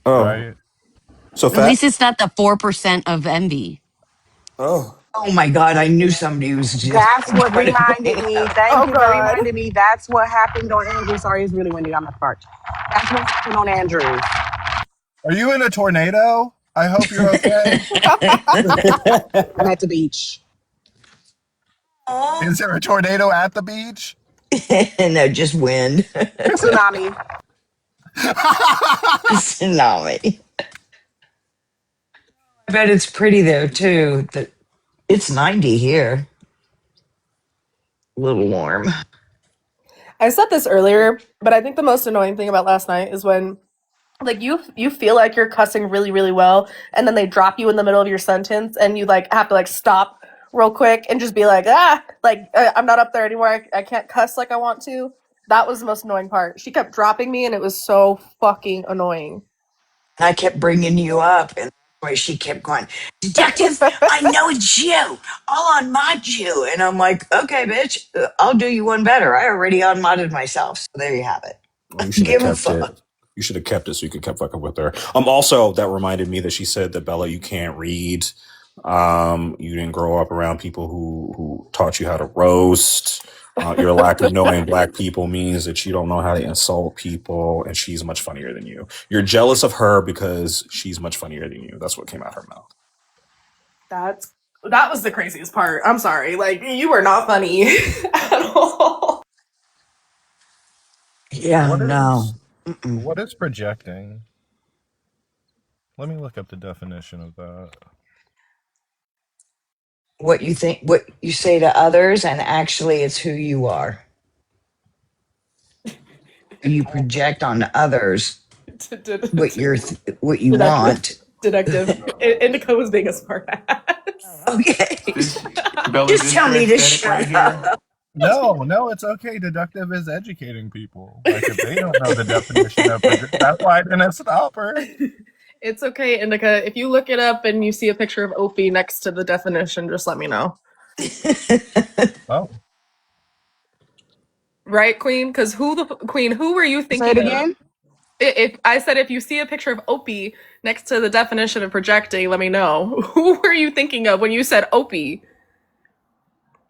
C: Oh,
J: right?
C: so
H: At
C: fat.
H: least it's not the 4% of envy.
C: Oh,
K: Oh my God, I knew somebody was just
B: That's what
K: trying to
B: reminded
K: bring
B: me.
K: up.
B: Thank
E: Oh
B: you for
E: God.
B: reminding me. That's what happened on Andrew. Sorry, it's really windy. I'm at the park. That's what happened on Andrews.
J: Are you in a tornado? I hope you're okay.
B: I'm at the beach.
J: Is there a tornado at the beach?
K: No, just wind.
B: Tsunami.
K: Tsunami. I bet it's pretty there too. It's 90 here. A little warm.
E: I said this earlier, but I think the most annoying thing about last night is when like you feel like you're cussing really really well and then they drop you in the middle of your sentence and you like have to like stop real quick and just be like I'm not up there anymore. I can't cuss like I want to. That was the most annoying part. She kept dropping me and it was so fucking annoying.
K: And I kept bringing you up, and she kept going, Deductive, I know it's you. I'll unmod you. And I'm like, okay, bitch, I'll do you one better. I already unmodded myself. So there you have it.
C: well, you should have
K: Give a
C: kept
K: fuck.
C: it. You should have kept it so you could keep fucking with her. Also, that reminded me that she said that Bella, you can't read. You didn't grow up around people who taught you how to roast. Your lack of knowing black people means that you don't know how to insult people, and she's much funnier than you. You're jealous of her because she's much funnier than you. That's what came out her mouth.
E: That was the craziest part. I'm sorry. Like you were not funny at all.
K: Yeah,
J: What
K: no.
J: is
K: Mm-mm.
J: what is projecting? Let me look up the definition of that.
K: What you think, what you say to others, and actually it's who you are. You project on others what you
E: Deductive.
K: want.
E: Deductive. Indica was being a smart ass.
K: Okay.
F: This Bella,
K: Just
F: this
K: tell
F: your
K: me to
F: aesthetic
K: shut
F: right here.
K: up.
J: No, it's okay. Deductive is educating people. Like if they don't know the definition of that's why I didn't stop her.
E: It's okay, Indica. If you look it up and you see a picture of Opie next to the definition, just let me know.
J: Oh,
E: Right, Queen? Because Queen? Who were you
B: Say it
E: thinking of?
B: again.
E: If I said if you see a picture of Opie next to the definition of projecting, let me know. Who were you thinking of when you said Opie?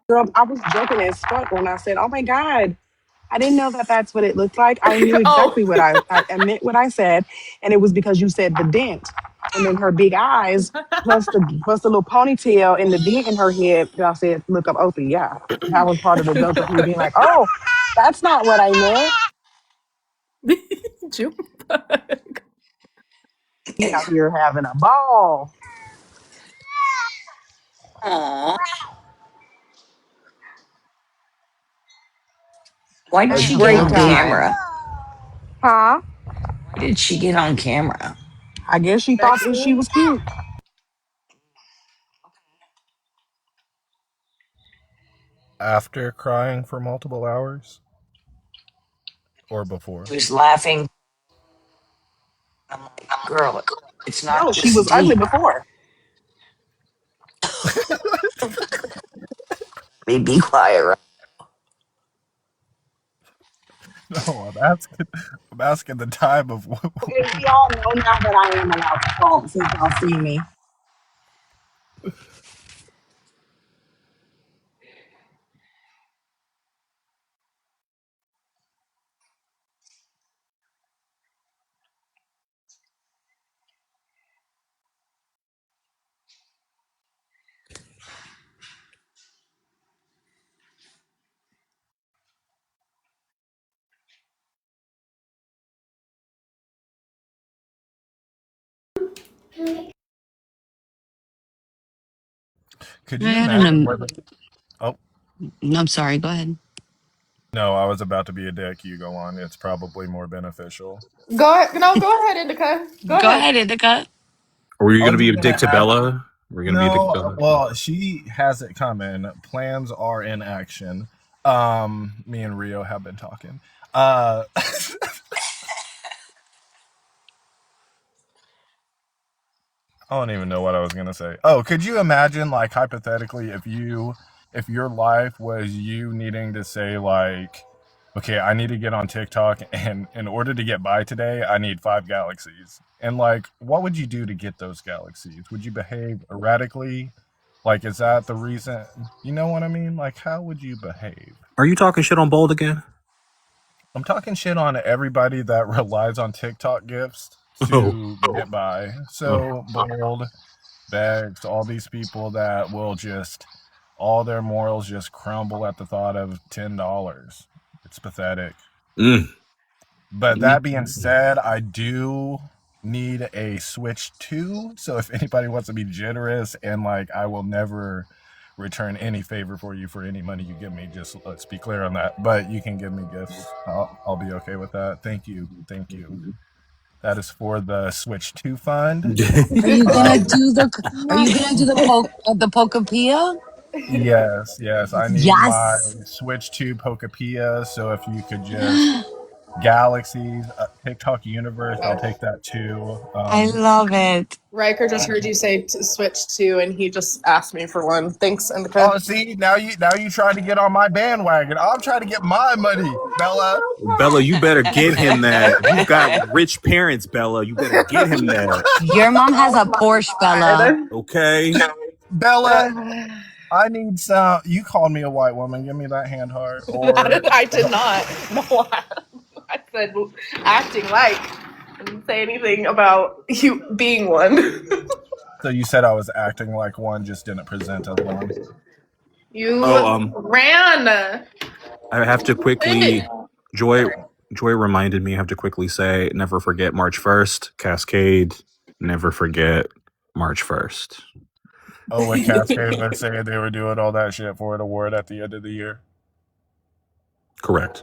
B: Girl, I was joking as fuck when I said, oh my God, I didn't know that that's what it looked like. I knew
E: Oh,
B: exactly what I meant what I said. And it was because you said the dent. And then her big eyes plus the little ponytail and the dent in her head. I said, look up Opie. Yeah. That was part of the joke of me being like, oh, that's not what I meant.
E: June.
B: He out here having a ball.
K: Aw. Why did
B: A
K: she get
B: great
K: on
B: time.
K: camera?
B: Huh?
K: Why did she get on camera?
B: I guess she thought that she was cute.
J: after crying for multiple hours or before?
K: She was laughing. I'm like, girl, it's not
B: No, she
K: this
B: was ugly
K: deep.
B: before.
K: Be quiet. Right?
J: No, I'm asking the time of
B: Okay, we all know now that I am allowed to talk since y'all see me.
J: could
H: I
J: you
H: had
J: imagine where the oh
H: no, I'm sorry. Go ahead.
J: no, I was about to be a dick. You go on. It's probably more beneficial.
E: Go ahead. No, go ahead, Indica. Go
H: Go
E: ahead.
H: ahead, Indica.
I: Or were you
J: Are
I: going to
J: we
I: be a
J: gonna
I: dick to
J: have
I: Bella? We're going to be a dick to
J: no?
I: Bella.
J: Well, she has it coming. Plans are in action. Me and Rio have been talking. Uh, I don't even know what I was gonna say. Oh, could you imagine, like, hypothetically, if your life was you needing to say, like, okay, I need to get on TikTok, and in order to get by today, I need 5 galaxies. And like, what would you do to get those galaxies? Would you behave erratically? Like, is that the reason? You know what I mean? Like, how would you behave?
I: Are you talking shit on Bold again?
J: I'm talking shit on everybody that relies on TikTok gifts
I: Oh,
J: to get by. So Bold, Bex, all these people that will just, all their morals just crumble at the thought of $10. It's pathetic.
I: mm.
J: But that being said, I do need a Switch 2. So if anybody wants to be generous, and like, I will never return any favor for you for any money you give me. Just let's be clear on that. But you can give me gifts. I'll be okay with that. Thank you. Thank you. That is for the Switch 2 fund.
H: Are you gonna do the? Are you gonna do the Pokepia?
J: Yes. I need my
H: Yes.
J: Switch 2 Pokepia. So if you could just galaxies, TikTok universe, I'll take that too.
H: I love it.
E: Riker just heard you say to switch to, and he just asked me for one. Thanks, Indica.
J: Oh, see, now you trying to get on my bandwagon. I'm trying to get my money, Bella.
I: Bella, you better get him that. You got rich parents, Bella. You better get him that.
H: Your mom has a Porsche, Bella.
I: Okay.
J: Bella, I need some. You called me a white woman. Give me that hand heart. Or
E: I did not. No, I said acting like. I didn't say anything about you being one.
J: so you said I was acting like one, just didn't present as one.
E: You
I: Oh,
E: ran.
I: I have to quickly. Joy reminded me. I have to quickly say, never forget March 1st. Cascade. Never forget March 1st.
J: Oh, when Cascade was saying they were doing all that shit for an award at the end of the year.
I: Correct.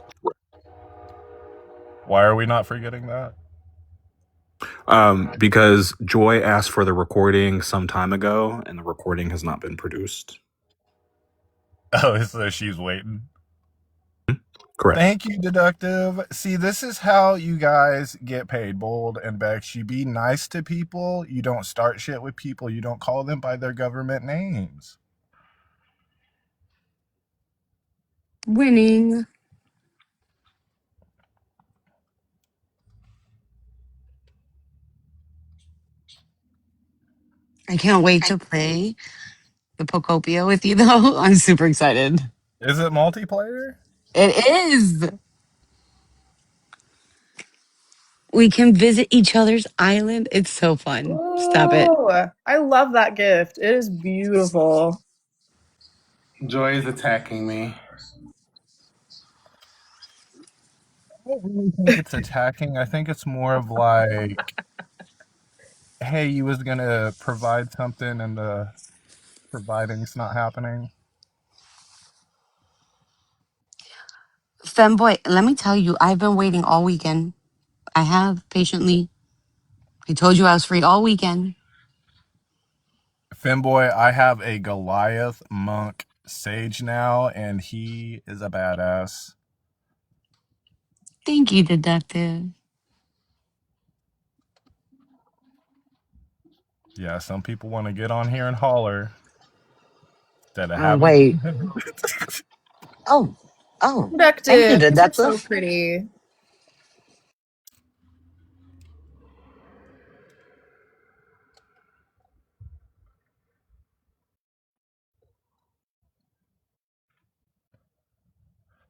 J: Why are we not forgetting that?
I: Because Joy asked for the recording some time ago, and the recording has not been produced.
J: Oh, so she's waiting.
I: Correct.
J: Thank you, Deductive. See, this is how you guys get paid, Bold and Bex. You be nice to people. You don't start shit with people. You don't call them by their government names.
H: Winning. I can't wait to play the Pokopia with you, though. I'm super excited.
J: Is it multiplayer?
H: It is. We can visit each other's island. It's so fun. Stop it.
E: Oh, I love that gift. It is beautiful.
L: Joy is attacking me.
J: I don't really think it's attacking. I think it's more of like, hey, you was gonna provide something and the providing's not happening.
H: Femboy, let me tell you, I've been waiting all weekend. I have patiently. I told you I was free all weekend.
J: Femboy, I have a Goliath monk sage now, and he is a badass.
H: Thank you, Deductive.
J: Yeah, some people want to get on here and holler that it happens.
D: Wait. Oh. Thank you,
E: Productive. These are so
D: Deductive.
E: pretty.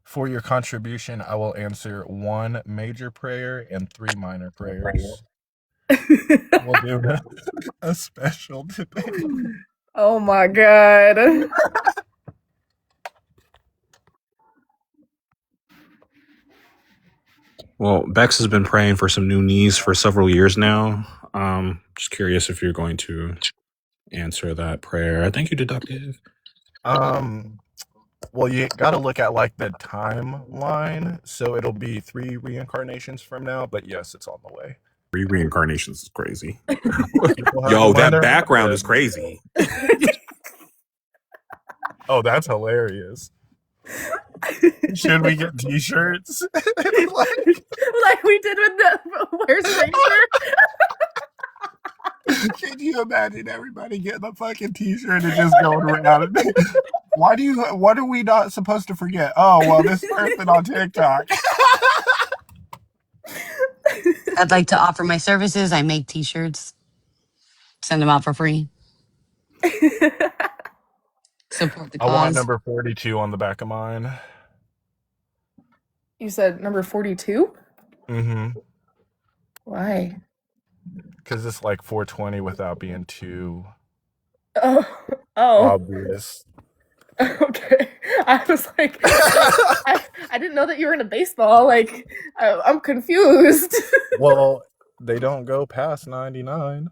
J: For your contribution, I will answer 1 major prayer and 3 minor prayers. We'll do a special debate.
E: Oh my god.
I: Well, Bex has been praying for some new knees for several years now. Just curious if you're going to answer that prayer. Thank you, Deductive.
J: Well, you got to look at like the timeline, so it'll be 3 reincarnations from now. But yes, it's on the way.
I: 3 reincarnations is crazy.
J: People have
I: Yo,
J: to learn
I: that
J: their
I: background
J: lesson.
I: is crazy.
J: Oh, that's hilarious. Should we get t-shirts?
E: Like we did with the Where's Ranger?
J: Can you imagine everybody getting a fucking t-shirt and just going around? What are we not supposed to forget? Oh, well, this person on TikTok.
H: I'd like to offer my services. I make t-shirts, send them out for free. Support the
J: I want
H: cause.
J: number 42 on the back of mine.
E: You said number 42?
J: Mm-hmm.
E: Why?
J: Because it's like 420 without being too
E: Oh.
J: obvious.
E: Okay. I was like, I didn't know that you were into baseball. Like, I'm confused.
J: Well, they don't go past 99.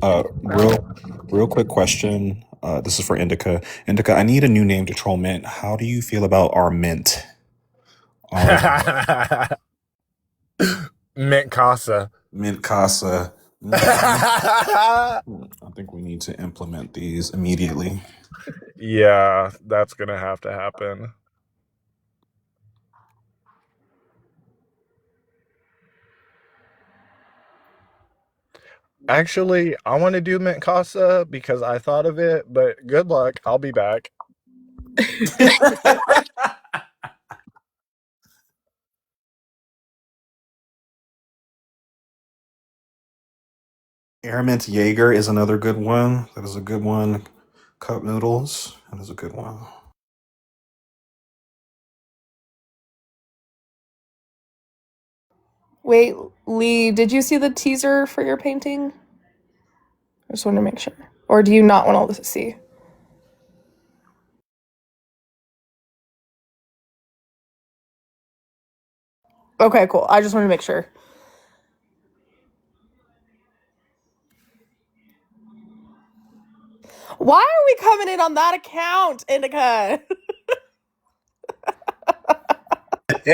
C: Real quick question. This is for Indica. Indica, I need a new name to troll Mint. How do you feel about our Mint?
J: Mint Casa.
C: Mint Casa. I think we need to implement these immediately.
J: Yeah, that's gonna have to happen. Actually, I want to do Mint Casa because I thought of it, but good luck. I'll be back.
C: Airmint Jaeger is another good one. That is a good one. Cup noodles. That is a good one.
E: Wait, Lee, did you see the teaser for your painting? I just want to make sure. Or do you not want all this to see? Okay, cool. I just want to make sure. Why are we coming in on that account, Indica?
J: You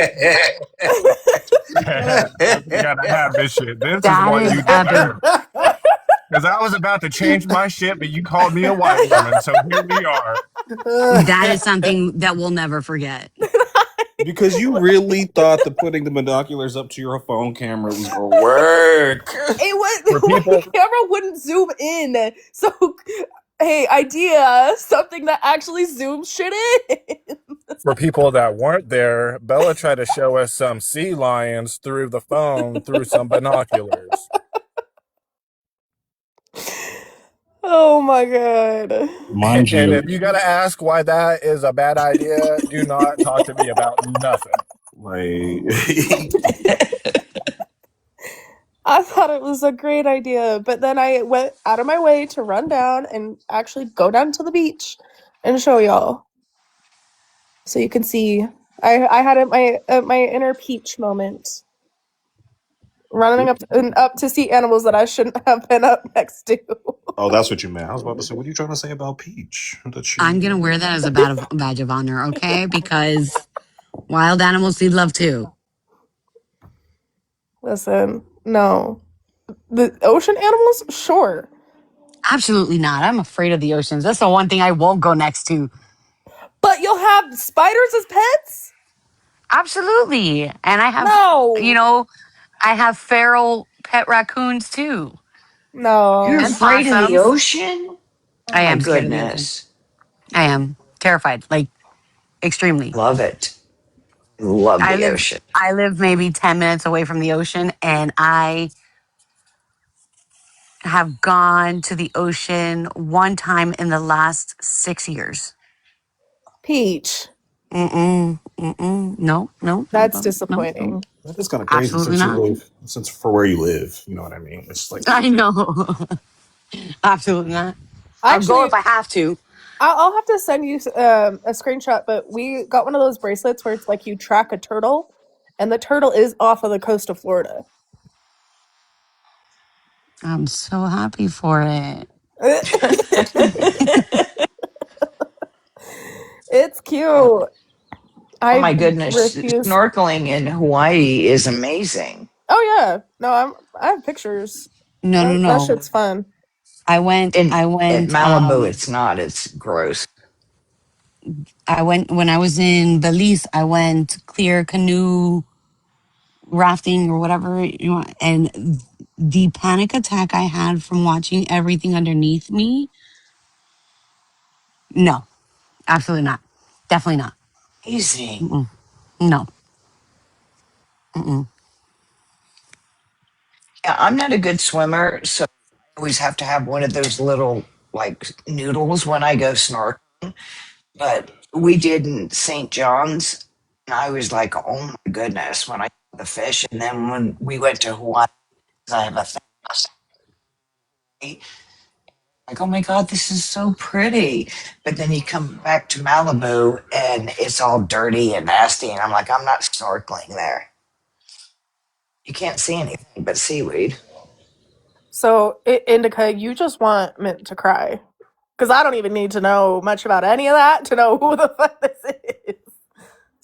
J: gotta have this shit. This is
H: That
J: what
H: is
J: you
H: epic.
J: deserve. Because I was about to change my shit, but you called me a white woman, so here we are.
H: That is something that we'll never forget.
C: Because you really thought that putting the binoculars up to your phone camera was going to work.
E: It was
J: For people-
E: the camera wouldn't zoom in. So, hey, idea, something that actually zooms shit in.
J: For people that weren't there, Bella tried to show us some sea lions through the phone through some binoculars.
E: Oh my god.
C: Mind
J: And
C: you,
J: if you gotta ask why that is a bad idea, do not talk to me about nothing.
C: like,
E: I thought it was a great idea, but then I went out of my way to run down and actually go down to the beach and show y'all, so you can see. I had my inner Peach moment, running up to see animals that I shouldn't have been up next to.
C: oh, that's what you meant. I was about to say, what are you trying to say about Peach? That she...
H: I'm gonna wear that as a badge of honor, okay? Because wild animals need love too.
E: Listen, no, the ocean animals, sure,
H: Absolutely not. I'm afraid of the oceans. That's the one thing I won't go next to.
E: but you'll have spiders as pets.
H: Absolutely. And I have,
E: No,
H: you know, I have feral pet raccoons too.
E: no.
K: You're
H: And
K: afraid of the
H: possums.
K: ocean? Oh
H: I
K: my
H: am scared of the ocean.
K: goodness.
H: I am terrified, like extremely.
K: Love it. Love the ocean.
H: I live maybe 10 minutes away from the ocean, and I have gone to the ocean one time in the last 6 years.
E: Peach,
H: No.
E: that's disappointing.
C: That is kind of crazy
H: Absolutely not.
C: since for where you live. You know what I mean? It's like,
H: I know. Absolutely not. I'll go
E: Actually,
H: if I have to.
E: I'll have to send you a screenshot, but we got one of those bracelets where it's like you track a turtle, and the turtle is off of the coast of Florida.
H: I'm so happy for it.
E: It's cute.
K: Oh
E: I
K: my goodness.
E: refuse.
K: Snorkeling in Hawaii is amazing.
E: Oh yeah, no, I have pictures. That
H: No.
E: shit's fun.
H: I went.
K: In Malibu, it's not. It's gross.
H: When I was in Belize. I went clear canoe rafting or whatever you want, and The panic attack I had from watching everything underneath me, no, absolutely not. Definitely not.
K: Easy.
H: Mm-mm. No. Mm-mm.
K: Yeah, I'm not a good swimmer, so I always have to have one of those little like noodles when I go snorkeling. But we did in St. John's, and I was like, oh my goodness, when I saw the fish. And then when we went to Hawaii, I have a thing, like, oh my God, this is so pretty. But then you come back to Malibu and it's all dirty and nasty. And I'm like, I'm not snorkeling there. You can't see anything but seaweed.
E: So, Indica, you just want Mint to cry. Because I don't even need to know much about any of that to know who the fuck this is.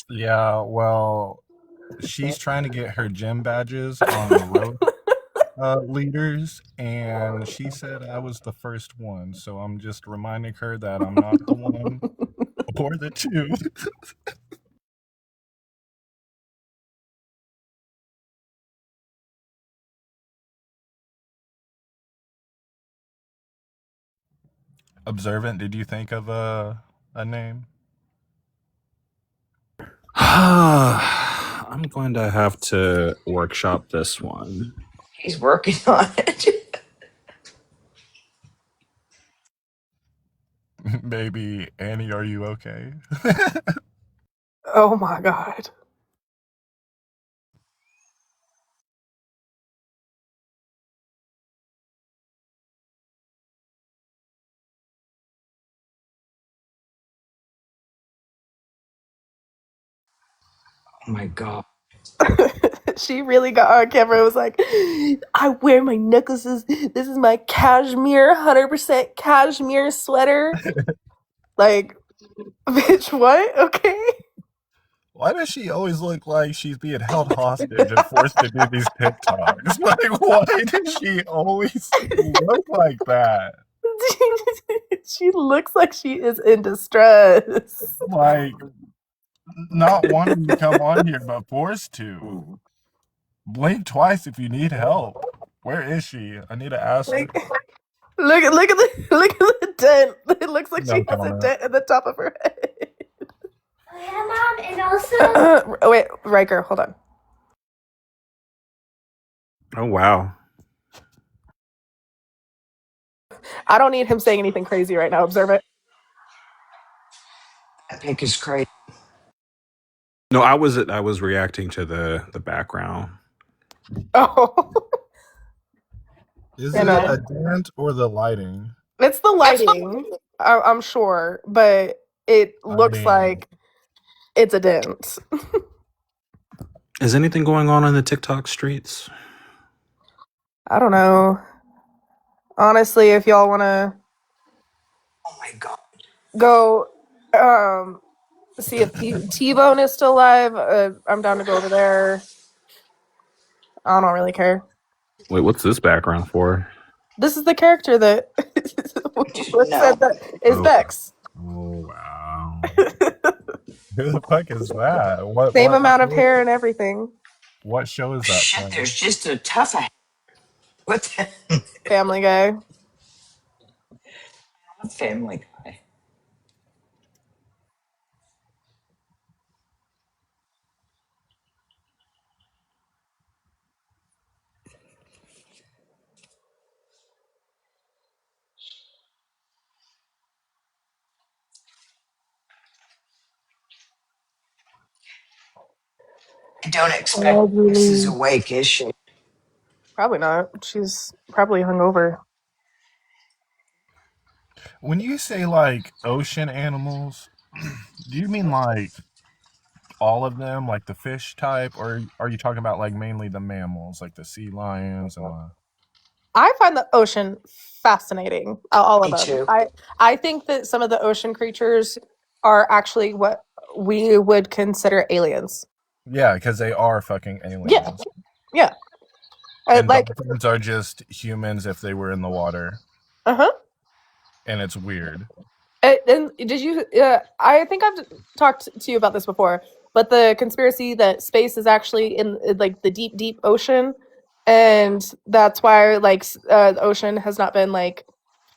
J: Yeah, well, she's trying to get her gym badges on the road leaders, and she said I was the first one. So I'm just reminding her that I'm not the one or the two. Observant, did you think of a name?
I: I'm going to have to workshop this one.
K: He's working on it.
J: Maybe Annie, are you okay?
E: Oh my God.
K: Oh my God.
E: She really got on camera and was like, I wear my necklaces. This is my cashmere, 100% cashmere sweater. Like, bitch, what? Okay.
J: Why does she always look like she's being held hostage and forced to do these TikToks? Like, why does she always look like that?
E: She looks like she is in distress.
J: Like, not wanting to come on here, but forced to. Blink twice if you need help. Where is she? I need to ask her.
E: Like, look at the dent. It looks like
J: No
E: she has a
J: comment.
E: dent in the top of her head.
M: Yeah, Mom, and also.
E: Wait, Riker, hold on.
I: Oh, wow.
E: I don't need him saying anything crazy right now. Observe it.
K: That pic is crazy.
I: No, I was reacting to the background.
E: Oh.
J: Is
E: And,
J: it a dent or the lighting?
E: it's the lighting, I'm sure, but it looks like it's a dent.
I: Is anything going on in the TikTok streets?
E: I don't know. Honestly, if y'all want to
K: Oh my God.
E: go see if T-Bone is still alive, I'm down to go over there. I don't really care.
I: Wait, what's this background for?
E: This is the character that said that is Bex.
J: Oh, wow. Who the fuck is that?
E: Same amount of hair and everything.
J: What show is that
K: Shit,
J: from?
K: there's just a tough. What the?
E: Family Guy.
K: Family Guy. I don't expect this is awake, is she?
E: Probably not. She's probably hungover.
J: When you say like ocean animals, do you mean like all of them, like the fish type, or are you talking about like mainly the mammals, like the sea lions and the...
E: I find the ocean fascinating. All of
K: Me
E: them.
K: too.
E: I think that some of the ocean creatures are actually what we would consider aliens.
J: Yeah, because they are fucking aliens.
E: Yeah. Yeah.
J: And
E: Like,
J: dolphins are just humans if they were in the water.
E: uh-huh.
J: And it's weird.
E: And did you I think I've talked to you about this before, but the conspiracy that space is actually in like the deep ocean and that's why like the ocean has not been like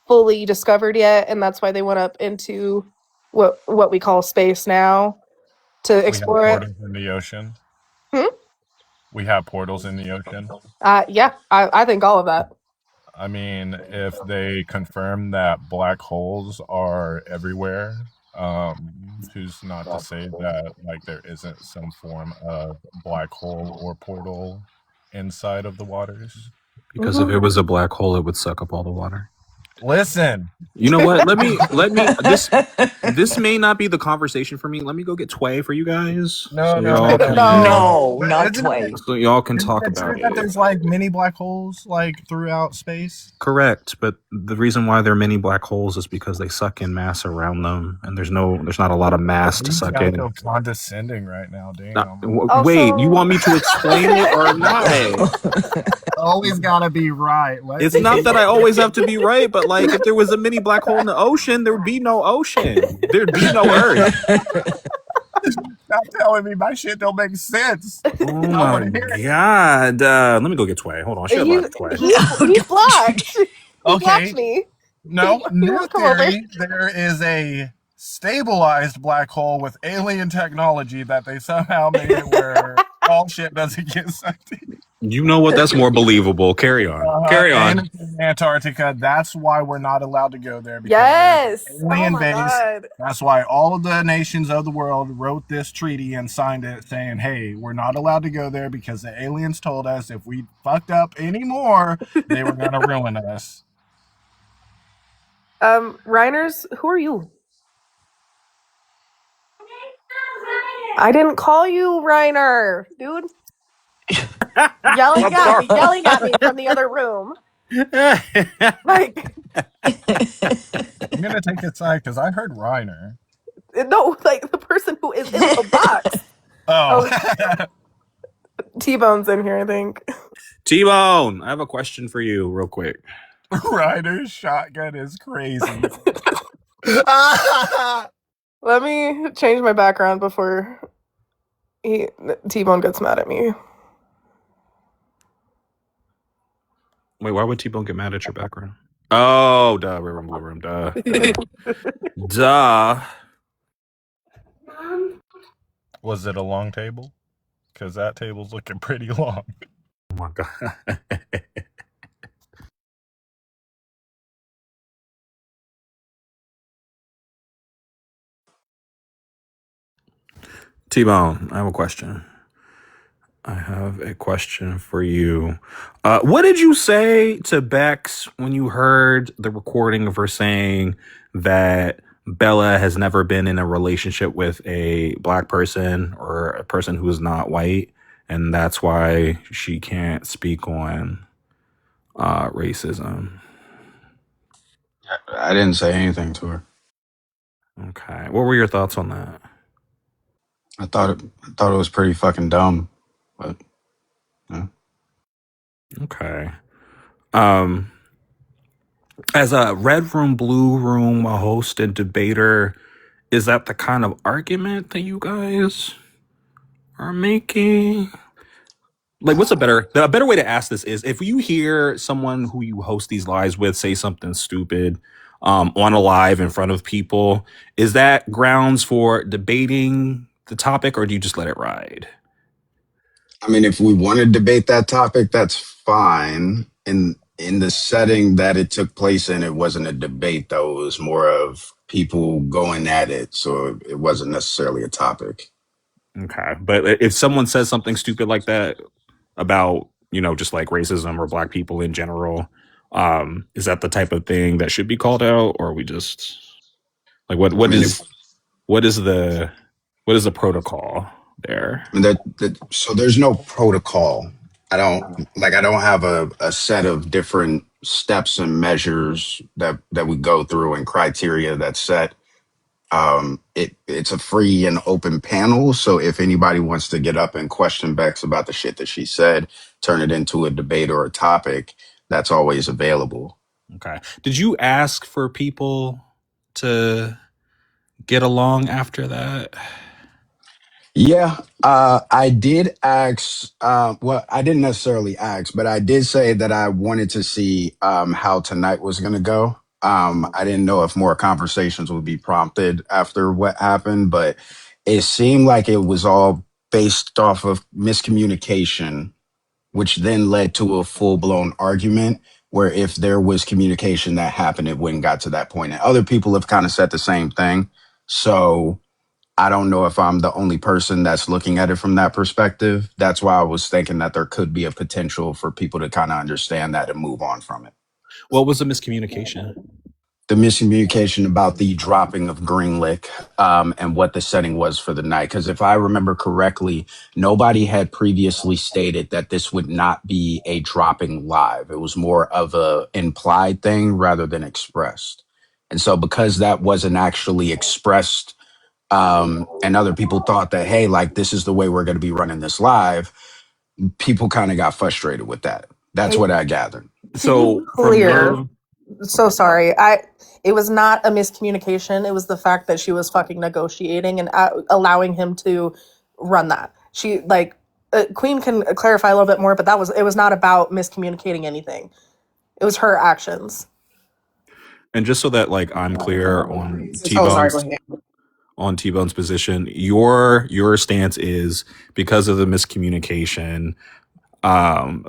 E: fully discovered yet, and that's why they went up into what we call space now to
J: We have
E: explore it.
J: portals in the ocean.
E: Hmm?
J: We have portals in the ocean.
E: Yeah, I think all of that.
J: I mean, if they confirm that black holes are everywhere, who's not to say that like there isn't some form of black hole or portal inside of the waters?
I: Because if it was a black hole, it would suck up all the water.
J: Listen,
I: You know what? Let me. This may not be the conversation for me. Let me go get Tway for you guys.
J: No,
K: Not Tway.
I: So y'all can talk
J: Isn't it
I: about
J: true that
I: it.
J: there's like many black holes like throughout space?
I: Correct, but the reason why there are many black holes is because they suck in mass around them, and there's not a lot of mass to
J: These
I: suck
J: guys
I: in.
J: so condescending right now, damn.
I: Wait, you want me to explain it or not?
J: Always gotta be right.
I: It's not that I always have to be right, but like if there was a mini black hole in the ocean, there would be no ocean. There'd be no Earth.
J: Stop telling me my shit don't make sense.
I: Oh my god! Let me go get Tway. Hold on, shut up, Tway.
E: He's blocked. He blocked me.
J: No, new
E: won't come over.
J: theory. There is a stabilized black hole with alien technology that they somehow made it where all shit doesn't get sucked in.
I: You know what? That's more believable. Carry on. Carry on.
J: And it's in Antarctica. That's why we're not allowed to go there. Because
E: Yes.
J: there's alien
E: Oh my
J: base.
E: God.
J: That's why all of the nations of the world wrote this treaty and signed it saying, hey, we're not allowed to go there because the aliens told us if we fucked up anymore, they were going to ruin us.
E: Reiners, who are you? I didn't call you Reiner, dude. yelling at me from the other room. Like,
J: I'm going to take his side because I heard Reiner.
E: no, like the person who is in the box.
J: Oh.
E: T-Bone's in here, I think.
I: T-Bone, I have a question for you real quick.
J: Reiner's shotgun is crazy.
E: Let me change my background before T-Bone gets mad at me.
I: Wait, why would T-Bone get mad at your background? Oh, duh, Blue Room, duh. Duh.
J: Was it a long table? Because that table's looking pretty long.
I: Oh my god. T-Bone, I have a question. For you. What did you say to Bex when you heard the recording of her saying that Bella has never been in a relationship with a black person or a person who is not white, and that's why she can't speak on racism?
N: I didn't say anything to her.
I: Okay. What were your thoughts on that?
N: I thought it was pretty fucking dumb, but yeah.
I: Okay. As a Red Room, Blue Room host and debater, is that the kind of argument that you guys are making? Like, what's a better way to ask this is if you hear someone who you host these lives with say something stupid on a live in front of people, is that grounds for debating the topic, or do you just let it ride?
N: I mean, if we want to debate that topic, that's fine. In the setting that it took place in, it wasn't a debate, though. It was more of people going at it, so it wasn't necessarily a topic.
I: Okay, but if someone says something stupid like that about, just like racism or black people in general, is that the type of thing that should be called out, or are we just like what is the protocol there?
N: So there's no protocol. I don't have a set of different steps and measures that we go through and criteria that's set. It's a free and open panel. So if anybody wants to get up and question Bex about the shit that she said, turn it into a debate or a topic, that's always available.
I: Okay. Did you ask for people to get along after that?
N: Yeah, I did ask. Well, I didn't necessarily ask, but I did say that I wanted to see how tonight was going to go. I didn't know if more conversations would be prompted after what happened, but it seemed like it was all based off of miscommunication, which then led to a full blown argument. Where if there was communication that happened, it wouldn't got to that point. And other people have kind of said the same thing. So I don't know if I'm the only person that's looking at it from that perspective. That's why I was thinking that there could be a potential for people to kind of understand that and move on from it.
I: What was the miscommunication?
N: The miscommunication about the dropping of Greenlick and what the setting was for the night. Because if I remember correctly, nobody had previously stated that this would not be a dropping live. It was more of a implied thing rather than expressed. And so because that wasn't actually expressed, and other people thought that, hey, like this is the way we're going to be running this live, people kind of got frustrated with that. That's what I gathered.
I: So
E: Clear. So sorry. It was not a miscommunication. It was the fact that she was fucking negotiating and allowing him to run that. She like Queen can clarify a little bit more, but it was not about miscommunicating anything. It was her actions.
I: And just so that like I'm clear on
B: Oh, sorry, go ahead.
I: T-Bone's position, your stance is because of the miscommunication,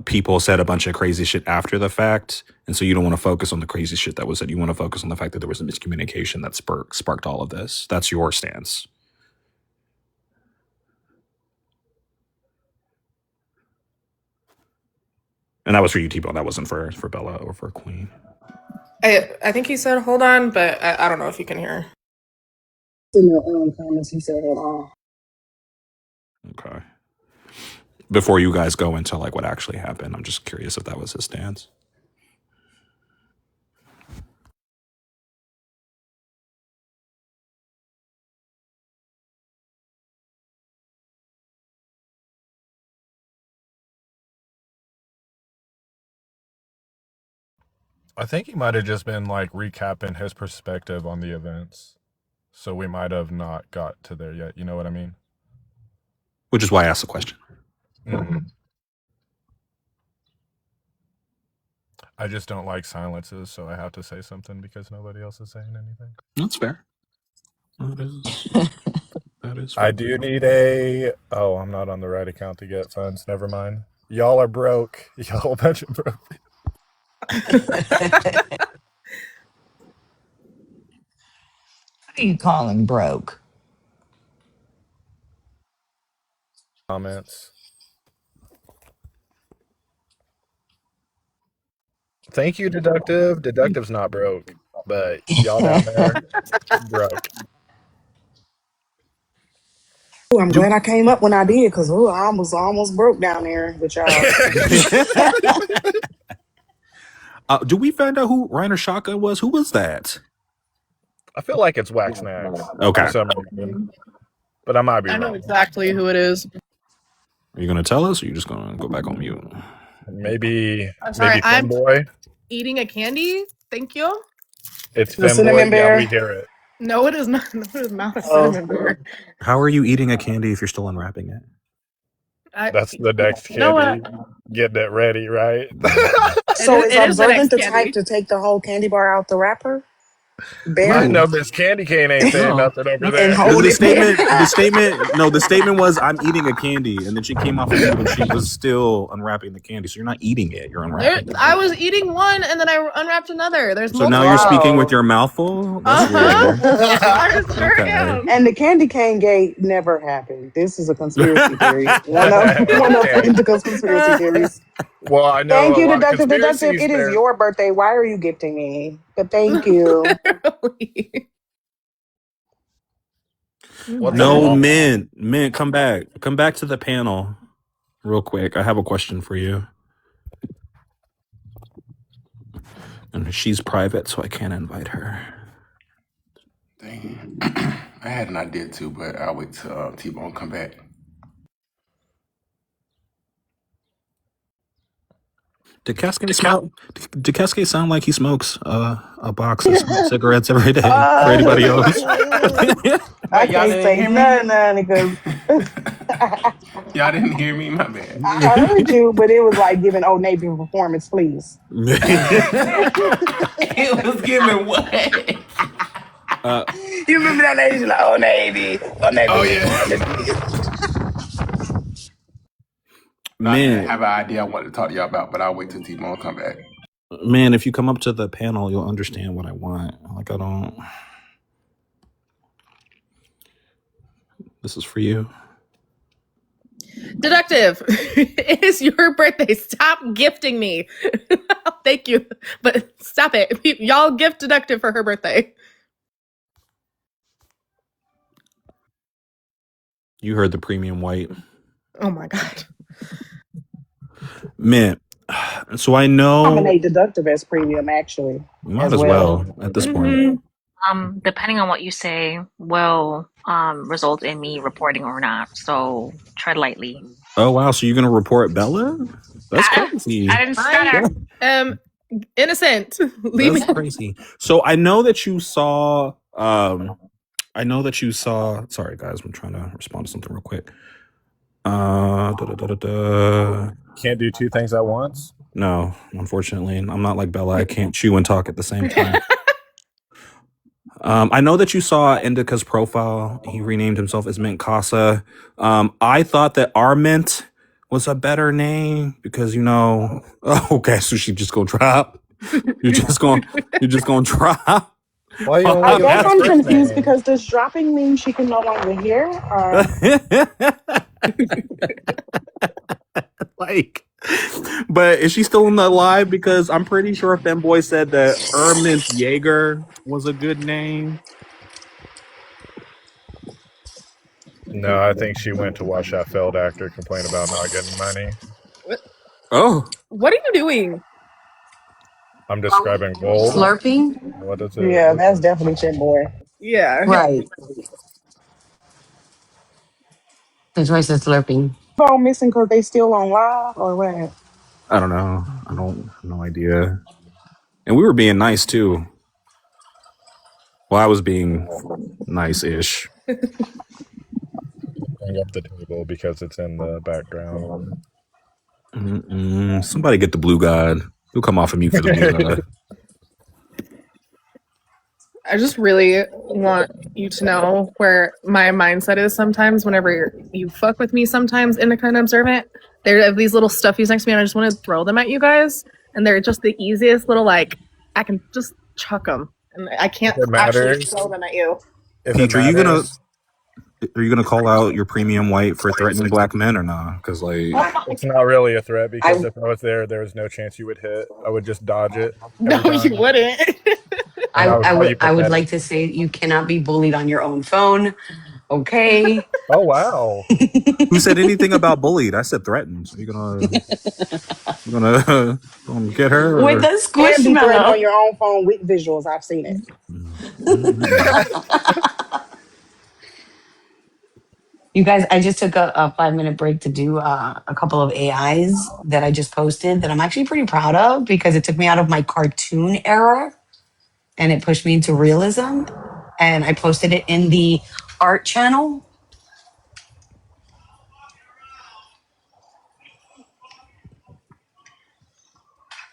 I: people said a bunch of crazy shit after the fact, and so you don't want to focus on the crazy shit that was said. You want to focus on the fact that there was a miscommunication that sparked all of this. That's your stance. And that was for you, T-Bone. That wasn't for Bella or for Queen.
E: I think he said hold on, but I don't know if you can hear.
B: In the comments, he said, hold on.
I: Okay. Before you guys go into like what actually happened, I'm just curious if that was his stance.
J: I think he might have just been like recapping his perspective on the events. So we might have not got to there yet. You know what I mean?
I: Which is why I asked the question.
J: Mm-hmm. I just don't like silences, so I have to say something because nobody else is saying anything.
I: That's fair. That is fair.
J: I do need I'm not on the right account to get funds. Never mind. Y'all are broke. Y'all a bunch of broke.
K: What are you calling broke?
J: Comments. Thank you, Deductive. Deductive's not broke, but y'all down there broke.
B: Ooh, I'm glad I came up when I did, because I was almost broke down there with y'all.
I: Do we find out who Reiner Shotgun was? Who was that?
J: I feel like it's Wax Snacks.
I: Okay.
J: For some reason. But I might be wrong.
E: I know exactly who it is.
I: Are you going to tell us, or are you just going to go back on mute?
J: Maybe
E: sorry, I'm
J: Femboy.
E: Eating a candy. Thank you.
J: It's
B: The cinnamon
J: Femboy.
B: bear?
J: Yeah, we hear it.
E: No, it is not. No, it is not a cinnamon bear.
I: How are you eating a candy if you're still unwrapping it?
J: That's the next candy.
E: You know what?
J: Get that ready, right?
B: So
E: It
B: is
E: is the
B: Observant
E: next
B: the
E: candy.
B: type to take the whole candy bar out the wrapper?
J: I know Miss Candy Cane ain't saying nothing over there.
B: And hold
I: The
B: it
I: statement was, I'm eating a candy, and then she came off of it when she was still unwrapping the candy. So you're not eating it, you're unwrapping it.
E: I was eating one and then I unwrapped another. There's
I: So now you're speaking with your mouth full? That's weird.
E: I sure
I: Okay.
E: am.
B: And the candy cane gate never happened. This is a conspiracy theory. One of the conspiracy theories.
J: Well, I know.
B: Thank you,
J: a lot of
B: Deductive.
J: conspiracies
B: It
J: there.
B: is your birthday. Why are you gifting me? But thank you.
J: What the
I: No,
J: fuck?
I: Mint, come back. Come back to the panel real quick. I have a question for you. And she's private, so I can't invite her.
L: Dang. I had an idea too, but I'll wait till T-Bone come back.
I: Did Cascade sound like he smokes a box of cigarettes every day for anybody else?
B: I can't say nothing because
L: Y'all didn't hear me? My bad.
B: I heard you, but it was like giving Old Navy performance, please.
L: It was giving what?
I: uh,
B: You remember that lady? She's like, Old Navy, Old Navy
L: Oh yeah.
B: performance, please.
L: I
I: man,
L: have an idea I wanted to talk to y'all about, but I'll wait till T-Bone come back.
I: man, if you come up to the panel, you'll understand what I want. Like, I don't. This is for you.
E: Deductive, it is your birthday. Stop gifting me. Thank you. But stop it. Y'all gift Deductive for her birthday.
I: You heard the premium white.
E: Oh my God.
I: Man, so I know.
B: Nominate Deductive as premium, actually,
I: Might
B: as
I: as
B: well.
I: well at this point.
G: Depending on what you say will result in me reporting or not. So tread lightly.
I: Oh wow, so you're gonna report Bella? That's
E: I
I: crazy.
G: didn't stutter.
E: am innocent. Leave me.
I: That's crazy. So I know that you saw. I know that you saw. Sorry, guys, I'm trying to respond to something real quick.
J: Can't do two things at once.
I: No, unfortunately, I'm not like Bella. I can't chew and talk at the same time. I know that you saw Indica's profile. He renamed himself as Mint Casa. I thought that Armint was a better name because Oh, okay, so she just gonna drop. You're just gonna drop.
J: Why you only
B: I
J: give
B: guess
J: my
B: I'm
J: first
B: confused
J: name?
B: because does dropping mean she can no longer hear?
I: Like, but is she still in the live? Because I'm pretty sure if them boys said that Ermint Jaeger was a good name.
J: No, I think she went to watch that failed actor complain about not getting money.
I: Oh,
E: What are you doing?
J: I'm describing gold.
H: Slurping?
J: What is it?
B: Yeah, that's definitely Chin Boy.
E: Yeah.
H: Right. That's why I said slurping.
B: Phone missing because they still on live or what?
I: I don't know. I don't have no idea. And we were being nice too. Well, I was being nice-ish.
J: Bring up the table because it's in the background.
I: Somebody get the blue god. He'll come off of mute for the blue god.
E: I just really want you to know where my mindset is sometimes whenever you fuck with me sometimes in the kind of observant. There are these little stuffies next to me and I just want to throw them at you guys. And they're just the easiest little, like, I can just chuck them. And I can't
J: If it
E: actually
J: matters.
E: throw them at you.
J: If
I: Peach,
J: it matters,
I: are you gonna call out your premium white for threatening black men or not? Because like,
J: it's not really a threat because if I was there, there was no chance you would hit. I would just dodge it.
E: No, you wouldn't.
H: I would like to say you cannot be bullied on your own phone. Okay.
J: Oh wow.
I: who said anything about bullied? I said threatened. So you gonna get her? Or?
H: With the
B: And be threatened on
H: squishmallow.
B: your own phone with visuals. I've seen it.
H: You guys, I just took a 5-minute break to do a couple of AIs that I just posted that I'm actually pretty proud of because it took me out of my cartoon era and it pushed me into realism. And I posted it in the art channel.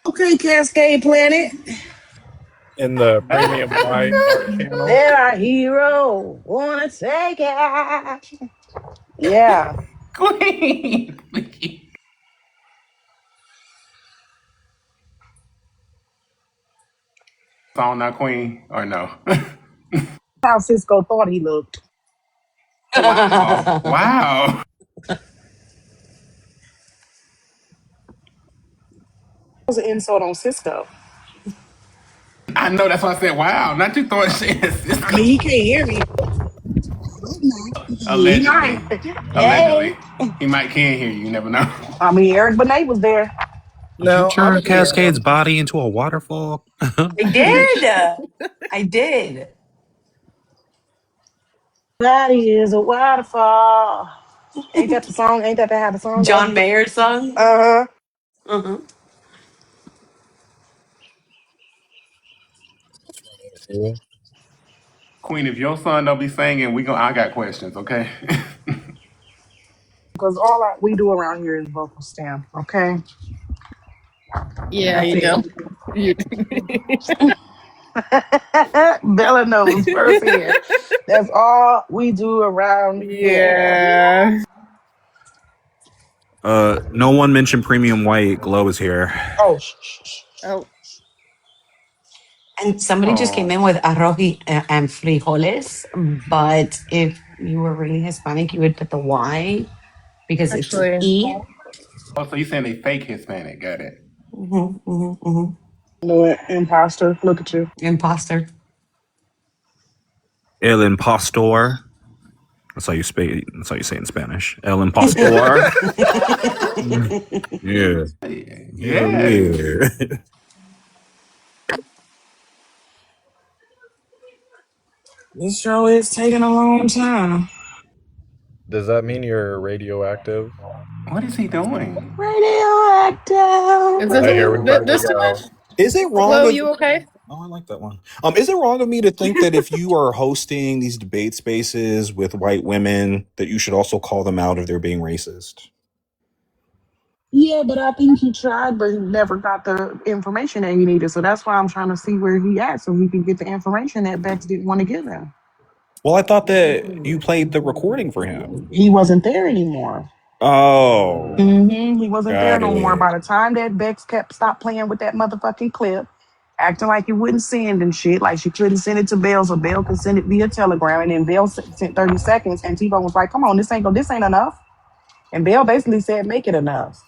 B: Okay, Cascade Planet.
J: In the premium white art channel.
B: There are heroes. Wanna take it. Yeah.
L: Queen. Song not Queen or no?
B: How Cisco thought he looked.
L: Wow. Wow.
B: That was an insult on Cisco.
L: I know that's why I said wow. Not you throwing shit at Cisco.
B: I mean, he can't hear me.
L: Allegedly.
B: Hey.
L: He might can hear you. You never know.
B: I mean, Eric Benet was there.
J: No,
I: turn Cascade's body into a waterfall.
H: I did. I did.
B: Body is a waterfall. Ain't that the song? Ain't that how the song
H: John
B: goes?
H: Mayer song.
B: Uh-huh.
H: Uh-huh.
L: Queen, if your son don't be singing, I got questions, okay?
B: because we do around here is vocal stamp. Okay,
E: Yeah,
B: that's
E: you
B: it.
E: do. You
B: Bella knows firsthand. That's all we do around here.
E: Yeah.
C: No one mentioned premium white. Glow is here.
B: Oh,
E: Oh.
H: And somebody just came
F: Oh,
H: in with arroz and frijoles, but if you were really Hispanic, you would put the Y because it's
E: Actually,
H: E.
L: Oh, so you saying they fake Hispanic? Got it.
B: no, imposter. Look at you.
H: Imposter.
C: El impostor. That's how you say. That's how you say it in Spanish. El impostor. Yeah. Hell
L: Yes.
C: yeah.
B: This show is taking a long time.
J: Does that mean you're radioactive?
L: What is he doing?
B: Radioactive.
E: is
J: All right, here we
E: this
J: fucking
E: this too
J: go.
E: much?
C: Is it wrong
E: Glow,
C: of
E: you okay?
C: Oh, I like that one. Is it wrong of me to think that if you are hosting these debate spaces with white women, that you should also call them out if they're being racist?
B: Yeah, but I think he tried, but he never got the information that he needed. So that's why I'm trying to see where he at so he can get the information that Bex didn't want to give him.
C: Well, I thought that you played the recording for him.
B: He wasn't there anymore.
C: Oh,
B: He wasn't there
C: got
B: no more.
C: it.
B: By the time that Bex stopped playing with that motherfucking clip, acting like he wouldn't send and shit, like she couldn't send it to Bell, so Bell could send it via Telegram, and then Bell sent 30 seconds, and T-Bone was like, "Come on, this ain't enough," and Bell basically said, "Make it enough."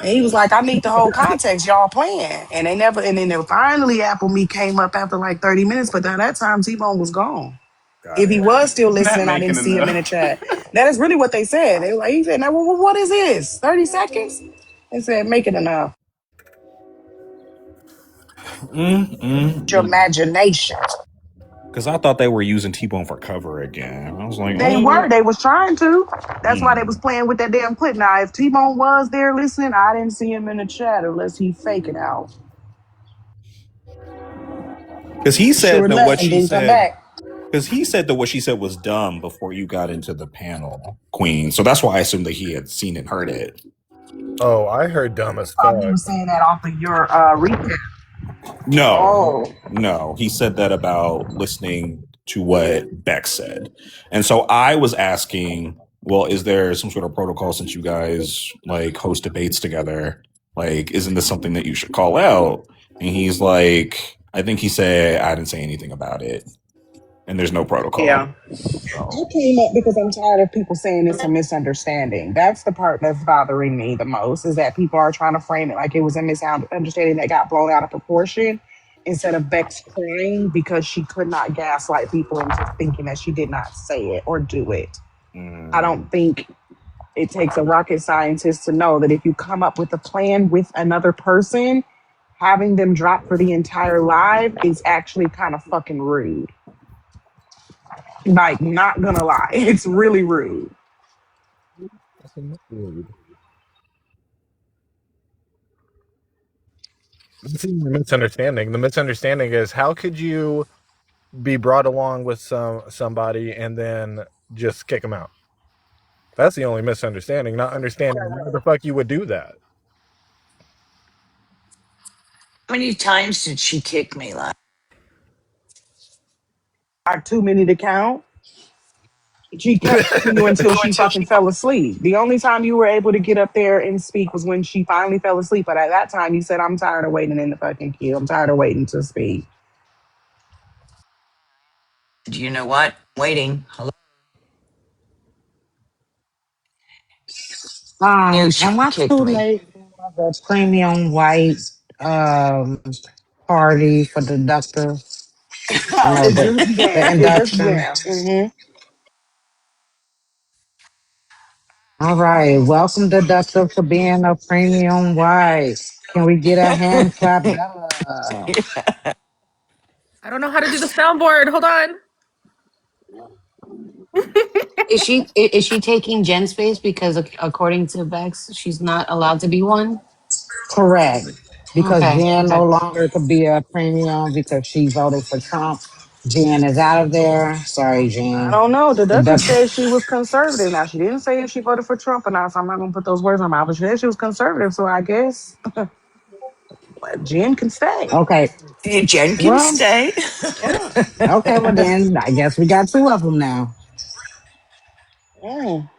B: And he was like, "I need the whole context y'all playing," and they never. And then finally, Apple Me came up after like 30 minutes, but by that time T-Bone was gone.
C: Got
B: If he
C: it.
B: was still
L: Not
B: listening, I didn't
L: making
B: see him in
L: enough.
B: the chat. That is really what they said. They were like, he said, "Now, what is this? 30 seconds?" They said, "Make it enough." Your imagination.
C: Because I thought they were using T-Bone for cover again. I was like,
B: They
C: oh.
B: were. They was trying to. That's why they
C: Because
B: was playing with that damn clip. Now, if T-Bone was there listening, I didn't see him in the chat unless he fake it out.
C: he
B: Sure
C: said that
B: left
C: what
B: and
C: she
B: didn't come
C: said.
B: back.
C: Because he said that what she said was dumb before you got into the panel, Queen. So that's why I assumed that he had seen and heard it.
J: Oh, I heard dumb as
B: He
J: fuck.
B: was saying that off of your recap.
C: No,
B: Oh,
C: no. He said that about listening to what Beck said. And so I was asking, well, is there some sort of protocol since you guys like host debates together? Like, isn't this something that you should call out? And he's like, I think he said, I didn't say anything about it. And there's no protocol.
B: yeah. I
C: So,
B: came up because I'm tired of people saying it's a misunderstanding. That's the part that's bothering me the most, is that people are trying to frame it like it was a misunderstanding that got blown out of proportion instead of Bex crying because she could not gaslight people into thinking that she did not say it or do it. I don't think it takes a rocket scientist to know that if you come up with a plan with another person, having them drop for the entire live is actually kind of fucking rude. Like, not gonna lie, it's really rude.
J: This is the misunderstanding. The misunderstanding is how could you be brought along with somebody and then just kick them out? That's the only misunderstanding. Not understanding why the fuck you would do that.
K: How many times did she kick me last?
B: Like too many to count. She kept kicking you until she fucking fell asleep. The only time you were able to get up there and speak was when she finally fell asleep. But at that time, you said, "I'm tired of waiting in the fucking queue. I'm tired of waiting to speak."
K: You know what? Waiting. Hello. Knew
H: Am
K: she
H: I too
K: kicked me.
H: late for the premium white um party for the doctor? No,
B: It just
H: the
B: began. It just
H: induction.
B: began. Hmm.
H: All right, welcome the doctor for being a premium white. Can we get a hand clap, Bella?
E: I don't know how to do the soundboard. Hold on.
H: Is she taking Jen space because according to Bex, she's not allowed to be one?
B: Correct.
H: Because
B: Okay.
H: Jen
B: Okay.
H: no longer could be a premium because she voted for Trump.
D: Jan is out of there. Sorry,
B: I
D: Jan.
B: don't know. The
D: The
B: Duchess
D: duck.
B: said she was conservative. Now she didn't say if she voted for Trump or not, so I'm not gonna put those words in my mouth. But she said she was conservative, so I guess Jen can stay.
D: Okay.
K: Jen can
D: Well,
K: stay.
B: Yeah.
D: okay. Well, then I guess we got two of them now.
B: Mm.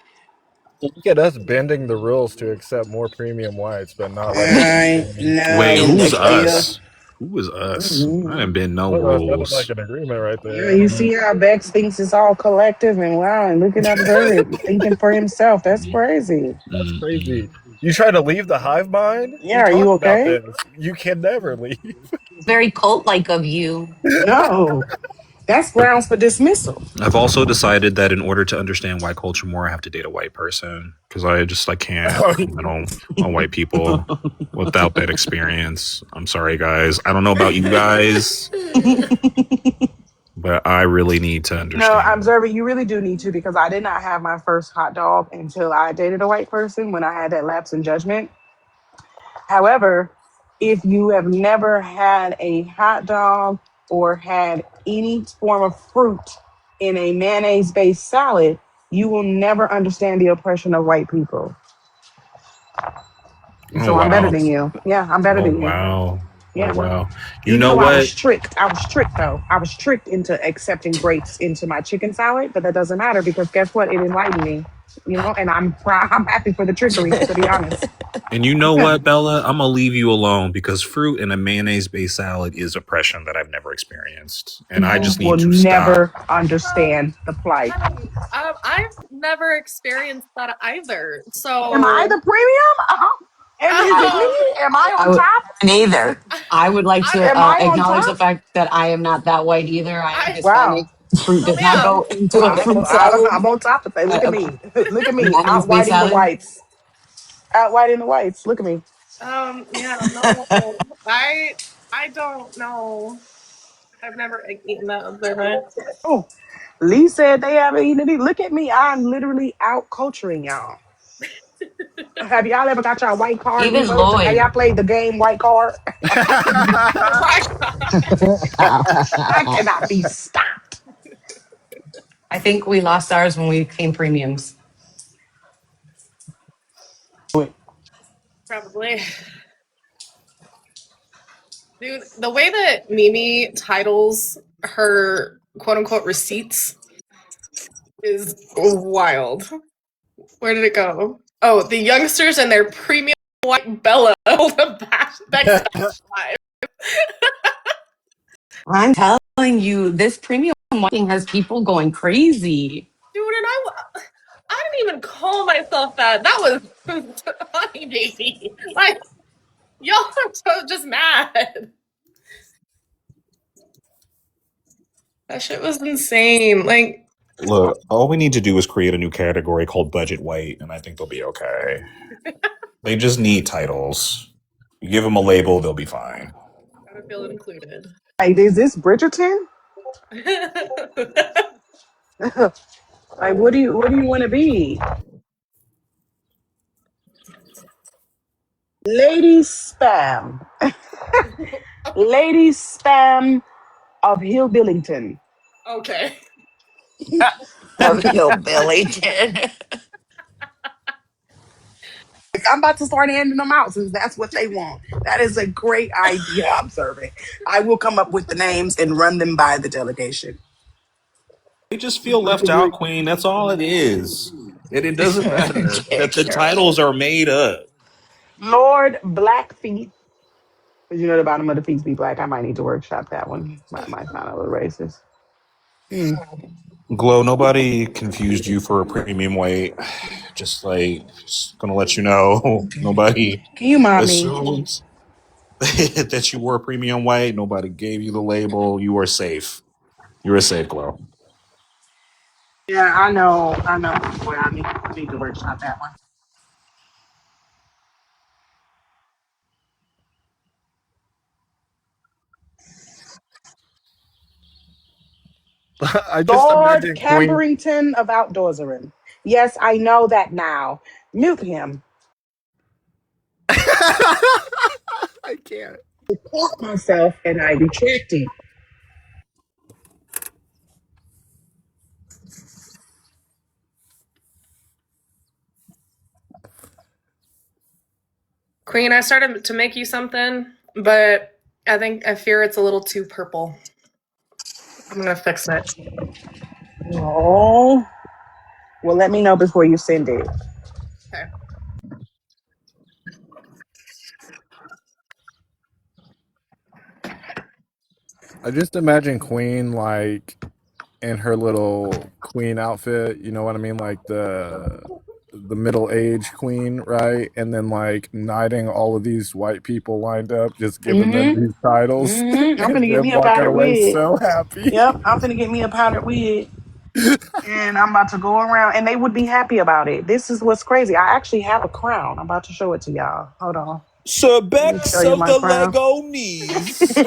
J: Look at us bending the rules to accept more premium whites, but not letting them
B: I
J: scream.
I: Wait,
B: know,
I: who's
B: Nikia.
I: us? Who is us? I
B: Mhm.
I: didn't been no
J: Well, that sounded like
I: rules.
J: an agreement right
B: Yeah,
J: there. I
B: you
J: mean,
B: see how Bex thinks it's all collective and wow, and looking at her thinking for himself. That's crazy.
J: that's
I: Mm-mm.
J: crazy. You try to leave the hive mind?
B: Yeah,
J: We
B: are you
J: talked about
B: okay?
J: this. You can never leave.
H: Very cult like of you.
B: No. That's grounds for dismissal.
I: I've also decided that in order to understand white culture more, I have to date a white person because I can't comment on white people without that experience. I'm sorry, guys. I don't know about you guys, but I really need to
B: No, I'm
I: understand.
B: observing. You really do need to because I did not have my first hot dog until I dated a white person when I had that lapse in judgment. However, if you have never had a hot dog or had any form of fruit in a mayonnaise based salad, you will never understand the oppression of white people. And
I: Oh
B: so I'm better
I: wow!
B: than you. Yeah, I'm better
I: Oh
B: than you.
I: wow! Oh
B: Yeah.
I: wow! You
B: Even
I: know
B: though I was
I: what?
B: tricked, I was tricked though. I was tricked into accepting grapes into my chicken salad, but that doesn't matter because guess what? It enlightened me, and I'm proud. I'm happy for the trickery, to be honest.
I: And you know what, Bella? I'm gonna leave you alone because fruit in a mayonnaise-based salad is oppression that I've never experienced, and I
B: You
I: just
B: will
I: need to stop.
B: never understand the plight.
E: Honey, I've never experienced that either.
B: Am I
E: So,
B: the premium? And is it
E: um,
B: me? Am I
H: I
B: on
H: would
B: top?
K: Neither.
H: I would like
E: I,
H: to
B: Am I on
H: acknowledge the
B: top?
H: fact that I am not that white either. I am
E: I,
H: Hispanic.
B: Wow.
H: Fruit
E: no,
H: does not
E: ma'am.
H: go into a fruit
B: I'm
H: salad.
B: on top of it. Look at
H: A
B: me. Look at me.
H: mayonnaise based
B: Outwhiting the
H: salad.
B: whites. Outwhiting the whites. Look at me.
E: Yeah, no, I don't know. I've never eaten that observant.
B: Oh, Lee said they haven't eaten it. Look at me. I'm literally out culturing y'all. Have y'all ever got y'all white card
H: Even
B: revoked? Have y'all
H: Lloyd.
B: played the game white card?
E: Oh my god.
B: I cannot be stopped.
H: I think we lost ours when we became premiums.
E: Probably. Dude, the way that Mimi titles her quote unquote receipts is wild. Where did it go? Oh, the youngsters and their premium white Bella hold a backstage live.
H: I'm telling you, this premium whiting has people going crazy.
E: Dude, and I didn't even call myself that. That was honey baby. Like, y'all are so just mad. That shit was insane. Like,
I: Look, all we need to do is create a new category called budget white, and I think they'll be okay. They just need titles. You give them a label, they'll be fine.
E: gotta feel included.
B: Like, is this Bridgerton? Like, what do you want to be? Lady Spam. Lady Spam of Hillbillington.
E: Okay.
K: Of hillbilly.
B: I'm about to start handing them out since that's what they want. That is a great idea. I'm serving. I will come up with the names and run them by the delegation.
I: They just feel left out, Queen. That's all it is. And it doesn't matter that the
K: Sure.
I: titles are made up.
B: Lord Blackfeet. Because you know the bottom of the feet be black. I might need to workshop that one. Might sound a little racist. Hmm.
I: Glow, nobody confused you for a premium weight. Just gonna let you know, nobody
B: Can you mind me?
I: assumes that you were premium white. Nobody gave you the label. You are safe. You are safe, Glow.
B: Yeah, I know. Boy, I need to workshop that one.
J: I just
B: Lord
J: imagine Queen.
B: Camberington of Outdoorserin. Yes, I know that now. Mute him.
J: I can't.
B: I caught myself and I retracted.
E: Queen, I started to make you something, but I fear it's a little too purple. I'm gonna fix it.
B: Oh, well, let me know before you send it.
E: Okay.
J: I just imagine Queen like in her little queen outfit, you know what I mean? Like the middle-aged queen, right? And then like knighting all of these white people lined up, just giving them
B: Mm-hmm.
J: these titles
B: Mm-hmm. I'm
J: and
B: finna get
J: then
B: me a
J: walking
B: powdered
J: away
B: wig.
J: so happy.
B: Yep, I'm finna get me a powdered wig. And I'm about to go around, and they would be happy about it. This is what's crazy. I actually have a crown. I'm about to show it to y'all. Hold on.
I: Sir
B: Let me
I: Bex
B: show you
I: of
B: my
I: the
B: crown.
I: Lego knees.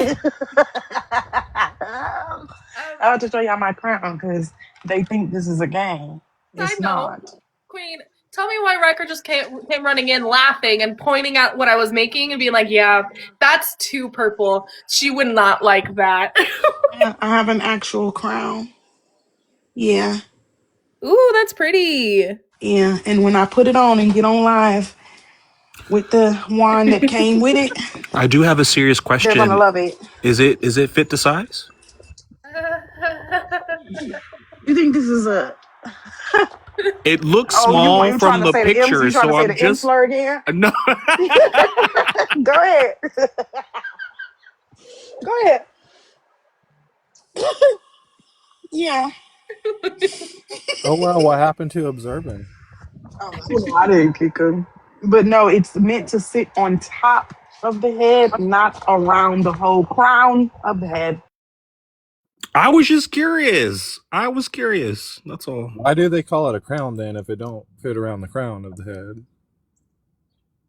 B: I'm about to show y'all my crown because they think this is a game.
E: Side
B: It's
E: note,
B: not.
E: Queen, tell me why Riker just came running in laughing and pointing out what I was making and being like, yeah, that's too purple. She would not like that.
B: Yeah, I have an actual crown. Yeah,
E: Ooh, that's pretty.
B: yeah. And when I put it on and get on live with the wand that came with it,
I: I do have a serious
B: they're gonna
I: question.
B: love it.
I: Is it fit to size?
B: You think this is a?
I: It looks
B: Oh,
I: small
B: you trying
I: from
B: to
I: the
B: say the M? You
I: picture,
B: trying to
I: so
B: say
I: I'm
B: the M
I: just
B: slur again?
I: no.
B: Go ahead. Go ahead. Yeah.
J: Oh wow, what happened to observing?
B: Oh, no, I didn't kick him. But no, it's meant to sit on top of the head, not around the whole crown of the head.
I: I was just curious. I was curious. That's all.
J: Why do they call it a crown then if it don't fit around the crown of the head?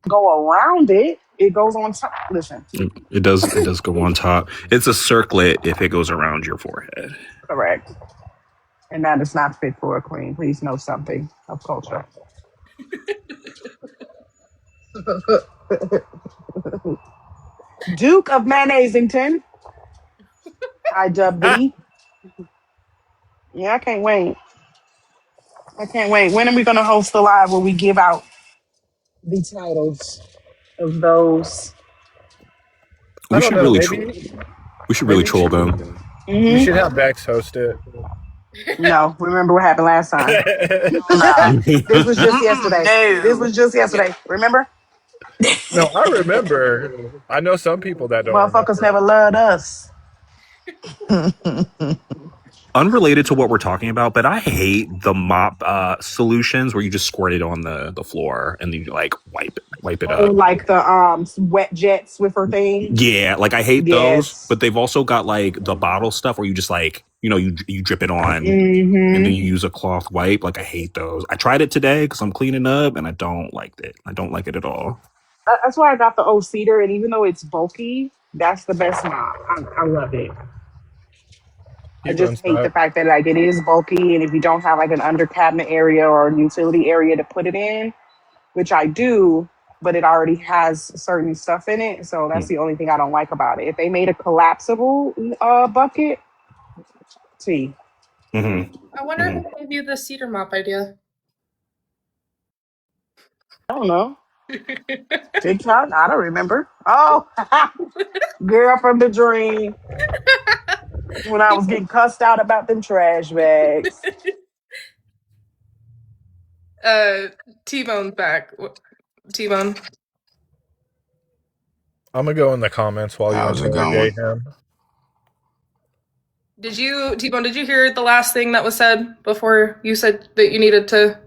B: Go around it, it goes on top. Listen,
I: It does. It does go on top. It's a circlet if it goes around your forehead.
B: correct. And that is not fit for a queen. Please know something of culture. Duke of Mayonnaisington, I dub thee. Yeah, I can't wait. I can't wait. When are we going to host the live where we give out the titles of those?
J: I
I: We
J: don't
I: should
J: know.
I: really.
J: Maybe
I: We should really
J: maybe
I: troll them.
J: we
B: Hmm.
J: should have Bex host it.
B: No, remember what happened last time.
H: Nah.
B: This was just
H: Mm-mm,
B: yesterday. This
H: no.
B: was just yesterday. Remember?
J: No, I remember. I know some people that don't
B: Motherfuckers
J: remember.
B: never loved us.
I: Unrelated to what we're talking about, but I hate the mop solutions where you just squirt it on the floor and then you like wipe it
B: Oh,
I: up.
B: like the wet jet Swiffer thing.
I: Yeah, like I hate those,
B: Yes.
I: but they've also got like the bottle stuff where you just like, you drip it on and then
B: Hmm.
I: you use a cloth wipe. Like I hate those. I tried it today because I'm cleaning up and I don't like it. I don't like it at all.
B: That's why I got the old cedar, and even though it's bulky, that's the best mop. I love it. I just
J: T-Bone's
B: hate
J: back.
B: the fact that like it is bulky, and if you don't have like an under cabinet area or a utility area to put it in, which I do, but it already has certain stuff in it, so that's the only thing I don't like about it. If they made a collapsible bucket, see,
I: Mm-hmm.
E: I wonder who gave you the cedar mop idea.
B: I don't know. TikTok, I don't remember. Oh, girl from the dream when I was getting cussed out about them trash bags.
E: T-Bone's back. T-Bone.
J: I'm gonna go in the comments while you
N: How's it going?
J: interrogate him.
E: T-Bone, did you hear the last thing that was said before you said that you needed to?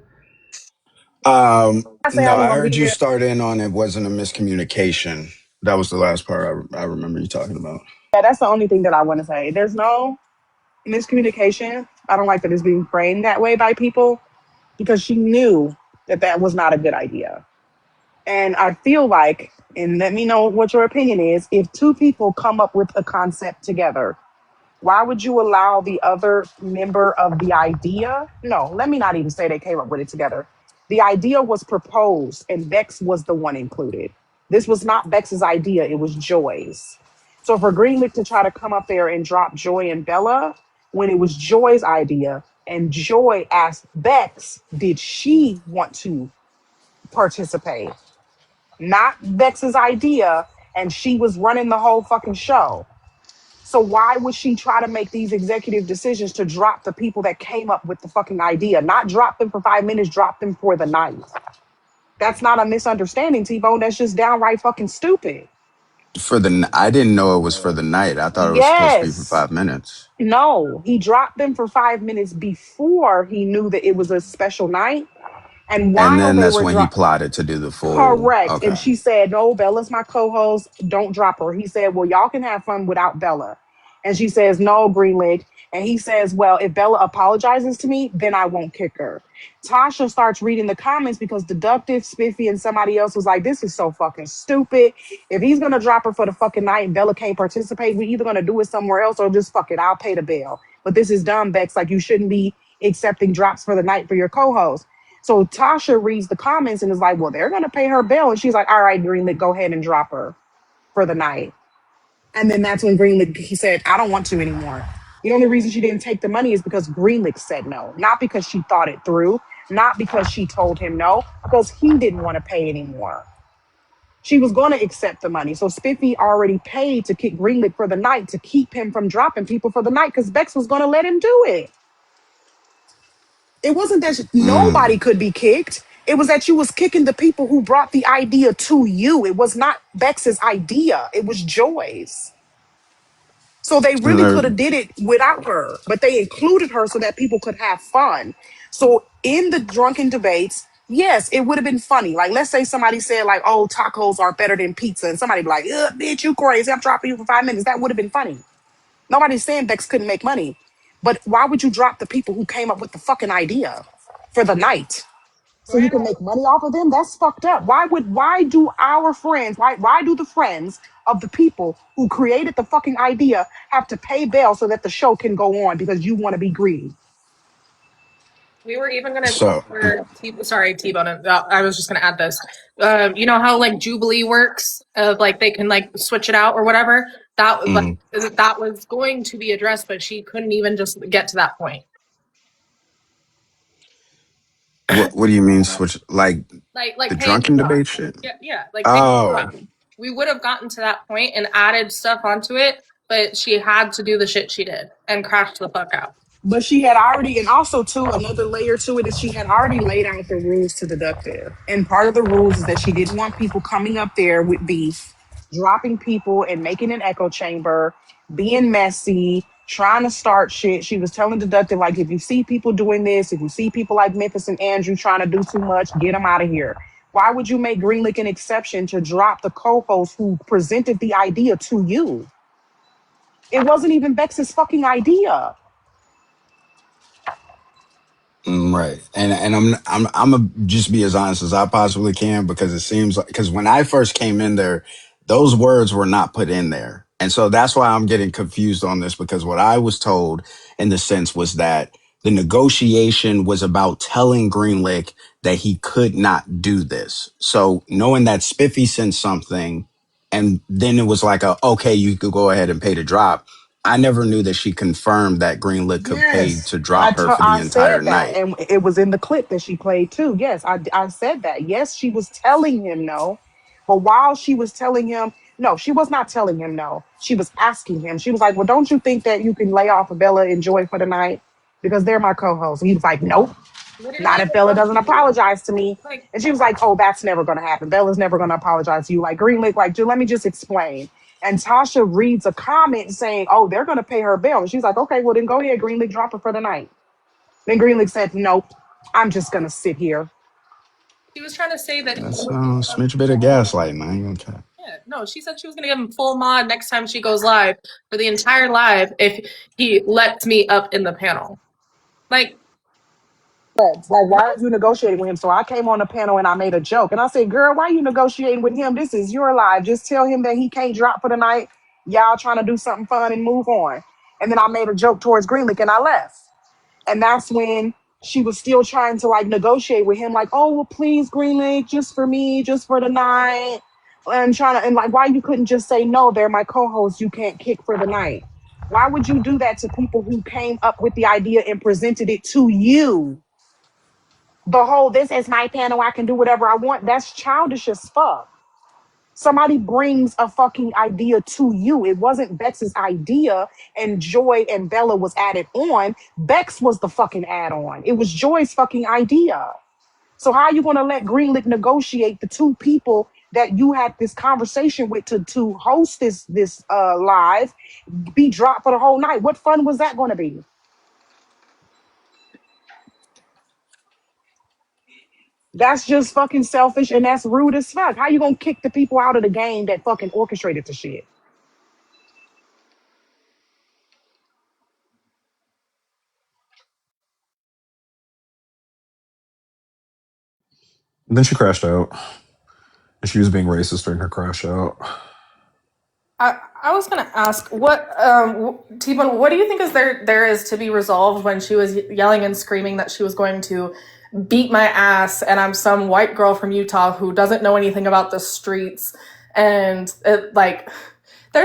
B: I say I
N: No,
B: was
N: I
B: gonna be
N: heard you
B: here.
N: start in on it wasn't a miscommunication. That was the last part I remember you talking about.
B: Yeah, that's the only thing that I want to say. There's no miscommunication. I don't like that it's being framed that way by people because she knew that that was not a good idea. And I feel like, and let me know what your opinion is, if two people come up with a concept together, why would you allow the other member of the idea? No, let me not even say they came up with it together. The idea was proposed and Bex was the one included. This was not Bex's idea, it was Joy's. So for Greenlick to try to come up there and drop Joy and Bella when it was Joy's idea, and Joy asked Bex, did she want to participate? not Bex's idea, and she was running the whole fucking show. So why would she try to make these executive decisions to drop the people that came up with the fucking idea? Not drop them for 5 minutes, drop them for the night. That's not a misunderstanding, T-Bone. That's just downright fucking stupid.
N: I didn't know it was for the night. I thought it was supposed to be for
B: Yes.
N: 5 minutes.
B: No, he dropped them for 5 minutes before he knew that it was a special night. And
N: And
B: while
N: then
B: they
N: that's
B: were
N: when he plotted to do the full.
B: correct. And
N: Okay.
B: she said, no, Bella's my co-host. Don't drop her. He said, well, y'all can have fun without Bella. And she says, no, Greenleg. And he says, well, if Bella apologizes to me, then I won't kick her. Tasha starts reading the comments because Deductive, Spiffy, and somebody else was like, this is so fucking stupid. If he's going to drop her for the fucking night and Bella can't participate, we're either going to do it somewhere else or just fuck it. I'll pay the bill. But this is dumb, Bex. Like, you shouldn't be accepting drops for the night for your co-host. So Tasha reads the comments and is like, well, they're going to pay her bill. And she's like, all right, Greenlit, go ahead and drop her for the night. And then that's when Greenlit, he said, I don't want to anymore. The only reason she didn't take the money is because Greenlit said no, not because she thought it through, not because she told him no, because he didn't want to pay anymore. She was going to accept the money. So Spiffy already paid to kick Greenlit for the night to keep him from dropping people for the night because Bex was going to let him do it. It wasn't that nobody could be kicked. It was that you was kicking the people who brought the idea to you. It was not Bex's idea. It was Joy's. So they really could have did it without her, but they included her so that people could have fun. So in the drunken debates, yes, it would have been funny. Like, let's say somebody said like, oh, tacos are better than pizza. And somebody be like, ugh, bitch, you crazy. I'm dropping you for 5 minutes. That would have been funny. Nobody's saying Bex couldn't make money. But why would you drop the people who came up with the fucking idea for the night? So you can make money off of them? That's fucked up. Why do our friends, why do the friends of the people who created the fucking idea have to pay bail so that the show can go on because you want to be greedy?
E: We were even going to
N: So,
E: cover, sorry, T-Bone, I was just going to add this. You know how like Jubilee works, of like they can like switch it out or whatever? That like, that was going to be addressed, but she couldn't even just get to that point.
N: what do you mean switch? Like
E: Like
N: the
E: paying
N: drunken
E: people off.
N: debate shit?
E: Yeah, like paying people
N: Oh,
E: off. We would have gotten to that point and added stuff onto it, but she had to do the shit she did and crashed the fuck out.
B: But she had already, and also too, another layer to it is she had already laid out the rules to Deductive. And part of the rules is that she didn't want people coming up there with beef, dropping people and making an echo chamber, being messy, trying to start shit. She was telling Deductive, like, if you see people doing this, if you see people like Memphis and Andrew trying to do too much, get them out of here. Why would you make Greenlick an exception to drop the co-host who presented the idea to you? It wasn't even Bex's fucking idea.
N: right. And I'm gonna just be as honest as I possibly can because it seems like because when I first came in there, those words were not put in there, and so that's why I'm getting confused on this because what I was told in the sense was that the negotiation was about telling Greenlick that he could not do this. So knowing that Spiffy sent something, and then it was like okay, you could go ahead and pay to drop. I never knew that she confirmed that Greenlit could pay
B: Yes,
N: to drop her for the
B: I
N: entire
B: said that,
N: night.
B: and it was in the clip that she played too. Yes, I said that. Yes, she was telling him no, but while she was telling him no, she was not telling him no. She was asking him. She was like, "Well, don't you think that you can lay off of Bella and Joy for the night because they're my co-hosts?" And he was like, "Nope, not
E: Literally,
B: if Bella doesn't apologize to me."
E: like,
B: And she was like, "Oh, that's never going to happen. Bella's never going to apologize to you." Like Greenlick, like, let me just explain. And Tasha reads a comment saying, "Oh, they're going to pay her bill." And she's like, "Okay, well then go ahead, Greenlick, drop her for the night." Then Greenlick said, "Nope, I'm just going to sit here."
E: she was trying to say that.
N: That's a smidge bit of gaslighting. I ain't gonna care.
E: Yeah, no, she said she was going to give him full mod next time she goes live for the entire live if he lets me up in the panel. Like,
B: Like, why are you negotiating with him? So I came on the panel and I made a joke. And I said, "Girl, why are you negotiating with him? This is your live. Just tell him that he can't drop for the night. Y'all trying to do something fun and move on." And then I made a joke towards Greenlick and I left. And that's when she was still trying to like negotiate with him, like, "Oh, well, please, Greenlick, just for me, just for the night." And trying to, and like, why you couldn't just say, "No, they're my co-hosts. You can't kick for the night." Why would you do that to people who came up with the idea and presented it to you? The whole, this is my panel, I can do whatever I want. That's childish as fuck. Somebody brings a fucking idea to you. It wasn't Bex's idea, and Joy and Bella was added on. Bex was the fucking add-on. It was Joy's fucking idea. So how are you gonna let Greenlick negotiate the two people that you had this conversation with to host this live be dropped for the whole night? What fun was that gonna be? That's just fucking selfish and that's rude as fuck. How you gonna kick the people out of the game that fucking orchestrated the shit?
C: And then she crashed out. And she was being racist during her crash out.
E: I was gonna ask what T-Bone, what do you think there is to be resolved when she was yelling and screaming that she was going to beat my ass and I'm some white girl from Utah who doesn't know anything about the streets and there's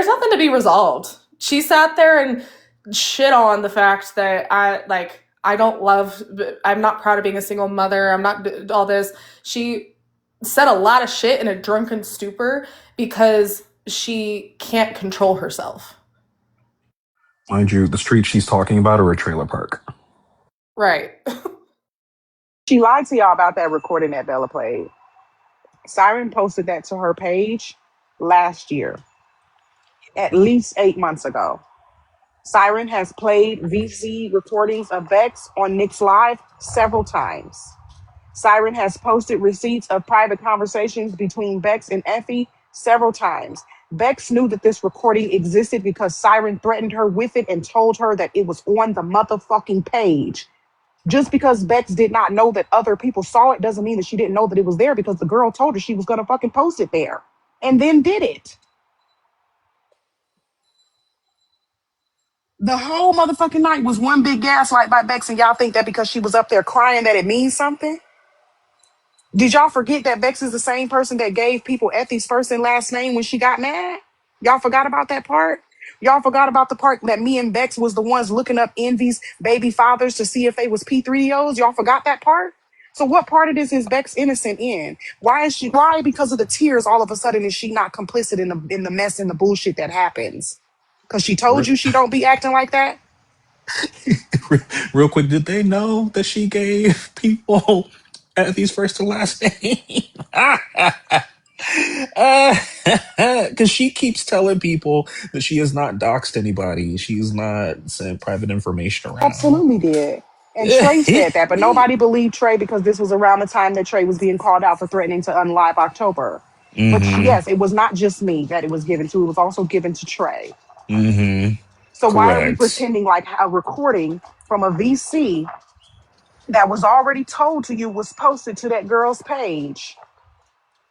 E: nothing to be resolved. She sat there and shit on the fact that I'm not proud of being a single mother. I'm not all this. She said a lot of shit in a drunken stupor because she can't control herself.
C: Mind you, the streets she's talking about are a trailer park.
E: Right.
B: She lied to y'all about that recording that Bella played. Siren posted that to her page last year, at least 8 months ago. Siren has played VC recordings of Bex on Nick's Live several times. Siren has posted receipts of private conversations between Bex and Effie several times. Bex knew that this recording existed because Siren threatened her with it and told her that it was on the motherfucking page. Just because Bex did not know that other people saw it doesn't mean that she didn't know that it was there, because the girl told her she was going to fucking post it there and then did it. The whole motherfucking night was one big gaslight by Bex, and y'all think that because she was up there crying that it means something? Did y'all forget that Bex is the same person that gave people Effie's first and last name when she got mad? Y'all forgot about that part? Y'all forgot about the part that me and Bex was the ones looking up Envy's baby fathers to see if they was P3Os? Y'all forgot that part? So what part of this is Bex innocent in? Why because of the tears all of a sudden is she not complicit in the mess and the bullshit that happens? Because she told you she don't be acting like that?
I: Real quick, did they know that she gave people these first and last name? Because she keeps telling people that she has not doxed anybody. She's not sent private information around.
B: Absolutely did. And Trey said that, but nobody believed Trey because this was around the time that Trey was being called out for threatening to unlive October. But
I: Mm-hmm.
B: yes, it was not just me that it was given to. It was also given to Trey.
I: Mm-hmm.
B: So why are we
I: Correct.
B: pretending like a recording from a VC that was already told to you was posted to that girl's page?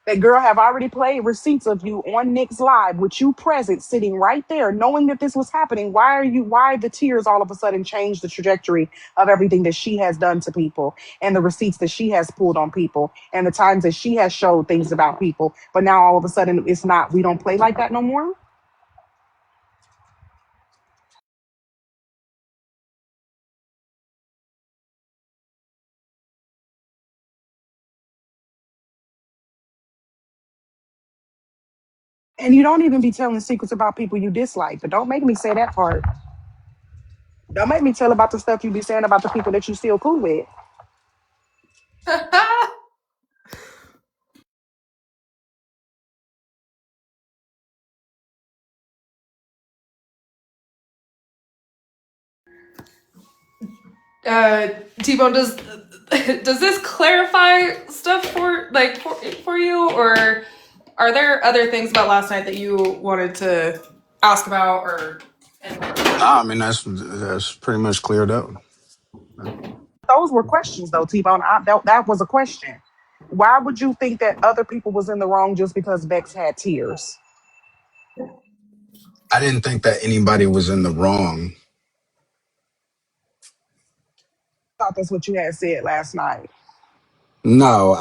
B: That girl have already played receipts of you on Nick's Live with you present, sitting right there, knowing that this was happening. Why the tears all of a sudden changed the trajectory of everything that she has done to people and the receipts that she has pulled on people and the times that she has showed things about people. But now all of a sudden it's not, we don't play like that no more. And you don't even be telling secrets about people you dislike. But don't make me say that part. Don't make me tell about the stuff you be saying about the people that you still cool with.
E: T-Bone, does this clarify stuff for you, or are there other things about last night that you wanted to ask about or
N: Nah, I mean that's pretty much cleared up.
B: Those were questions, though, T-Bone. That was a question. Why would you think that other people was in the wrong just because Bex had tears?
N: I didn't think that anybody was in the wrong.
B: I thought that's what you had said last night.
N: No,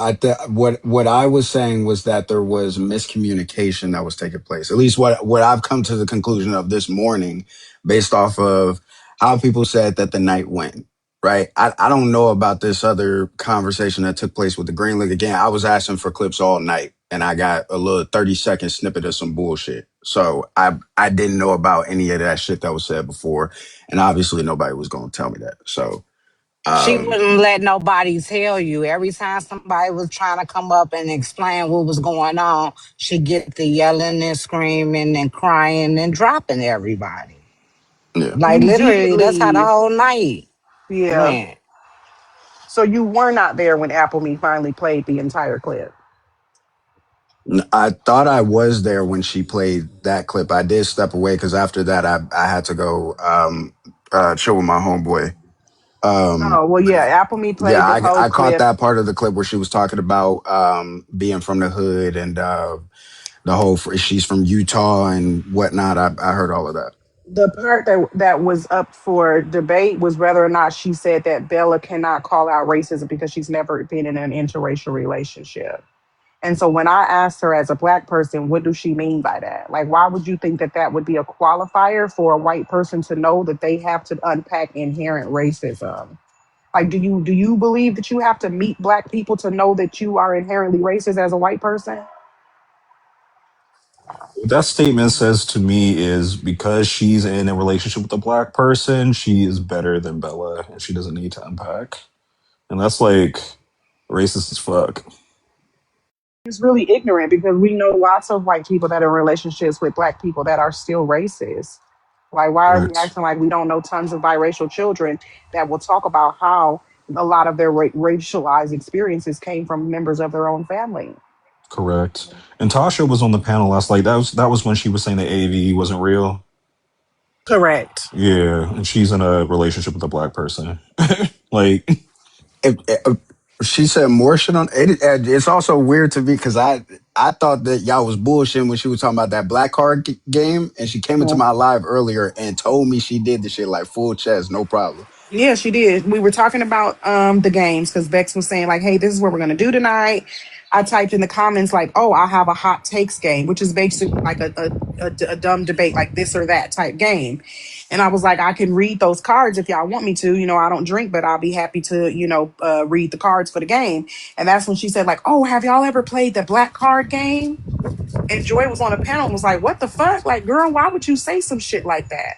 N: what I was saying was that there was miscommunication that was taking place. At least what I've come to the conclusion of this morning, based off of how people said that the night went. Right. I don't know about this other conversation that took place with the Green League. Again, I was asking for clips all night. and I got a little 30-second snippet of some bullshit. So I didn't know about any of that shit that was said before, and obviously nobody was gonna tell me that. So
D: She
N: um,
D: wouldn't let nobody tell you. Every time somebody was trying to come up and explain what was going on, she'd get the yelling and screaming and crying and dropping everybody.
N: yeah,
D: Like
B: You did
D: literally, that's how the
B: leave.
D: whole night
B: Yeah.
D: went.
B: So you were not there when Apple Me finally played the entire clip.
N: I thought I was there when she played that clip. I did step away because after that I had to go chill with my homeboy.
B: Oh, well, yeah. Apple Me
N: Yeah,
B: played the whole
N: I caught
B: clip.
N: that part of the clip where she was talking about being from the hood and the whole she's from Utah and whatnot. I heard all of that.
B: The part that was up for debate was whether or not she said that Bella cannot call out racism because she's never been in an interracial relationship. And so when I asked her as a black person, what does she mean by that? Like, why would you think that that would be a qualifier for a white person to know that they have to unpack inherent racism? Like, do you believe that you have to meet black people to know that you are inherently racist as a white person?
C: What that statement says to me is because she's in a relationship with a black person, she is better than Bella and she doesn't need to unpack. And that's like racist as fuck.
B: It's really ignorant because we know lots of white people that are in relationships with black people that are still racist. Like, why are we
C: Correct.
B: acting like we don't know tons of biracial children that will talk about how a lot of their racialized experiences came from members of their own family?
C: Correct. And Tasha was on the panel last night. That was when she was saying the AV wasn't real.
B: Correct.
C: Yeah, and she's in a relationship with a black person. Like,
N: If she said more shit on it. It's also weird to me because I thought that y'all was bullshitting when she was talking about that black card game, and she came into my live earlier and told me she did the shit like full chest, no problem.
B: Yeah, she did. We were talking about the games because Bex was saying like, "Hey, this is what we're gonna do tonight." I typed in the comments like, "Oh, I have a hot takes game," which is basically like a dumb debate, like this or that type game. And I was like, "I can read those cards if y'all want me to. You know, I don't drink, but I'll be happy to, read the cards for the game." And that's when she said like, "Oh, have y'all ever played the black card game?" And Joy was on the panel and was like, "What the fuck? Like, girl, why would you say some shit like that?"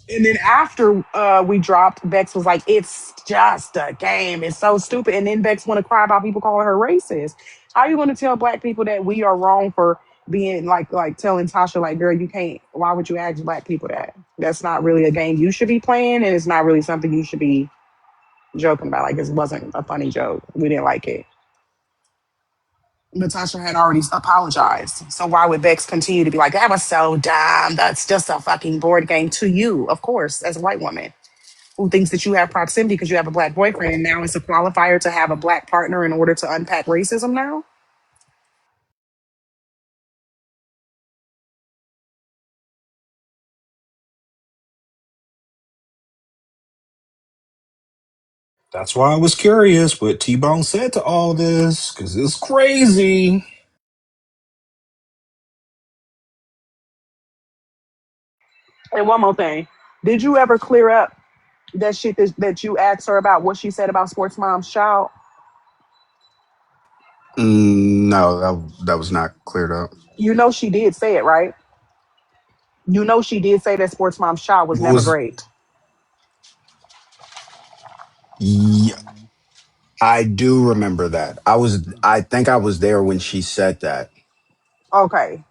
B: And then after we dropped, Bex was like, "It's just a game. It's so stupid." And then Bex want to cry about people calling her racist. How are you going to tell black people that we are wrong for being like telling Tasha like, "Girl, you can't." Why would you ask black people that? That's not really a game you should be playing, and it's not really something you should be joking about. Like, it wasn't a funny joke. We didn't like it. Natasha had already apologized. So why would Bex continue to be like, "That was so dumb. That's just a fucking board game" to you, of course, as a white woman who thinks that you have proximity because you have a black boyfriend and now it's a qualifier to have a black partner in order to unpack racism now?
C: that's why I was curious what T Bone said to all this, because it's crazy.
B: And one more thing. Did you ever clear up that shit that you asked her about what she said about Sports Mom's child?
N: No, that was not cleared up.
B: You know she did say it, right? You know she did say that Sports Mom's child was
N: What
B: never
N: was?
B: great.
N: Yeah, I do remember that. I think I was there when she said that.
B: Okay.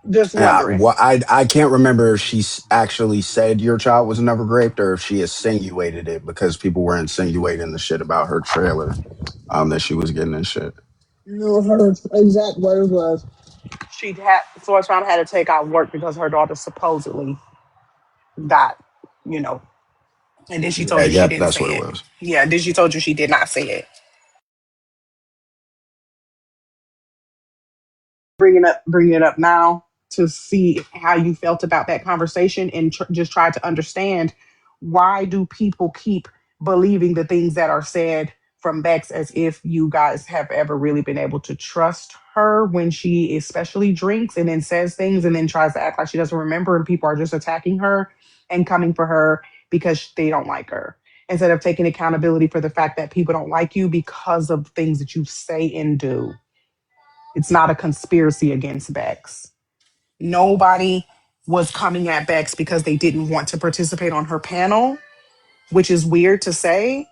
B: Just
N: And
B: wondering.
N: I can't remember if she actually said your child was never raped or if she insinuated it because people were insinuating the shit about her trailer, that she was getting and shit.
B: No, her exact words was she had Sports Mom had to take out work because her daughter supposedly got, you know, and then she told
N: Yeah,
B: you she
N: yep,
B: didn't
N: that's
B: say
N: what it
B: it.
N: was.
B: Yeah, then she told you she did not say it. Bringing it up now to see how you felt about that conversation and just try to understand why do people keep believing the things that are said from Bex as if you guys have ever really been able to trust her when she especially drinks and then says things and then tries to act like she doesn't remember and people are just attacking her and coming for her because they don't like her. instead of taking accountability for the fact that people don't like you because of things that you say and do. It's not a conspiracy against Bex. Nobody was coming at Bex because they didn't want to participate on her panel, which is weird to say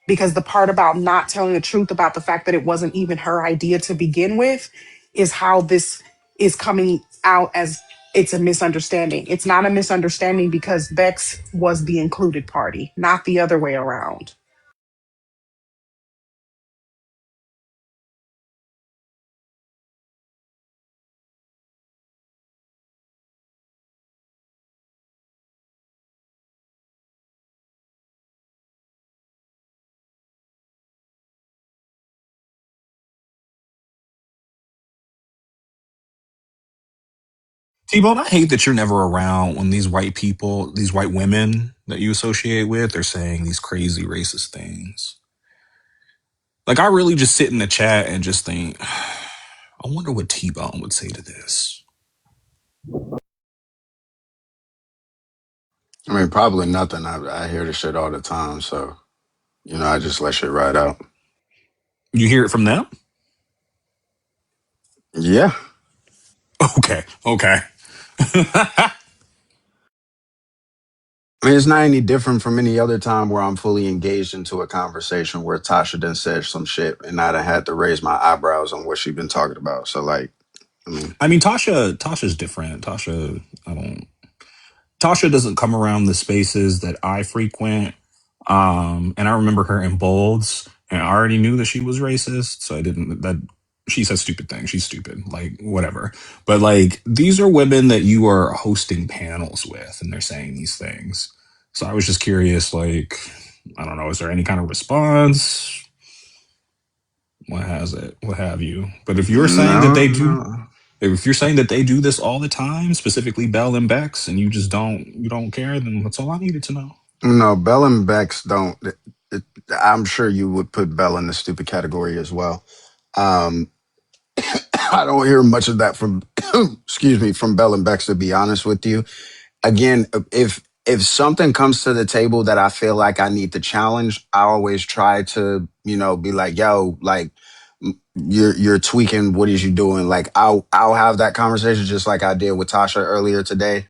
B: because the part about not telling the truth about the fact that it wasn't even her idea to begin with is how this is coming out as it's a misunderstanding. It's not a misunderstanding because Bex was the included party, not the other way around.
I: T-Bone, I hate that you're never around when these white people, these white women that you associate with are saying these crazy racist things. Like, I really just sit in the chat and just think, I wonder what T-Bone would say to this.
N: I mean, probably nothing. I hear this shit all the time, so I just let shit ride out.
I: You hear it from them?
N: Yeah.
I: Okay.
N: I mean, it's not any different from any other time where I'm fully engaged into a conversation where Tasha done said some shit and I done had to raise my eyebrows on what she been talking about. So, like, I mean,
I: Tasha's different. Tasha doesn't come around the spaces that I frequent. And I remember her in Bolds, and I already knew that she was racist, so I didn't. That she says stupid things. She's stupid, like whatever. But like these are women that you are hosting panels with, and they're saying these things. So I was just curious, like, I don't know, is there any kind of response? What has it? What have you? But if you're saying that they do,
N: no.
I: if you're saying that they do this all the time, specifically Bell and Bex, and you don't care, then that's all I needed to know.
N: No, Bell and Bex don't. I'm sure you would put Bell in the stupid category as well. Um, I don't hear much of that from, excuse me, from Bell and Bex, to be honest with you. Again, if something comes to the table that I feel like I need to challenge, I always try to, be like, yo, like you're tweaking. What is you doing? Like I'll have that conversation just like I did with Tasha earlier today.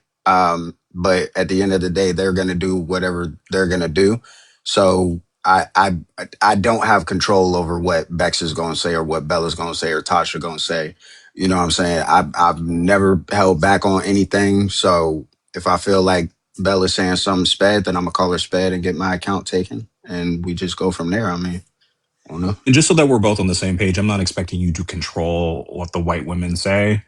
N: But at the end of the day, they're gonna do whatever they're gonna do. So I don't have control over what Bex is gonna say or what Bella's gonna say or Tasha gonna say. You know what I'm saying? I've never held back on anything. So if I feel like Bella's saying something sped, then I'm gonna call her sped and get my account taken, and we just go from there. I mean, I don't know.
I: And just so that we're both on the same page, I'm not expecting you to control what the white women say.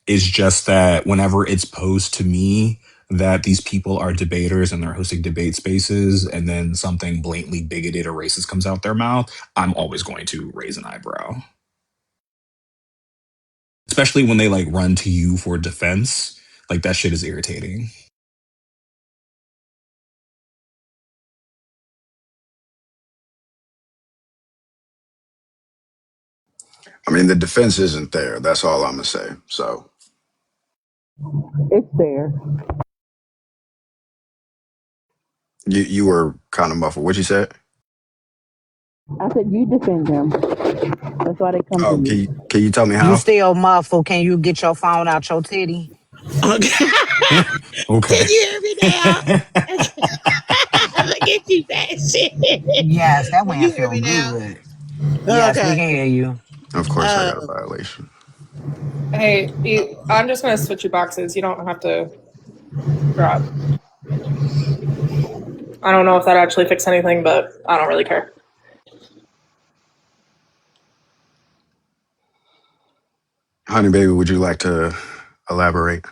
I: It's just that whenever it's posed to me that these people are debaters and they're hosting debate spaces and then something blatantly bigoted or racist comes out their mouth, I'm always going to raise an eyebrow. Especially when they like run to you for defense. Like that shit is irritating.
N: I mean, the defense isn't there. That's all I'm gonna say. So
B: It's there.
N: you were kind of muffled. What you said?
B: I said you defend them. That's why they come to
N: Oh,
B: you.
N: can you tell me
D: You
N: how?
D: still muffled. Can you get your phone out your titty?
O: Okay.
I: Okay.
O: Can you hear me now? Look at you, that shit.
D: Yes, that
O: Can
D: man
O: you hear
D: feel
O: me now?
D: good. Yes, we can
O: Okay.
D: hear you.
N: Of course, I got a
O: Um,
N: violation.
E: Hey, I'm just gonna switch you boxes. You don't have to drop. I don't know if that actually fixed anything, but I don't really care.
N: Honey, baby, would you like to elaborate?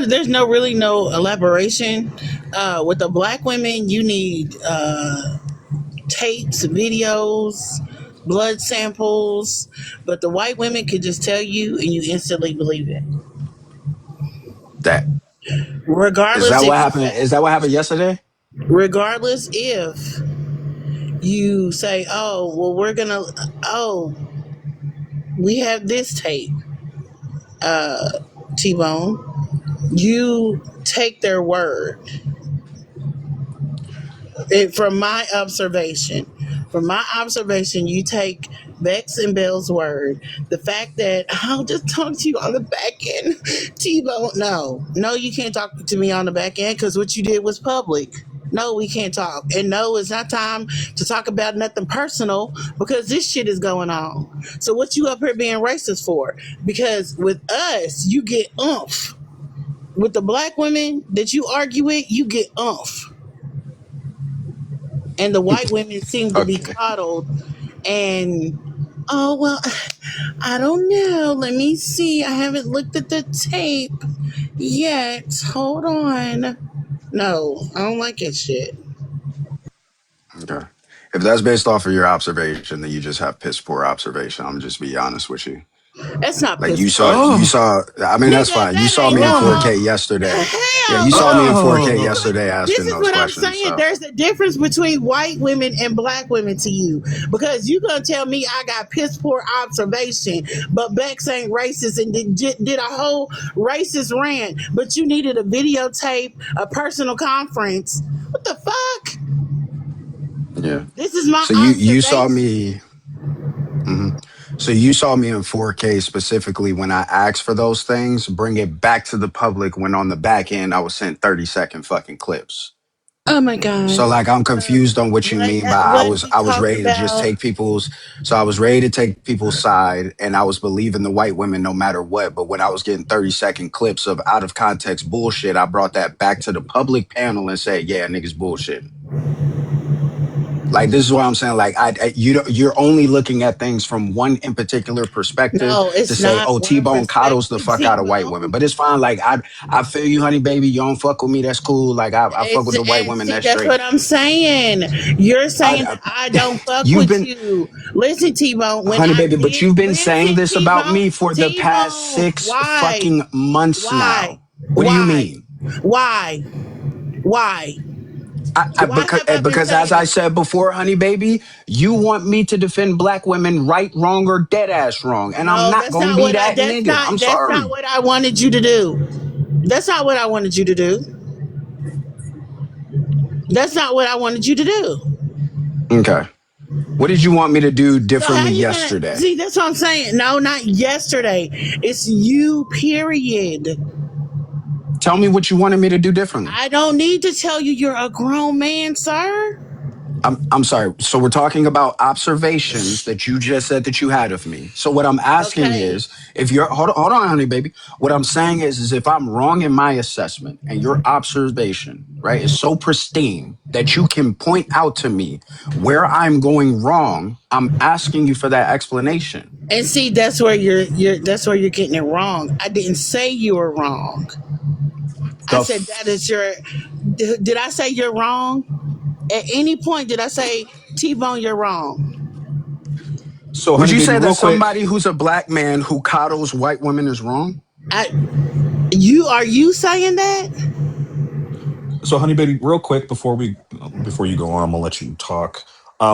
O: there's no elaboration. With the black women, you need tapes, videos, blood samples, but the white women could just tell you and you instantly believe it.
N: That is
O: Regardless
N: that
O: if
N: what happened? Is that what happened yesterday?
O: regardless if you say, oh, well, we have this tape, T-Bone, you take their word. From my observation, you take Bex and Bell's word. The fact that I'll just talk to you on the back end, Tebow. No, you can't talk to me on the back end because what you did was public. No, we can't talk. And no, it's not time to talk about nothing personal because this shit is going on. So what you up here being racist for? Because with us, you get oomph. With the black women that you argue with, you get oomph. And the white women seem to be
N: Okay.
O: coddled and oh well, I don't know. Let me see. I haven't looked at the tape yet. Hold on. No, I don't like that shit.
N: Okay. If that's based off of your observation, then you just have piss poor observation. I'm just be honest with you.
O: That's not
N: Like
O: piss poor.
N: you
I: Oh,
N: saw. I mean, that's
O: Nigga,
N: fine. You
O: that
N: saw
O: ain't
N: me in
O: no
N: 4K yesterday. Yeah, you
O: hell
N: saw me in 4K
O: no.
I: oh.
N: yesterday
O: This
N: asking
O: is
N: those
O: what I'm
N: questions.
O: saying.
N: So
O: There's a difference between white women and black women to you. Because you gonna tell me I got piss poor observation, but Bex ain't racist and did a whole racist rant, but you needed a videotape, a personal conference. What the fuck?
N: yeah.
O: This is my
N: So you saw
O: observation.
N: me. hmm So you saw me in 4K specifically when I asked for those things. Bring it back to the public when on the back end I was sent 30-second fucking clips.
O: Oh my god.
N: So like I'm confused on what you mean by
O: What are you
N: I was
O: talking
N: ready to just
O: about?
N: take people's so I was ready to take people's side and I was believing the white women no matter what. But when I was getting 30-second clips of out of context bullshit, I brought that back to the public panel and said, yeah, niggas bullshit. Like this is what I'm saying. Like you're only looking at things from one in particular perspective
O: No,
N: to
O: it's
N: say,
O: not
N: oh,
O: one
N: T-Bone coddles the
O: perspective,
N: fuck out of white women.
O: T-Bone.
N: But it's fine. Like I feel you, honey, baby. You don't fuck with me. That's cool. Like I fuck with the white
O: And
N: women.
O: see,
N: That's
O: that's
N: straight.
O: what I'm saying. You're
N: I,
O: saying that
N: I
O: I don't fuck
N: you've
O: with
N: been,
O: you. Listen, T-Bone, when
N: honey,
O: I
N: baby, but
O: did,
N: you've been saying
O: listen,
N: this about
O: T-Bone,
N: me for the past
O: T-Bone,
N: 6
O: why?
N: fucking months
O: Why?
N: now. What do you
O: Why?
N: mean?
O: Why? Why? Why have I been
N: Because as
O: saying
N: I
O: it?
N: said before, honey, baby, you want me to defend black women right, wrong, or dead ass wrong, and I'm
O: No,
N: not gonna be that nigga. I'm
O: that's not
N: sorry.
O: what I wanted you to do. That's not what I wanted you to do. That's not what I wanted you to do.
N: Okay. What did you want me to do
O: So how
N: differently
O: you gonna
N: yesterday?
O: see? That's what I'm saying. No, not yesterday. It's you. Period.
N: Tell me what you wanted me to do differently.
O: I don't need to tell you you're a grown man, sir.
N: I'm sorry. So we're talking about observations that you just said that you had of me. So what I'm asking
O: Okay.
N: is, if you're hold on, honey, baby. What I'm saying is if I'm wrong in my assessment and your observation, right, is so pristine that you can point out to me where I'm going wrong, I'm asking you for that explanation.
O: And see, that's where you're getting it wrong. I didn't say you were wrong. I
N: The
O: said that is your. Did I say you're wrong? At any point did I say T-Bone you're wrong?
I: So,
N: would
I: honey,
N: you
I: baby,
N: say that
I: real quick.
N: somebody who's a black man who coddles white women is wrong?
O: I are you saying that?
I: So, honey, baby, real quick before you go on, I'm gonna let you talk.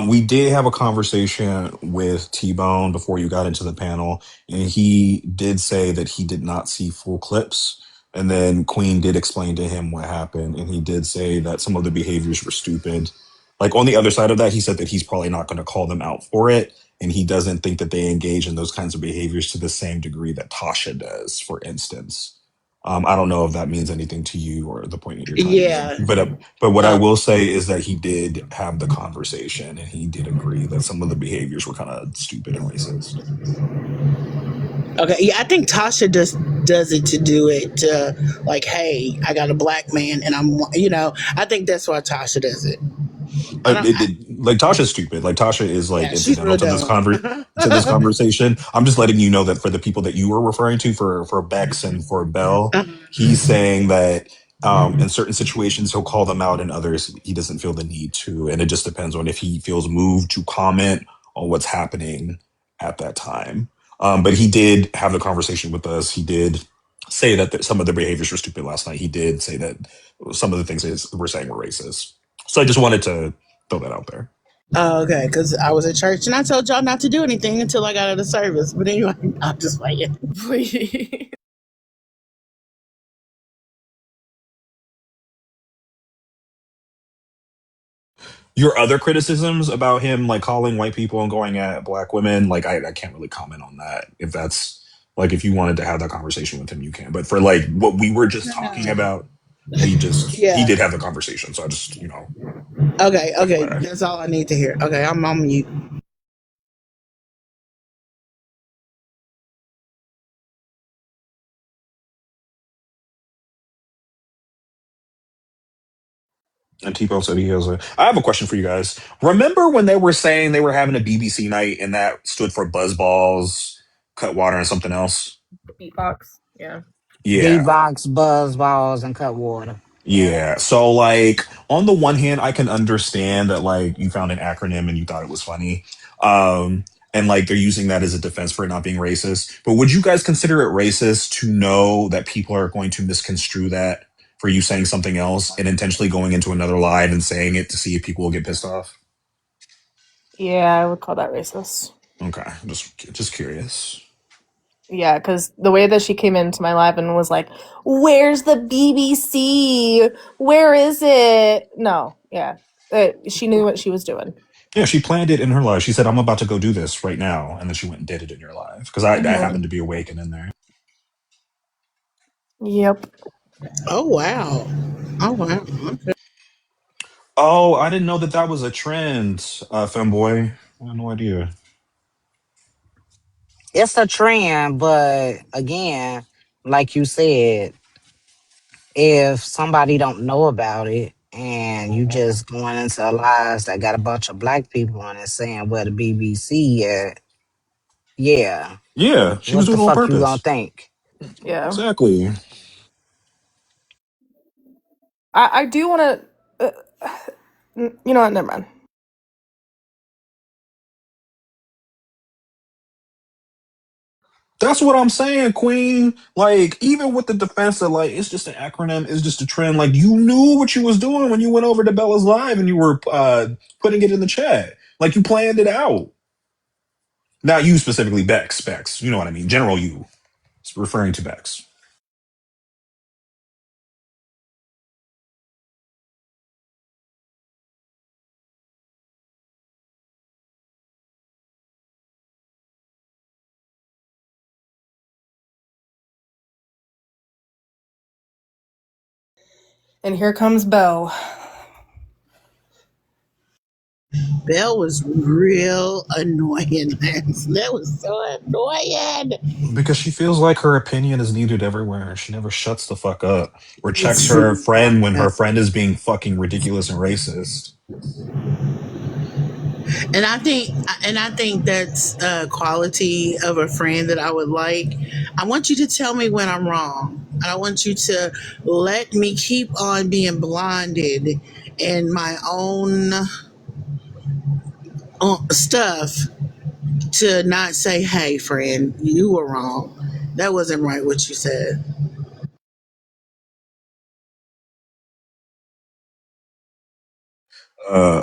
I: We did have a conversation with T Bone before you got into the panel, and he did say that he did not see full clips. And then Queen did explain to him what happened, and he did say that some of the behaviors were stupid. Like on the other side of that, he said that he's probably not going to call them out for it, and he doesn't think that they engage in those kinds of behaviors to the same degree that Tasha does, for instance. I don't know if that means anything to you or the point that you're trying to make,
O: Yeah.
I: but what I
O: Uh,
I: will say is that he did have the conversation and he did agree that some of the behaviors were kind of stupid and racist.
O: okay. Yeah, I think Tasha does it to do it. Like, hey, I got a black man, and I think that's why Tasha does it. I don't.
I: Like Tasha's stupid. Like Tasha is like
O: Yeah, she's
I: incidental
O: real
I: to this
O: dumb.
I: conversation. I'm just letting you know that for the people that you were referring to, for Bex and for Bell, he's saying that in certain situations he'll call them out, and others he doesn't feel the need to, and it just depends on if he feels moved to comment on what's happening at that time. But he did have the conversation with us. He did say that some of the behaviors were stupid last night. He did say that some of the things we're saying were racist. So I just wanted to throw that out there.
O: Oh, okay, because I was at church and I told y'all not to do anything until I got out of the service. But anyway, I'm just playing. Please.
C: your other criticisms about him, like calling white people and going at black women, like I can't really comment on that. If that's like if you wanted to have that conversation with him, you can. But for like what we were just talking about, he
O: Yeah.
C: did have the conversation. So I just
O: Okay. Okay.
C: FYI.
O: That's all I need to hear. Okay. I'm on mute.
C: And T-Bone said he has a. I have a question for you guys. Remember when they were saying they were having a BBC night and that stood for Buzzballs, Cutwater, and something else?
E: Beatbox. Yeah.
C: Yeah.
D: Beatbox, buzz balls, and cut water.
E: Yeah.
C: Yeah. So like on the one hand, I can understand that like you found an acronym and you thought it was funny. And like they're using that as a defense for it not being racist. But would you guys consider it racist to know that people are going to misconstrue that for you saying something else and intentionally going into another live and saying it to see if people will get pissed off?
E: Yeah, I would call that racist.
C: Okay. Just curious.
E: Yeah, because the way that she came into my live and was like, "Where's the BBC? Where is it?" No, yeah, she knew what she was doing.
C: Yeah, she planned it in her life. She said, I'm about to go do this right now. And then she went and did it in your life. Because I happened to be awake and in there.
E: Yep.
O: Oh wow. Oh wow. Okay.
C: Oh, I didn't know that that was a trend, femboy. I had no idea.
D: It's a trend, but again, like you said, if somebody don't know about it and you just going into lives that got a bunch of black people on it saying where the BBC at, yeah,
C: Yeah, she was
D: what the
C: doing it on
D: fuck you gonna
C: purpose.
D: think?
E: Yeah.
C: Exactly.
E: I do want to. You know what? Never mind.
C: That's what I'm saying, Queen. Like, even with the defense of like, it's just an acronym, it's just a trend. Like, you knew what you was doing when you went over to Bella's Live and you were putting it in the chat. Like, you planned it out. Not you specifically, Bex. You know what I mean? General you. It's referring to Bex.
E: And here comes Belle.
O: Belle was real annoying. That was so annoying.
C: Because she feels like her opinion is needed everywhere. She never shuts the fuck up or checks
O: It's
C: her friend when her friend is being fucking ridiculous and racist.
O: and I think that's a quality of a friend that I would like. I want you to tell me when I'm wrong. I want you to let me keep on being blinded in my own stuff to not say, "Hey, friend, you were wrong. That wasn't right what you said."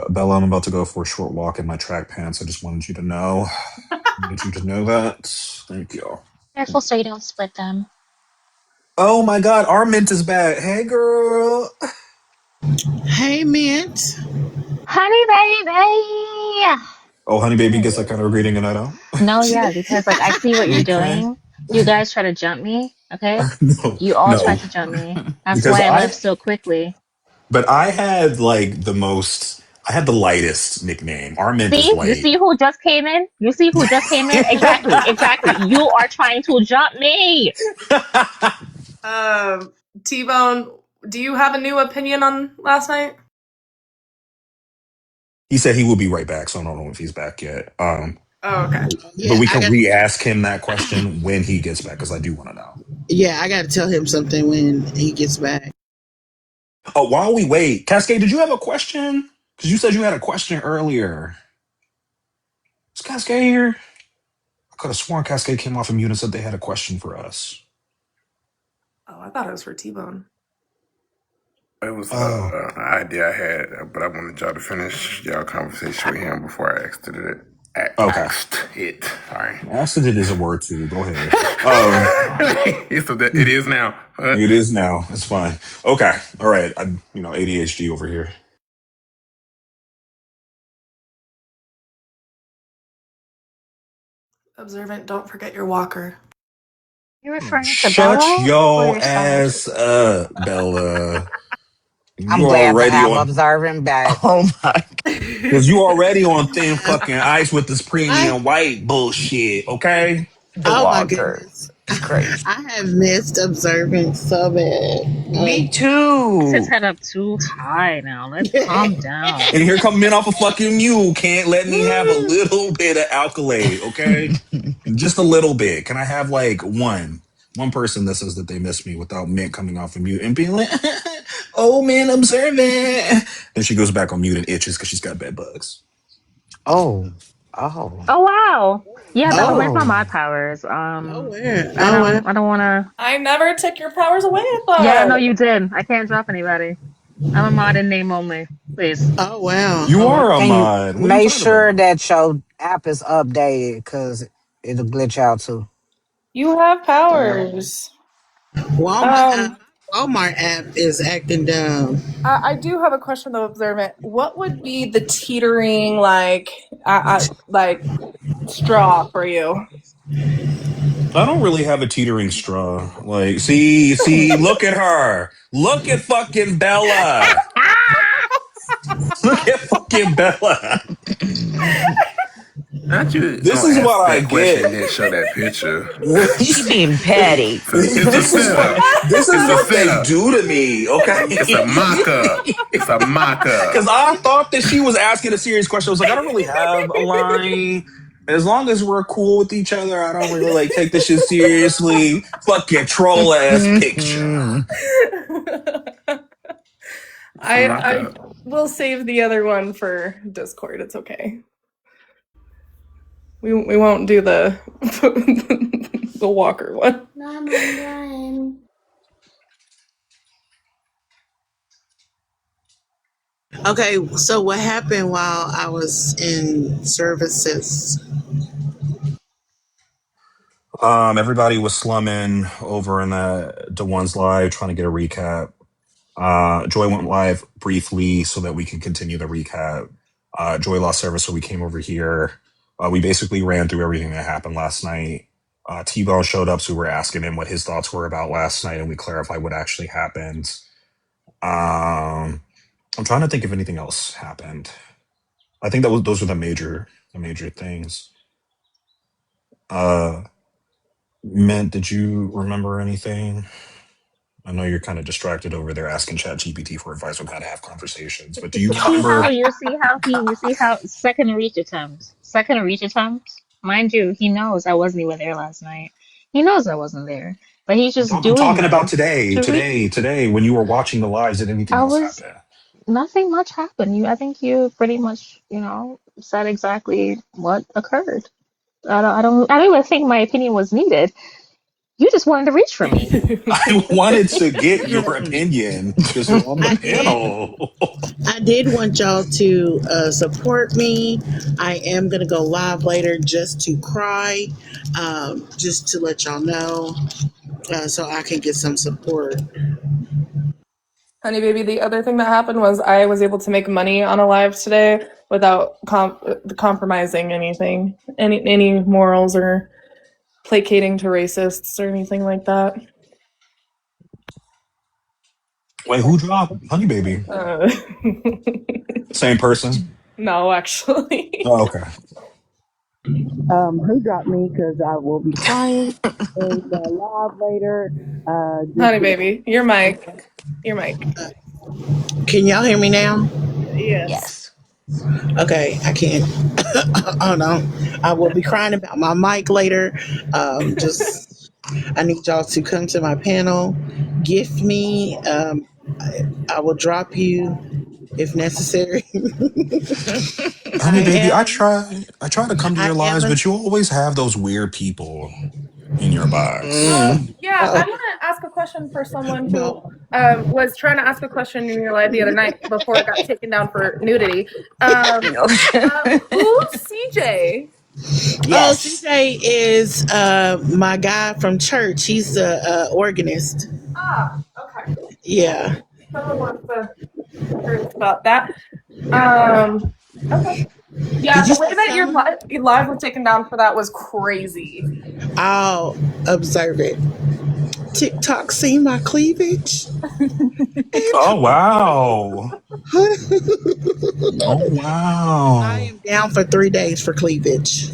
C: Bella, I'm about to go for a short walk in my track pants. I just wanted you to know. Wanted you to know that. Thank you.
G: Careful so you don't split them.
C: Oh my god, our mint is back. Hey girl.
O: Hey, Mint.
G: Honey baby!
C: Oh, honey baby gets that kind of greeting and I don't.
G: No, yeah, because like I see what you're
C: Okay.
G: doing. You guys try to jump me, okay?
C: No,
G: You all try
C: no.
G: to jump me. That's
C: Because
G: why I left so quickly.
C: but I had like I had the lightest nickname. Our mint is
G: See? You
C: light.
G: see who just came in? You see who just came in? Exactly, exactly. You are trying to jump me.
E: T-Bone, do you have a new opinion on last night?
C: He said he will be right back, so I don't know if he's back yet.
E: Oh, okay.
C: But
O: Yeah,
C: we
O: I
C: can
O: got.
C: re-ask him that question when he gets back because I do want to know.
O: Yeah, I got to tell him something when he gets back.
C: Oh, while we wait, Cascade, did you have a question? Because you said you had a question earlier. Is Cascade here? I could have sworn Cascade came off of mute and said they had a question for us.
E: Oh, I thought it was for T-Bone.
L: It was
C: Oh,
L: an idea I had, but I wanted y'all to finish y'all conversation with him before I exited it.
C: okay.
L: Axed it. Sorry.
C: Accident is a word too. Go ahead.
L: It is now.
C: It is now. It's fine. Okay. All right. ADHD over here.
E: Observant, don't forget your walker.
G: You referring to
C: Shut
G: Bella or
C: your
G: yourself?
C: ass up, Bella.
D: I'm
C: You
D: glad to
C: already
D: have
C: on.
D: observing back.
B: Oh my.
C: Because you already on thin fucking ice with this
O: I
C: premium white bullshit, okay?
B: The
O: oh my
B: Walker
O: goodness.
B: is crazy.
O: I have missed observing so bad.
B: Me
G: Takes his
B: too.
G: head up too high now. Let's calm down.
C: And here come men off a fucking mule. Can't let me have a little bit of alkalate, okay? Just a little bit. Can I have like one person that says that they miss me without Mint coming off of mute and being like, oh man, observant. Then she goes back on mute and itches because she's got bed bugs.
D: Oh, oh,
G: Oh wow. Yeah, Bella, where's my
D: oh.
G: mod powers?
O: Oh where?
G: I
O: Oh where?
G: don't wanna.
E: I never took your powers away, I
G: Yeah, no,
E: thought.
G: you did. I can't drop anybody. I'm a mod in name only. Please.
O: Oh wow.
C: You
O: Oh,
C: are a
D: And you
C: mod. What are you
D: make
C: talking
D: sure
C: about?
D: that your app is updated because it'll glitch out too.
E: You have
O: yeah.
E: powers.
O: Walmart
E: Um,
O: Walmart app is acting dumb.
E: I do have a question though, observant. What would be the teetering like straw for you?
C: I don't really have a teetering straw. Like, see, look at her. Look at fucking Bella. Look at fucking Bella.
L: Not you
C: This
L: gonna
C: is
L: ask
C: what I
L: that question
C: get.
L: and then show that picture.
B: She being petty.
L: It's a
C: This is what
L: setup.
C: this is
L: It's a
C: what they
L: setup.
C: do to me, okay?
L: It's a mock up. It's a mock
C: Because
L: up.
C: I thought that she was asking a serious question. I was like, I don't really have a line. As long as we're cool with each other, I don't really like take this shit seriously. Fucking troll ass picture.
L: It's a mock
E: I
L: up.
E: will save the other one for Discord. It's okay. We won't do the the walker one.
M: Mom, I'm done.
O: Okay, so what happened while I was in services?
C: Everybody was slumming over in the one's live trying to get a recap. Joy went live briefly so that we can continue the recap. Joy lost service, so we came over here. We basically ran through everything that happened last night. T-Bone showed up, so we were asking him what his thoughts were about last night, and we clarified what actually happened. I'm trying to think if anything else happened. I think those were the major things. Mint, did you remember anything? I know you're kind of distracted over there asking ChatGPT for advice on how to have conversations, but do you remember?
G: You see how second reach attempt. Mind you, he knows I wasn't even there last night. He knows I wasn't there, but he's just
C: I'm
G: doing
C: talking about
G: this
C: today,
G: to re.
C: today, when you were watching the lives. Did anything
G: I
C: else
G: was
C: happen?
G: nothing much happened. I think you pretty much, said exactly what occurred. I don't even think my opinion was needed. You just wanted to reach for me.
C: I wanted to get your opinion because you're on the
O: I did.
C: panel.
O: I did want y'all to support me. I am gonna go live later just to cry, just to let y'all know, so I can get some support.
E: Honey baby, the other thing that happened was I was able to make money on a live today without compromising anything, any morals or placating to racists or anything like that.
C: Wait, who dropped Honey Baby? Same person?
E: No, actually.
C: Oh, okay.
O: Who dropped me? Because I will be crying and live later.
E: Honey baby, your mic.
O: Can y'all hear me now?
E: Yes.
B: Yes.
O: Okay, I can't. Oh no, I will be crying about my mic later. Just I need y'all to come to my panel, gift me. I will drop you if necessary.
C: Honey Baby, I
O: am.
C: try to come to
O: I
C: your
O: am.
C: lives, but you always have those weird people in your box.
E: Yeah, I
O: Oh,
E: want to ask a question for someone who
O: well,
E: was trying to ask a question in your live the other night before it got taken down for nudity. Who's CJ?
O: oh,
B: Yes.
O: CJ is my guy from church. He's the organist.
E: Ah, okay.
O: Yeah.
E: Someone wants to curious about that. Okay. Yeah,
O: Did you
E: the way
O: say
E: that
O: some?
E: your live was taken down for that was crazy.
O: I'll observe it. TikTok see my cleavage?
C: Oh wow. Oh
O: I
C: wow.
O: am down for 3 days for cleavage.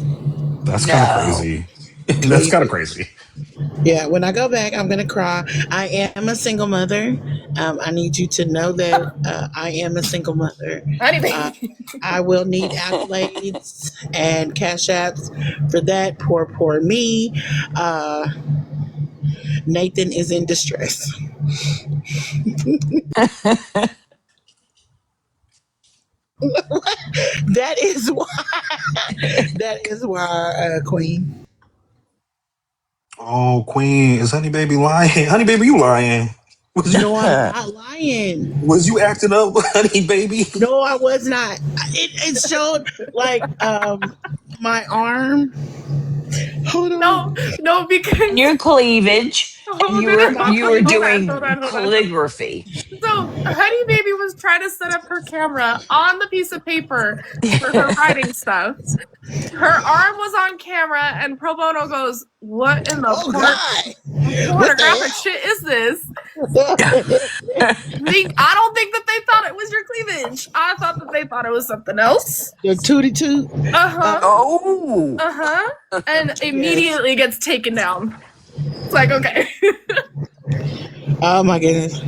C: That's kind of
K: No.
C: crazy. That's kind of
O: Cleavage.
C: crazy.
O: Yeah, when I go back, I'm gonna cry. I am a single mother. I need you to know that I am a single mother. Uh,
E: Anyway,
O: I will need accolades and cash apps for that. Poor me. Uh, Nathan is in distress. That is why. That is why, Queen.
C: Oh, Queen, is Honey Baby lying? Honey Baby, you lying? Was you
O: No, I'm not lying.
C: was you acting up, Honey Baby?
O: No, I was not. It showed like my arm. Hold
E: no,
O: on.
E: no,
K: And
E: because
K: your cleavage, and
E: hold on,
K: you were
E: hold
K: doing
E: on, hold on.
K: calligraphy.
E: So Honey Baby was trying to set up her camera on the piece of paper for her writing stuff. Her arm was on camera, and Pro Bono goes, "What in the
O: Oh God! What
E: pornographic
O: the
E: shit is this?"
O: hell?
E: I don't think that they thought it was your cleavage. I thought that they thought it was something else.
O: The tootie toot.
E: Uh huh.
K: Oh.
E: Uh huh. And
O: Yes.
E: immediately gets taken down. It's like, okay.
O: Oh my goodness.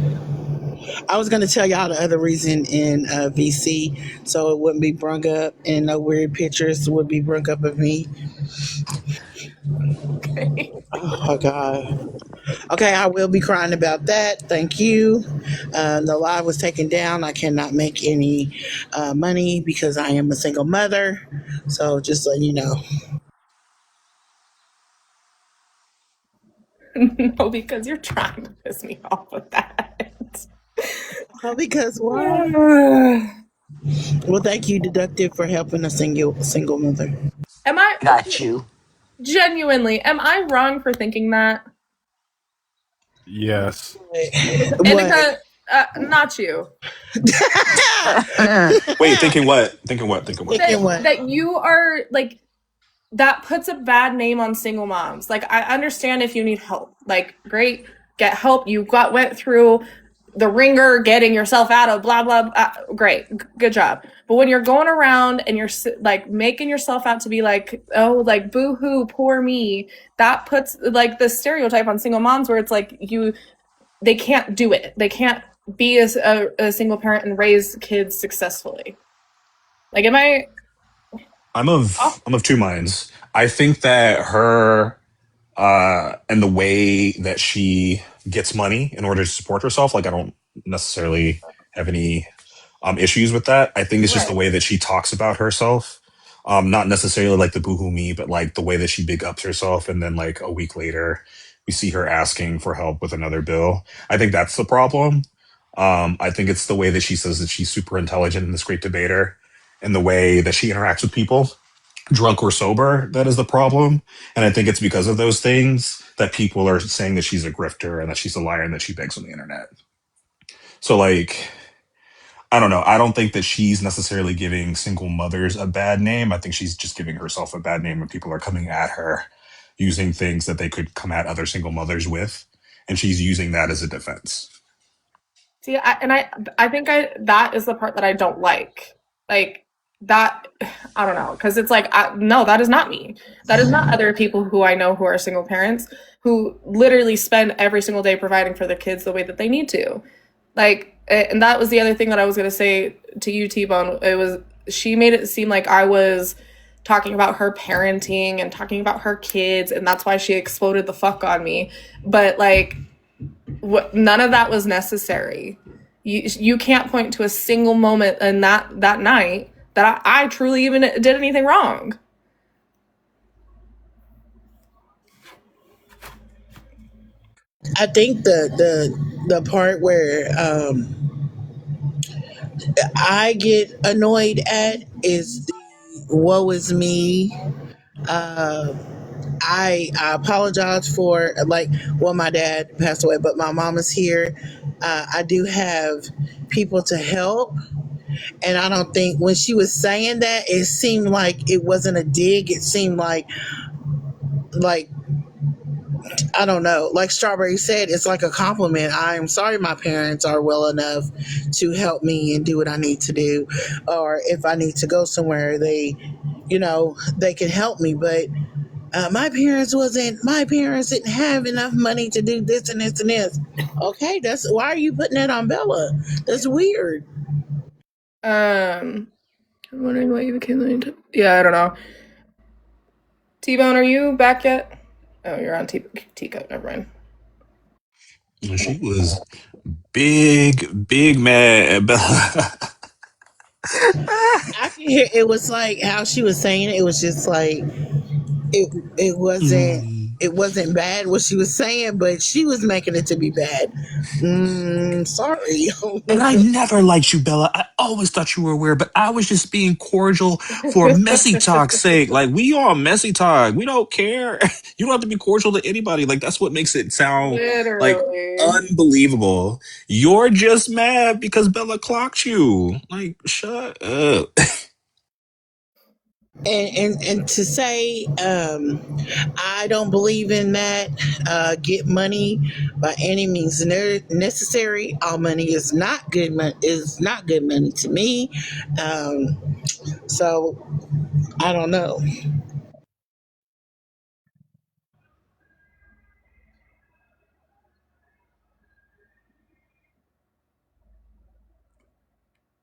O: I was gonna tell y'all the other reason in VC, so it wouldn't be brung up and no weird pictures would be brung up of me.
E: Okay.
O: Oh my God. Okay, I will be crying about that. Thank you. The live was taken down. I cannot make any money because I am a single mother. So just letting you know.
E: No, because you're trying to piss me off with that.
O: Oh, because why? Well, thank you, Deductive, for helping a single mother.
E: Am I
K: Got you.
E: genuinely? Am I wrong for thinking that?
J: Yes.
O: What?
E: Indica, not you.
C: Wait, thinking what? Thinking what? Thinking what?
O: Thinking what?
E: That you are like that puts a bad name on single moms. Like I understand if you need help. Like great, get help. You went through the ringer getting yourself out of blah blah, great, good job. But when you're going around and you're like making yourself out to be like, oh, like boo-hoo, poor me, that puts like the stereotype on single moms where it's like they can't do it, they can't be a single parent and raise kids successfully. Like, am I
C: I'm
E: off?
C: of two minds. I think that her and the way that she gets money in order to support herself, like I don't necessarily have any issues with that. I think it's just the
E: Right.
C: way that she talks about herself. Not necessarily like the boohoo me, but like the way that she big ups herself, and then like a week later, we see her asking for help with another bill. I think that's the problem. I think it's the way that she says that she's super intelligent and this great debater, and the way that she interacts with people, drunk or sober, that is the problem. And I think it's because of those things that people are saying that she's a grifter and that she's a liar and that she begs on the internet. So like, I don't know. I don't think that she's necessarily giving single mothers a bad name. I think she's just giving herself a bad name when people are coming at her using things that they could come at other single mothers with. And she's using that as a defense.
E: See, I think that is the part that I don't like. Like that, I don't know, because it's like, no, that is not me. That is not other people who I know who are single parents who literally spend every single day providing for the kids the way that they need to. Like, and that was the other thing that I was gonna say to you, T-Bone. It was she made it seem like I was talking about her parenting and talking about her kids, and that's why she exploded the fuck on me. But like, none of that was necessary. You can't point to a single moment in that night that I truly even did anything wrong.
O: I think the part where I get annoyed at is the woe is me. Uh, I apologize for like, well, my dad passed away, but my mom is here. I do have people to help, And I don't think when she was saying that, it seemed like it wasn't a dig. It seemed like I don't know, like Strawberry said, it's like a compliment. I am sorry my parents are well enough to help me and do what I need to do. Or if I need to go somewhere, they can help me. But my parents didn't have enough money to do this and this and this. Okay, why are you putting that on Bella? That's weird.
E: I'm wondering why you became the. Yeah, I don't know. T-Bone, are you back yet? Oh, you're on T-Cup. Never mind.
I: She was big mad at Bella.
O: I can hear it was like how she was saying it. It was just like it wasn't
I: Mm.
O: it wasn't bad what she was saying, but she was making it to be bad. Sorry.
I: And I never liked you, Bella. I always thought you were weird, but I was just being cordial for messy talk's sake. Like, we all messy talk. We don't care. You don't have to be cordial to anybody. Like, that's what makes it sound like
E: Literally.
I: unbelievable. You're just mad because Bella clocked you. Like, shut up.
O: And to say I don't believe in that, get money by any means necessary. All money is not good money to me. So I don't know.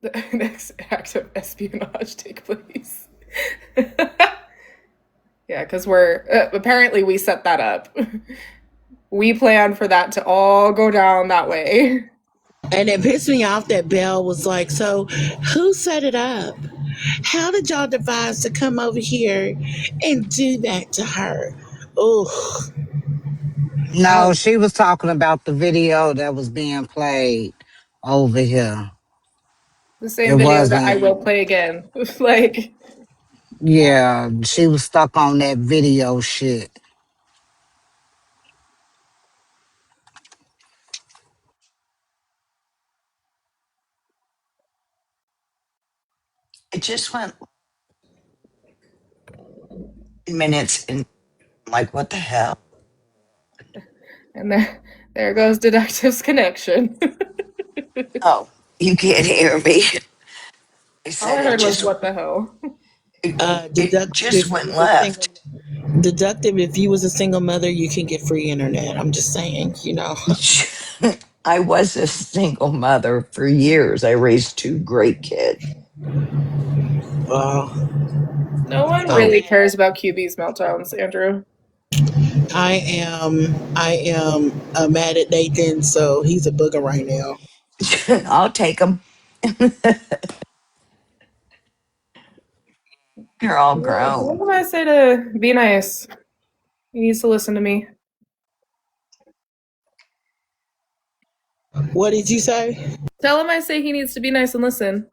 E: The next act of espionage take place. Yeah, because we're apparently we set that up. We planned for that to all go down that way.
O: And it pissed me off that Belle was like, "So, who set it up? How did y'all devise to come over here and do that to her?" Oh,
D: No, she was talking about the video that was being played over here.
E: The
D: It
E: same video that I
D: wasn't,
E: will play again. Like,
D: yeah, she was stuck on that video shit.
K: It just went minutes and I'm like, what the hell?
E: and there goes Detective's connection.
K: Oh, you can't hear me. I
E: All I
K: said
E: heard was what the hell.
K: it
O: deductive
K: just
O: if you
K: went
O: was a single
K: left.
O: deductive if you was a single mother, you can get free internet. I'm just saying.
K: I was a single mother for years. I raised two great kids.
O: Well,
E: No one
O: I'm
E: really
O: mad.
E: cares about QB's meltdowns, Andrew.
O: I am mad at Nathan, so he's a booger right now.
K: I'll take them. They're all
E: What
K: grown.
E: did I say to be nice? He needs to listen to me.
O: What did you say?
E: Tell him I say he needs to be nice and listen.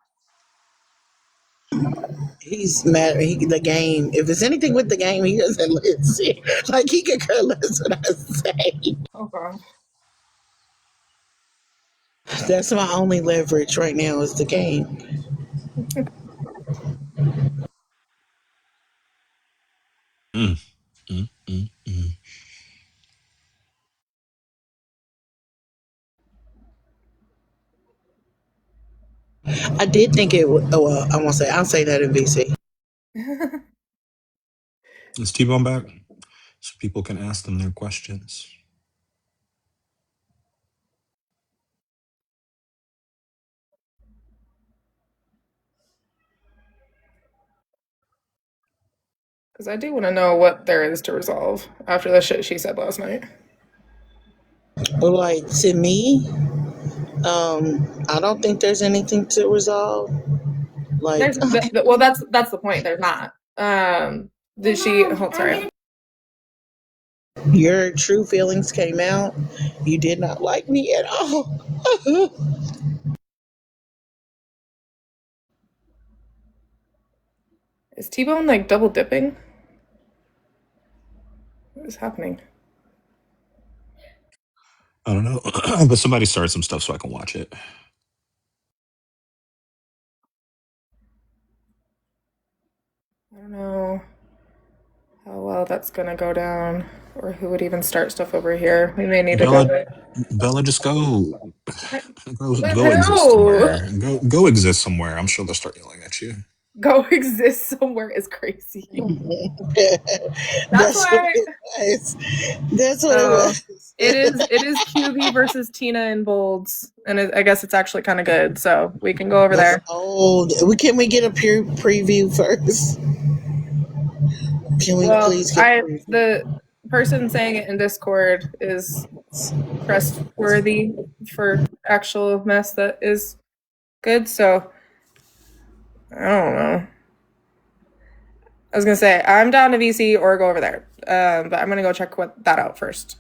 O: He's mad. The game. If it's anything with the game, he doesn't listen. Like he could care less what I say.
E: Oh god.
O: That's my only leverage right now is the game.
I: Mm, mm.
O: I did think it would. Oh, well, I won't say. I'll say that in VC.
I: Is T-Bone back? So people can ask them their questions.
E: Because I do want to know what there is to resolve after the shit she said last night.
O: But like to me, I don't think there's anything to resolve. Like
E: Well, that's the point. There's not. Did she? Oh, sorry.
O: your true feelings came out. You did not like me at all.
E: Is T-Bone like double dipping? What is happening?
I: I don't know. But somebody start some stuff so I can watch it.
E: I don't know how well that's gonna go down, or who would even start stuff over here. We may need to
I: Bella,
E: go.
I: Bella, just
E: With
I: go exist
E: who?
I: somewhere. Go exist somewhere. I'm sure they'll start yelling at you.
E: Go exist somewhere is crazy. That's
O: That's what
E: why.
O: it was. That's what it
E: Oh,
O: was.
E: it is QB versus Tina in bolds, and I guess it's actually kind of good. So we can go over
O: That's
E: there.
O: old. Can we get a preview first? Can we
E: Well,
O: please get a preview?
E: the person saying it in Discord is trustworthy for actual mess that is good. So I don't know. I was gonna say I'm down to VC or go over there, but I'm gonna go check that out first.